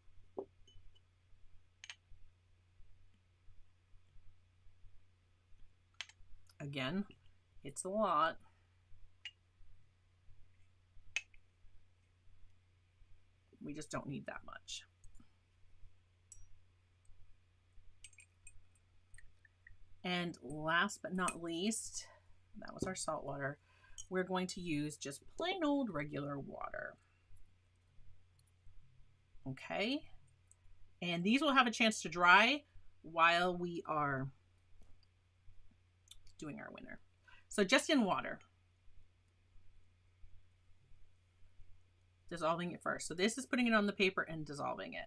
Again, it's a lot. We just don't need that much. And last but not least, that was our salt water. We're going to use just plain old regular water. Okay. And these will have a chance to dry while we are doing our winner. So just in water. Dissolving it first. So this is putting it on the paper and dissolving it.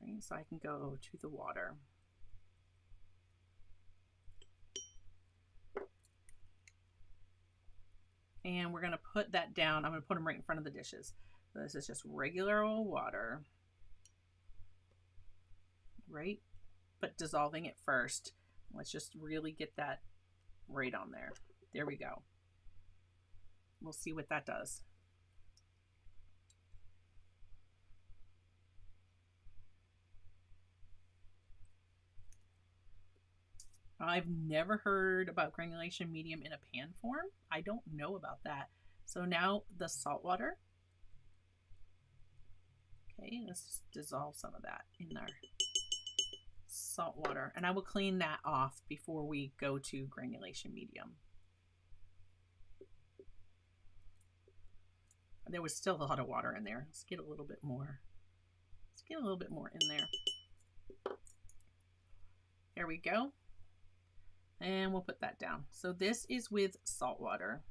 All right, so I can go to the water. And we're going to put that down. I'm going to put them right in front of the dishes. So this is just regular old water. Right? But dissolving it first. Let's just really get that right on there. There we go. We'll see what that does. I've never heard about granulation medium in a pan form. I don't know about that. So now the salt water. Okay, let's just dissolve some of that in our salt water. And I will clean that off before we go to granulation medium. There was still a lot of water in there. Let's get a little bit more. Let's get a little bit more in there. There we go. And we'll put that down. So this is with salt water.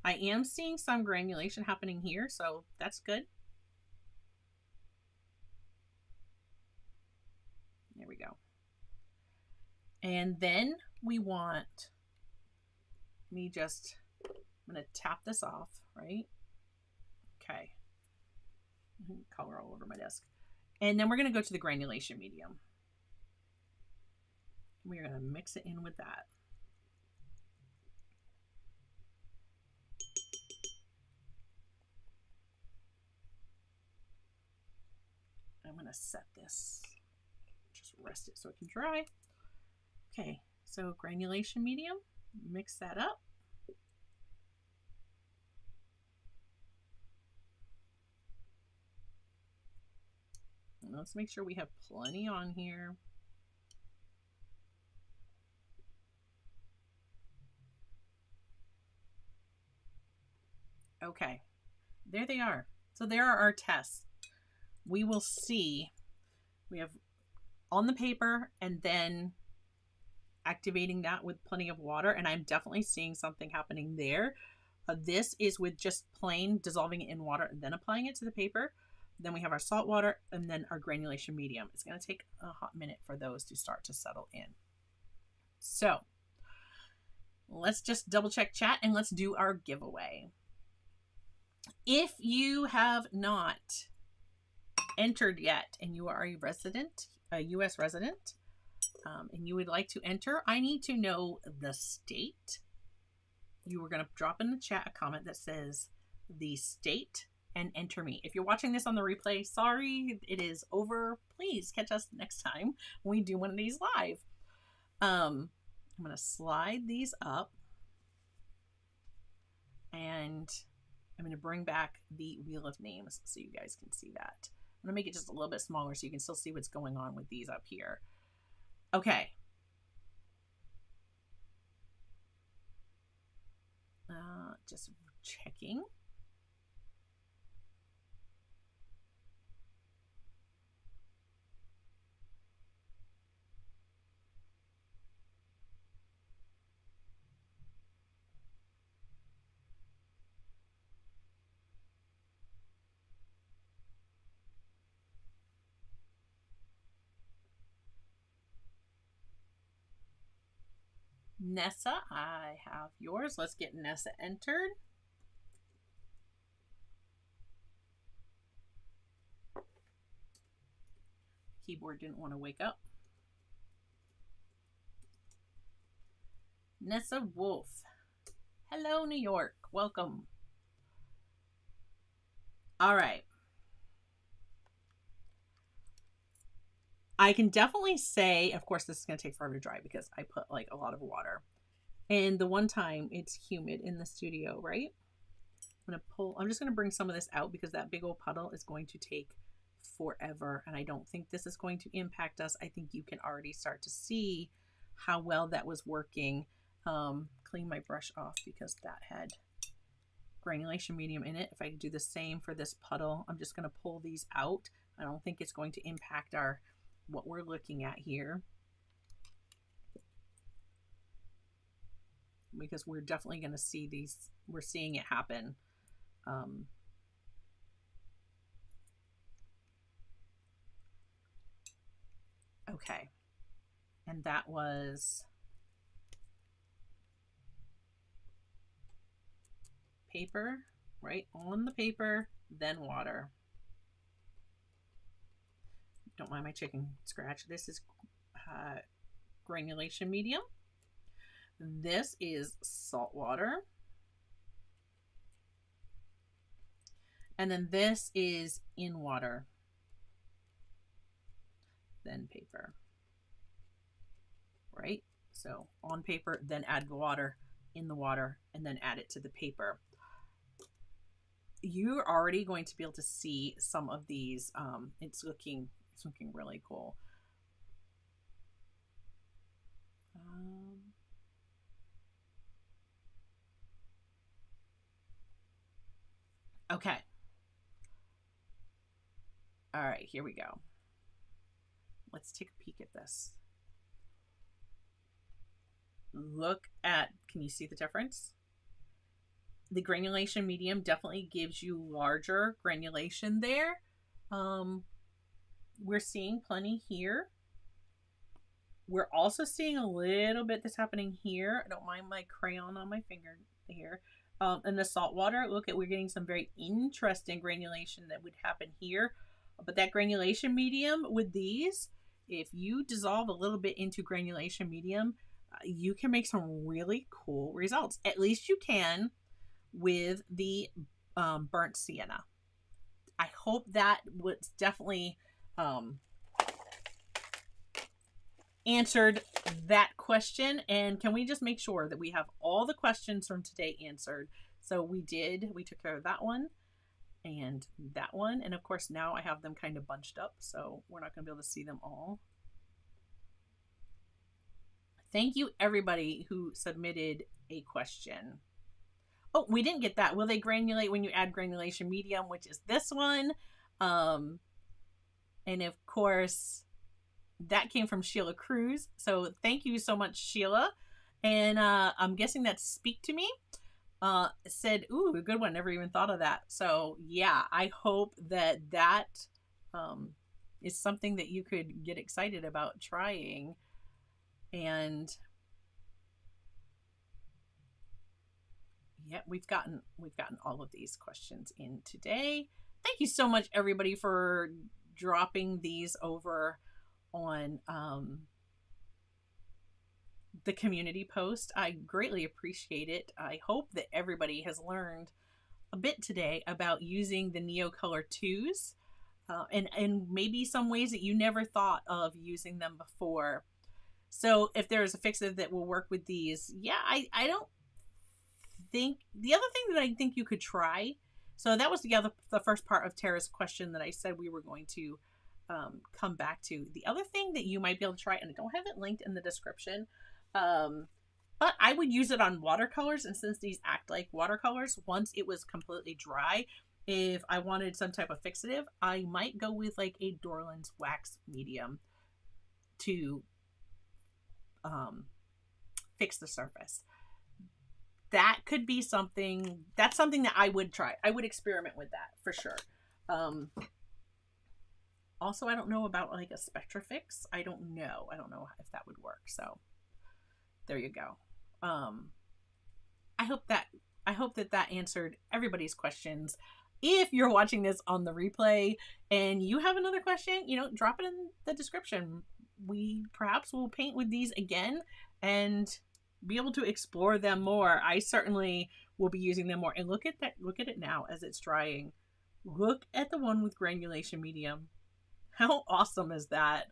I am seeing some granulation happening here, so that's good. There we go. And then we want I'm going to tap this off, right? Okay. Color all over my desk. And then we're going to go to the granulation medium. We're going to mix it in with that. I'm going to set this, just rest it so it can dry. Okay, so granulation medium, mix that up. And let's make sure we have plenty on here. Okay, there they are. So there are our tests. We will see, we have on the paper and then activating that with plenty of water, and I'm definitely seeing something happening there. This is with just plain dissolving it in water and then applying it to the paper. Then we have our salt water and then our granulation medium. It's going to take a hot minute for those to start to settle in. So let's just double check chat and let's do our giveaway. If you have not entered yet and you are a resident, a US resident, and you would like to enter, I need to know the state. You are going to drop in the chat a comment that says the state and enter me. If you're watching this on the replay, sorry, it is over. Please catch us next time when we do one of these live. I'm going to slide these up and I'm going to bring back the wheel of names so you guys can see that. I'm going to make it just a little bit smaller so you can still see what's going on with these up here. Okay. Just checking. Nessa, I have yours. Let's get Nessa entered. keyboard didn't want to wake up. Nessa Wolf. Hello, New York. Welcome. All right. I can definitely say, of course, this is going to take forever to dry because I put like a lot of water. And the one time it's humid in the studio, right? I'm just going to bring some of this out because that big old puddle is going to take forever. And I don't think this is going to impact us. I think you can already start to see how well that was working. Clean my brush off because that had granulation medium in it. If I do the same for this puddle, I'm just going to pull these out. I don't think it's going to impact what we're looking at here, because we're definitely going to see these. We're seeing it happen. Okay, and that was paper, right on the paper, then water. Don't mind my chicken scratch. This is granulation medium. This is salt water. And then this is in water, then paper, right? So on paper, then add the water, in the water, and then add it to the paper. You're already going to be able to see some of these. It's looking really cool. Okay. All right, here we go. Let's take a peek at this. Look at, can you see the difference? The granulation medium definitely gives you larger granulation there. We're seeing plenty here. We're also seeing a little bit that's happening here. I don't mind my crayon on my finger here. And the salt water, look at, we're getting some very interesting granulation that would happen here. But that granulation medium with these, if you dissolve a little bit into granulation medium, you can make some really cool results. At least you can with the burnt sienna. I hope that was definitely answered that question. And can we just make sure that we have all the questions from today answered? So we took care of that one and that one. And of course, now I have them kind of bunched up, so we're not going to be able to see them all. Thank you, everybody who submitted a question. Oh, we didn't get that. Will they granulate when you add granulation medium, which is this one? And of course, that came from Sheila Cruz. So thank you so much, Sheila. And I'm guessing that's Speak to Me. Said, ooh, a good one. Never even thought of that. So yeah, I hope that is something that you could get excited about trying. And yeah, we've gotten all of these questions in today. Thank you so much, everybody, for dropping these over on the community post. I greatly appreciate it. I hope that everybody has learned a bit today about using the Neocolor IIs and maybe some ways that you never thought of using them before. So if there's a fixative that will work with these, yeah, I don't think, the other thing that I think you could try, so that was the first part of Tara's question that I said we were going to come back to. The other thing that you might be able to try, and I don't have it linked in the description, but I would use it on watercolors, and since these act like watercolors, once it was completely dry, if I wanted some type of fixative, I might go with like a Dorland's wax medium to fix the surface. That could be something, that's something that I would try. I would experiment with that for sure. Also, I don't know about like a Spectrafix. I don't know if that would work. So there you go. I hope that answered everybody's questions. If you're watching this on the replay and you have another question, you know, drop it in the description. We perhaps will paint with these again and be able to explore them more. I certainly will be using them more. And look at that, look at it now as it's drying. Look at the one with granulation medium. How awesome is that?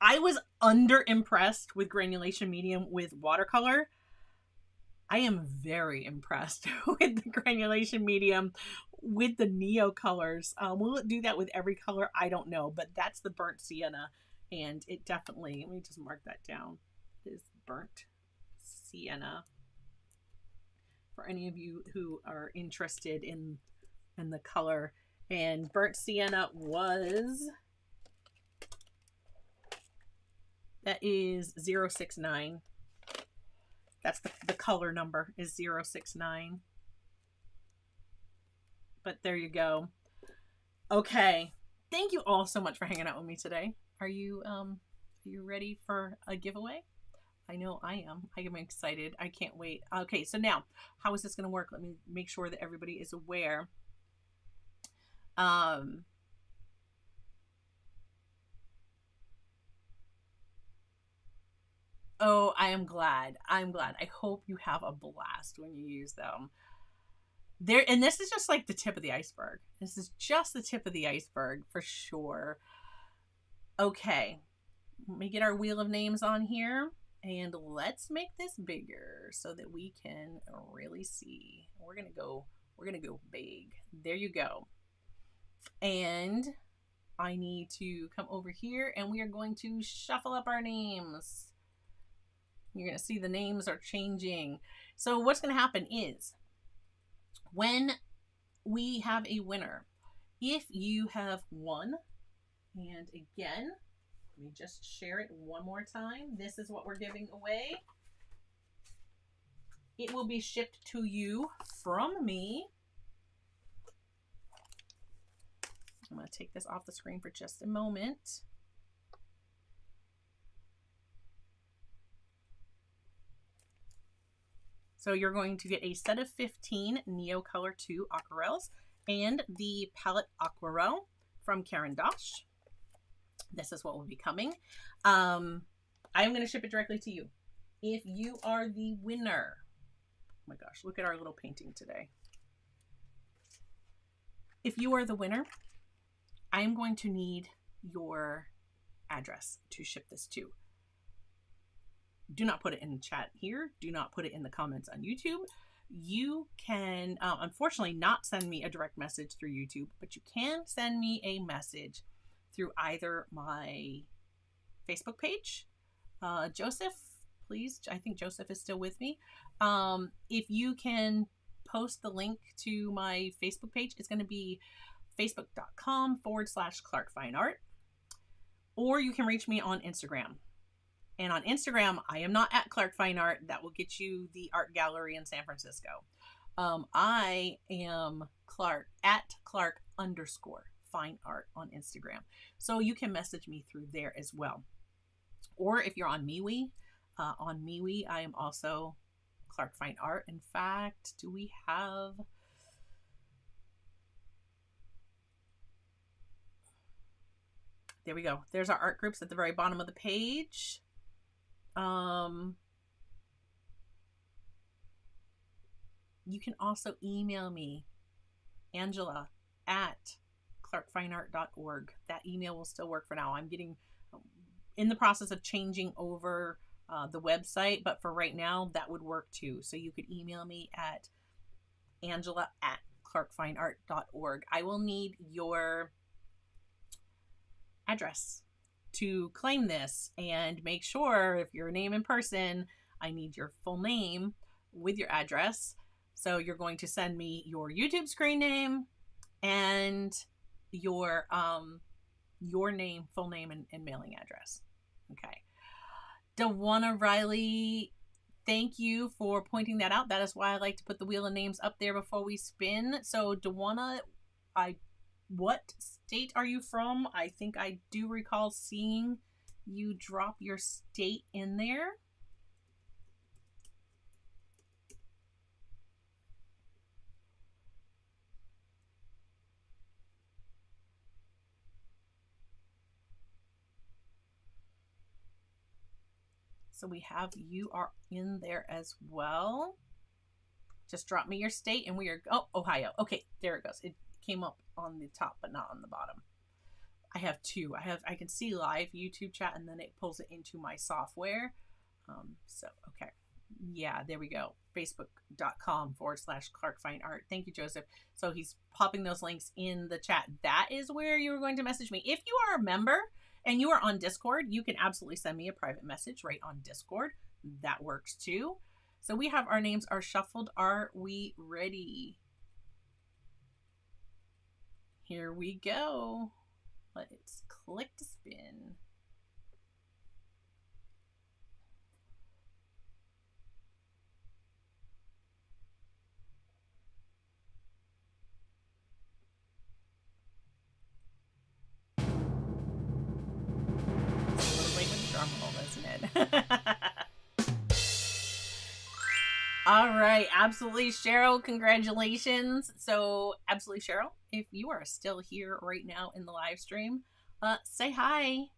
I was under impressed with granulation medium with watercolor. I am very impressed with the granulation medium with the Neocolors. Will it do that with every color? I don't know, but that's the burnt sienna, and it definitely, let me just mark that down, it is burnt sienna. For any of you who are interested in the color, and burnt sienna was, that is 069. That's the color number is 069. But there you go. Okay. Thank you all so much for hanging out with me today. Are you ready for a giveaway? I know I am. I am excited. I can't wait. Okay, so now, how is this going to work? Let me make sure that everybody is aware. Oh, I am glad. I'm glad. I hope you have a blast when you use them. There, and this is just like the tip of the iceberg. This is just the tip of the iceberg for sure. Okay, let me get our wheel of names on here, and let's make this bigger so that we can really see. We're gonna go big. There you go. And I need to come over here, and we are going to shuffle up our names. You're going to see the names are changing. So what's going to happen is when we have a winner, if you have won, and again, let me just share it one more time. This is what we're giving away. It will be shipped to you from me. I'm going to take this off the screen for just a moment. So you're going to get a set of 15 Neocolor II aquarels and the palette aquarelle from Caran. This is what will be coming. I'm going to ship it directly to you. If you are the winner, oh my gosh, look at our little painting today. If you are the winner, I am going to need your address to ship this to. Do not put it in the chat here. Do not put it in the comments on YouTube. You can, unfortunately, not send me a direct message through YouTube, but you can send me a message through either my Facebook page. Joseph, please, I think Joseph is still with me. If you can post the link to my Facebook page, it's going to be facebook.com/ClarkFineArt, or you can reach me on Instagram. And on Instagram, I am not at Clark Fine Art. That will get you the art gallery in San Francisco. I am Clark at Clark_Fine Art on Instagram. So you can message me through there as well. Or if you're on MeWe, I am also Clark Fine Art. In fact, do we have... There we go. There's our art groups at the very bottom of the page. You can also email me, Angela at clarkfineart.org. That email will still work for now. I'm getting in the process of changing over the website, but for right now, that would work too. So you could email me at Angela at clarkfineart.org. I will need your address to claim this, and make sure if you're a name in person, I need your full name with your address. So you're going to send me your YouTube screen name and your name, full name, and mailing address. Okay. Dewana Riley, thank you for pointing that out. That is why I like to put the wheel of names up there before we spin. So Dewana, what state are you from? I think I do recall seeing you drop your state in there. So we have, you are in there as well. Just drop me your state and we are, oh, Ohio. Okay, there it goes. It came up on the top, but not on the bottom. I have two. I can see live YouTube chat and then it pulls it into my software. So, okay. Yeah, there we go. Facebook.com/ClarkFineArt. Thank you, Joseph. So he's popping those links in the chat. That is where you're going to message me. If you are a member and you are on Discord, you can absolutely send me a private message right on Discord. That works too. So we have our names are shuffled. Are we ready? Here we go. Let's click to spin. Drum roll, isn't it? All right, absolutely, Cheryl, congratulations. So absolutely, Cheryl, if you are still here right now in the live stream, say hi.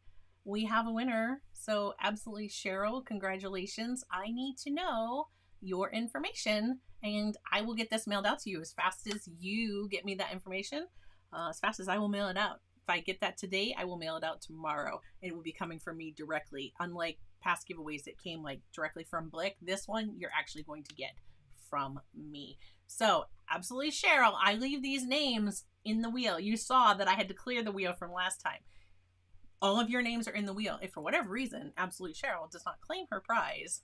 We have a winner. So absolutely, Cheryl, congratulations. I need to know your information and I will get this mailed out to you as fast as you get me that information, as fast as I will mail it out. If I get that today, I will mail it out tomorrow. It will be coming from me directly. Unlike past giveaways that came like directly from Blick, this one you're actually going to get from me. So absolutely, Cheryl, I leave these names in the wheel. You saw that I had to clear the wheel from last time. All of your names are in the wheel. If for whatever reason, absolutely, Cheryl does not claim her prize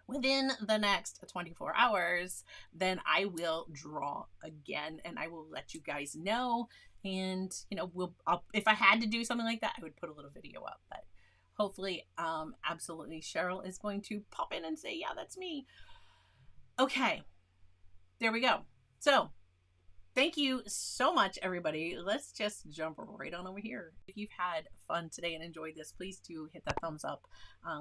within the next 24 hours, then I will draw again and I will let you guys know. And, you know, if I had to do something like that, I would put a little video up, but hopefully, absolutely, Cheryl is going to pop in and say, yeah, that's me. Okay, there we go. So thank you so much, everybody. Let's just jump right on over here. If you've had fun today and enjoyed this, please do hit that thumbs up,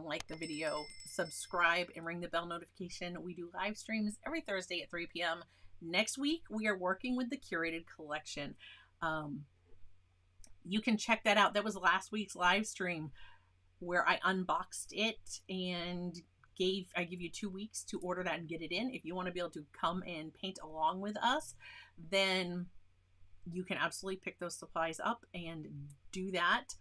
like the video, subscribe, and ring the bell notification. We do live streams every Thursday at 3 p.m. Next week, we are working with the curated collection. You can check that out. That was last week's live stream where I unboxed it and I give you 2 weeks to order that and get it in. If you want to be able to come and paint along with us, then you can absolutely pick those supplies up and do that.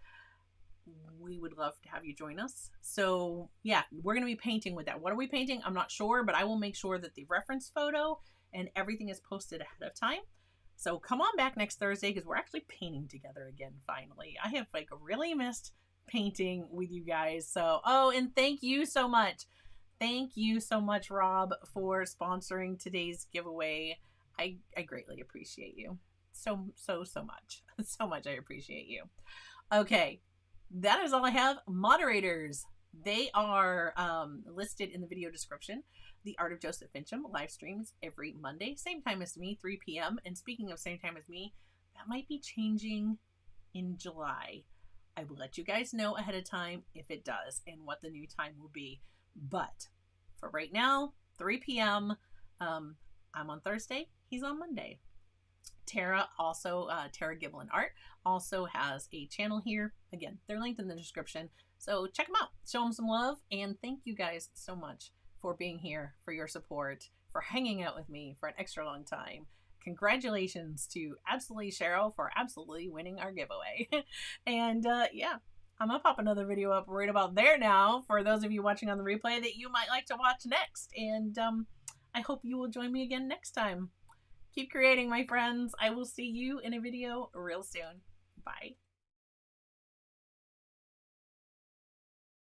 We would love to have you join us. So yeah, we're going to be painting with that. What are we painting? I'm not sure, but I will make sure that the reference photo and everything is posted ahead of time. So come on back next Thursday because we're actually painting together again, finally. I have like really missed painting with you guys. So, oh, and thank you so much. Thank you so much, Rob, for sponsoring today's giveaway. I greatly appreciate you. So much. So much I appreciate you. Okay, that is all I have. Moderators, they are listed in the video description. The Art of Joseph Fincham live streams every Monday, same time as me, 3 p.m. And speaking of same time as me, that might be changing in July. I will let you guys know ahead of time if it does and what the new time will be. But for right now, 3 p.m. I'm on Thursday. He's on Monday. Tara also, Tara Giblin Art also has a channel here. Again, they're linked in the description. So check them out. Show them some love. And thank you guys so much for being here, for your support, for hanging out with me for an extra long time. Congratulations to absolutely Cheryl for absolutely winning our giveaway. And yeah, I'm gonna pop another video up right about there now for those of you watching on the replay that you might like to watch next. And I hope you will join me again next time. Keep creating, my friends. I will see you in a video real soon. Bye.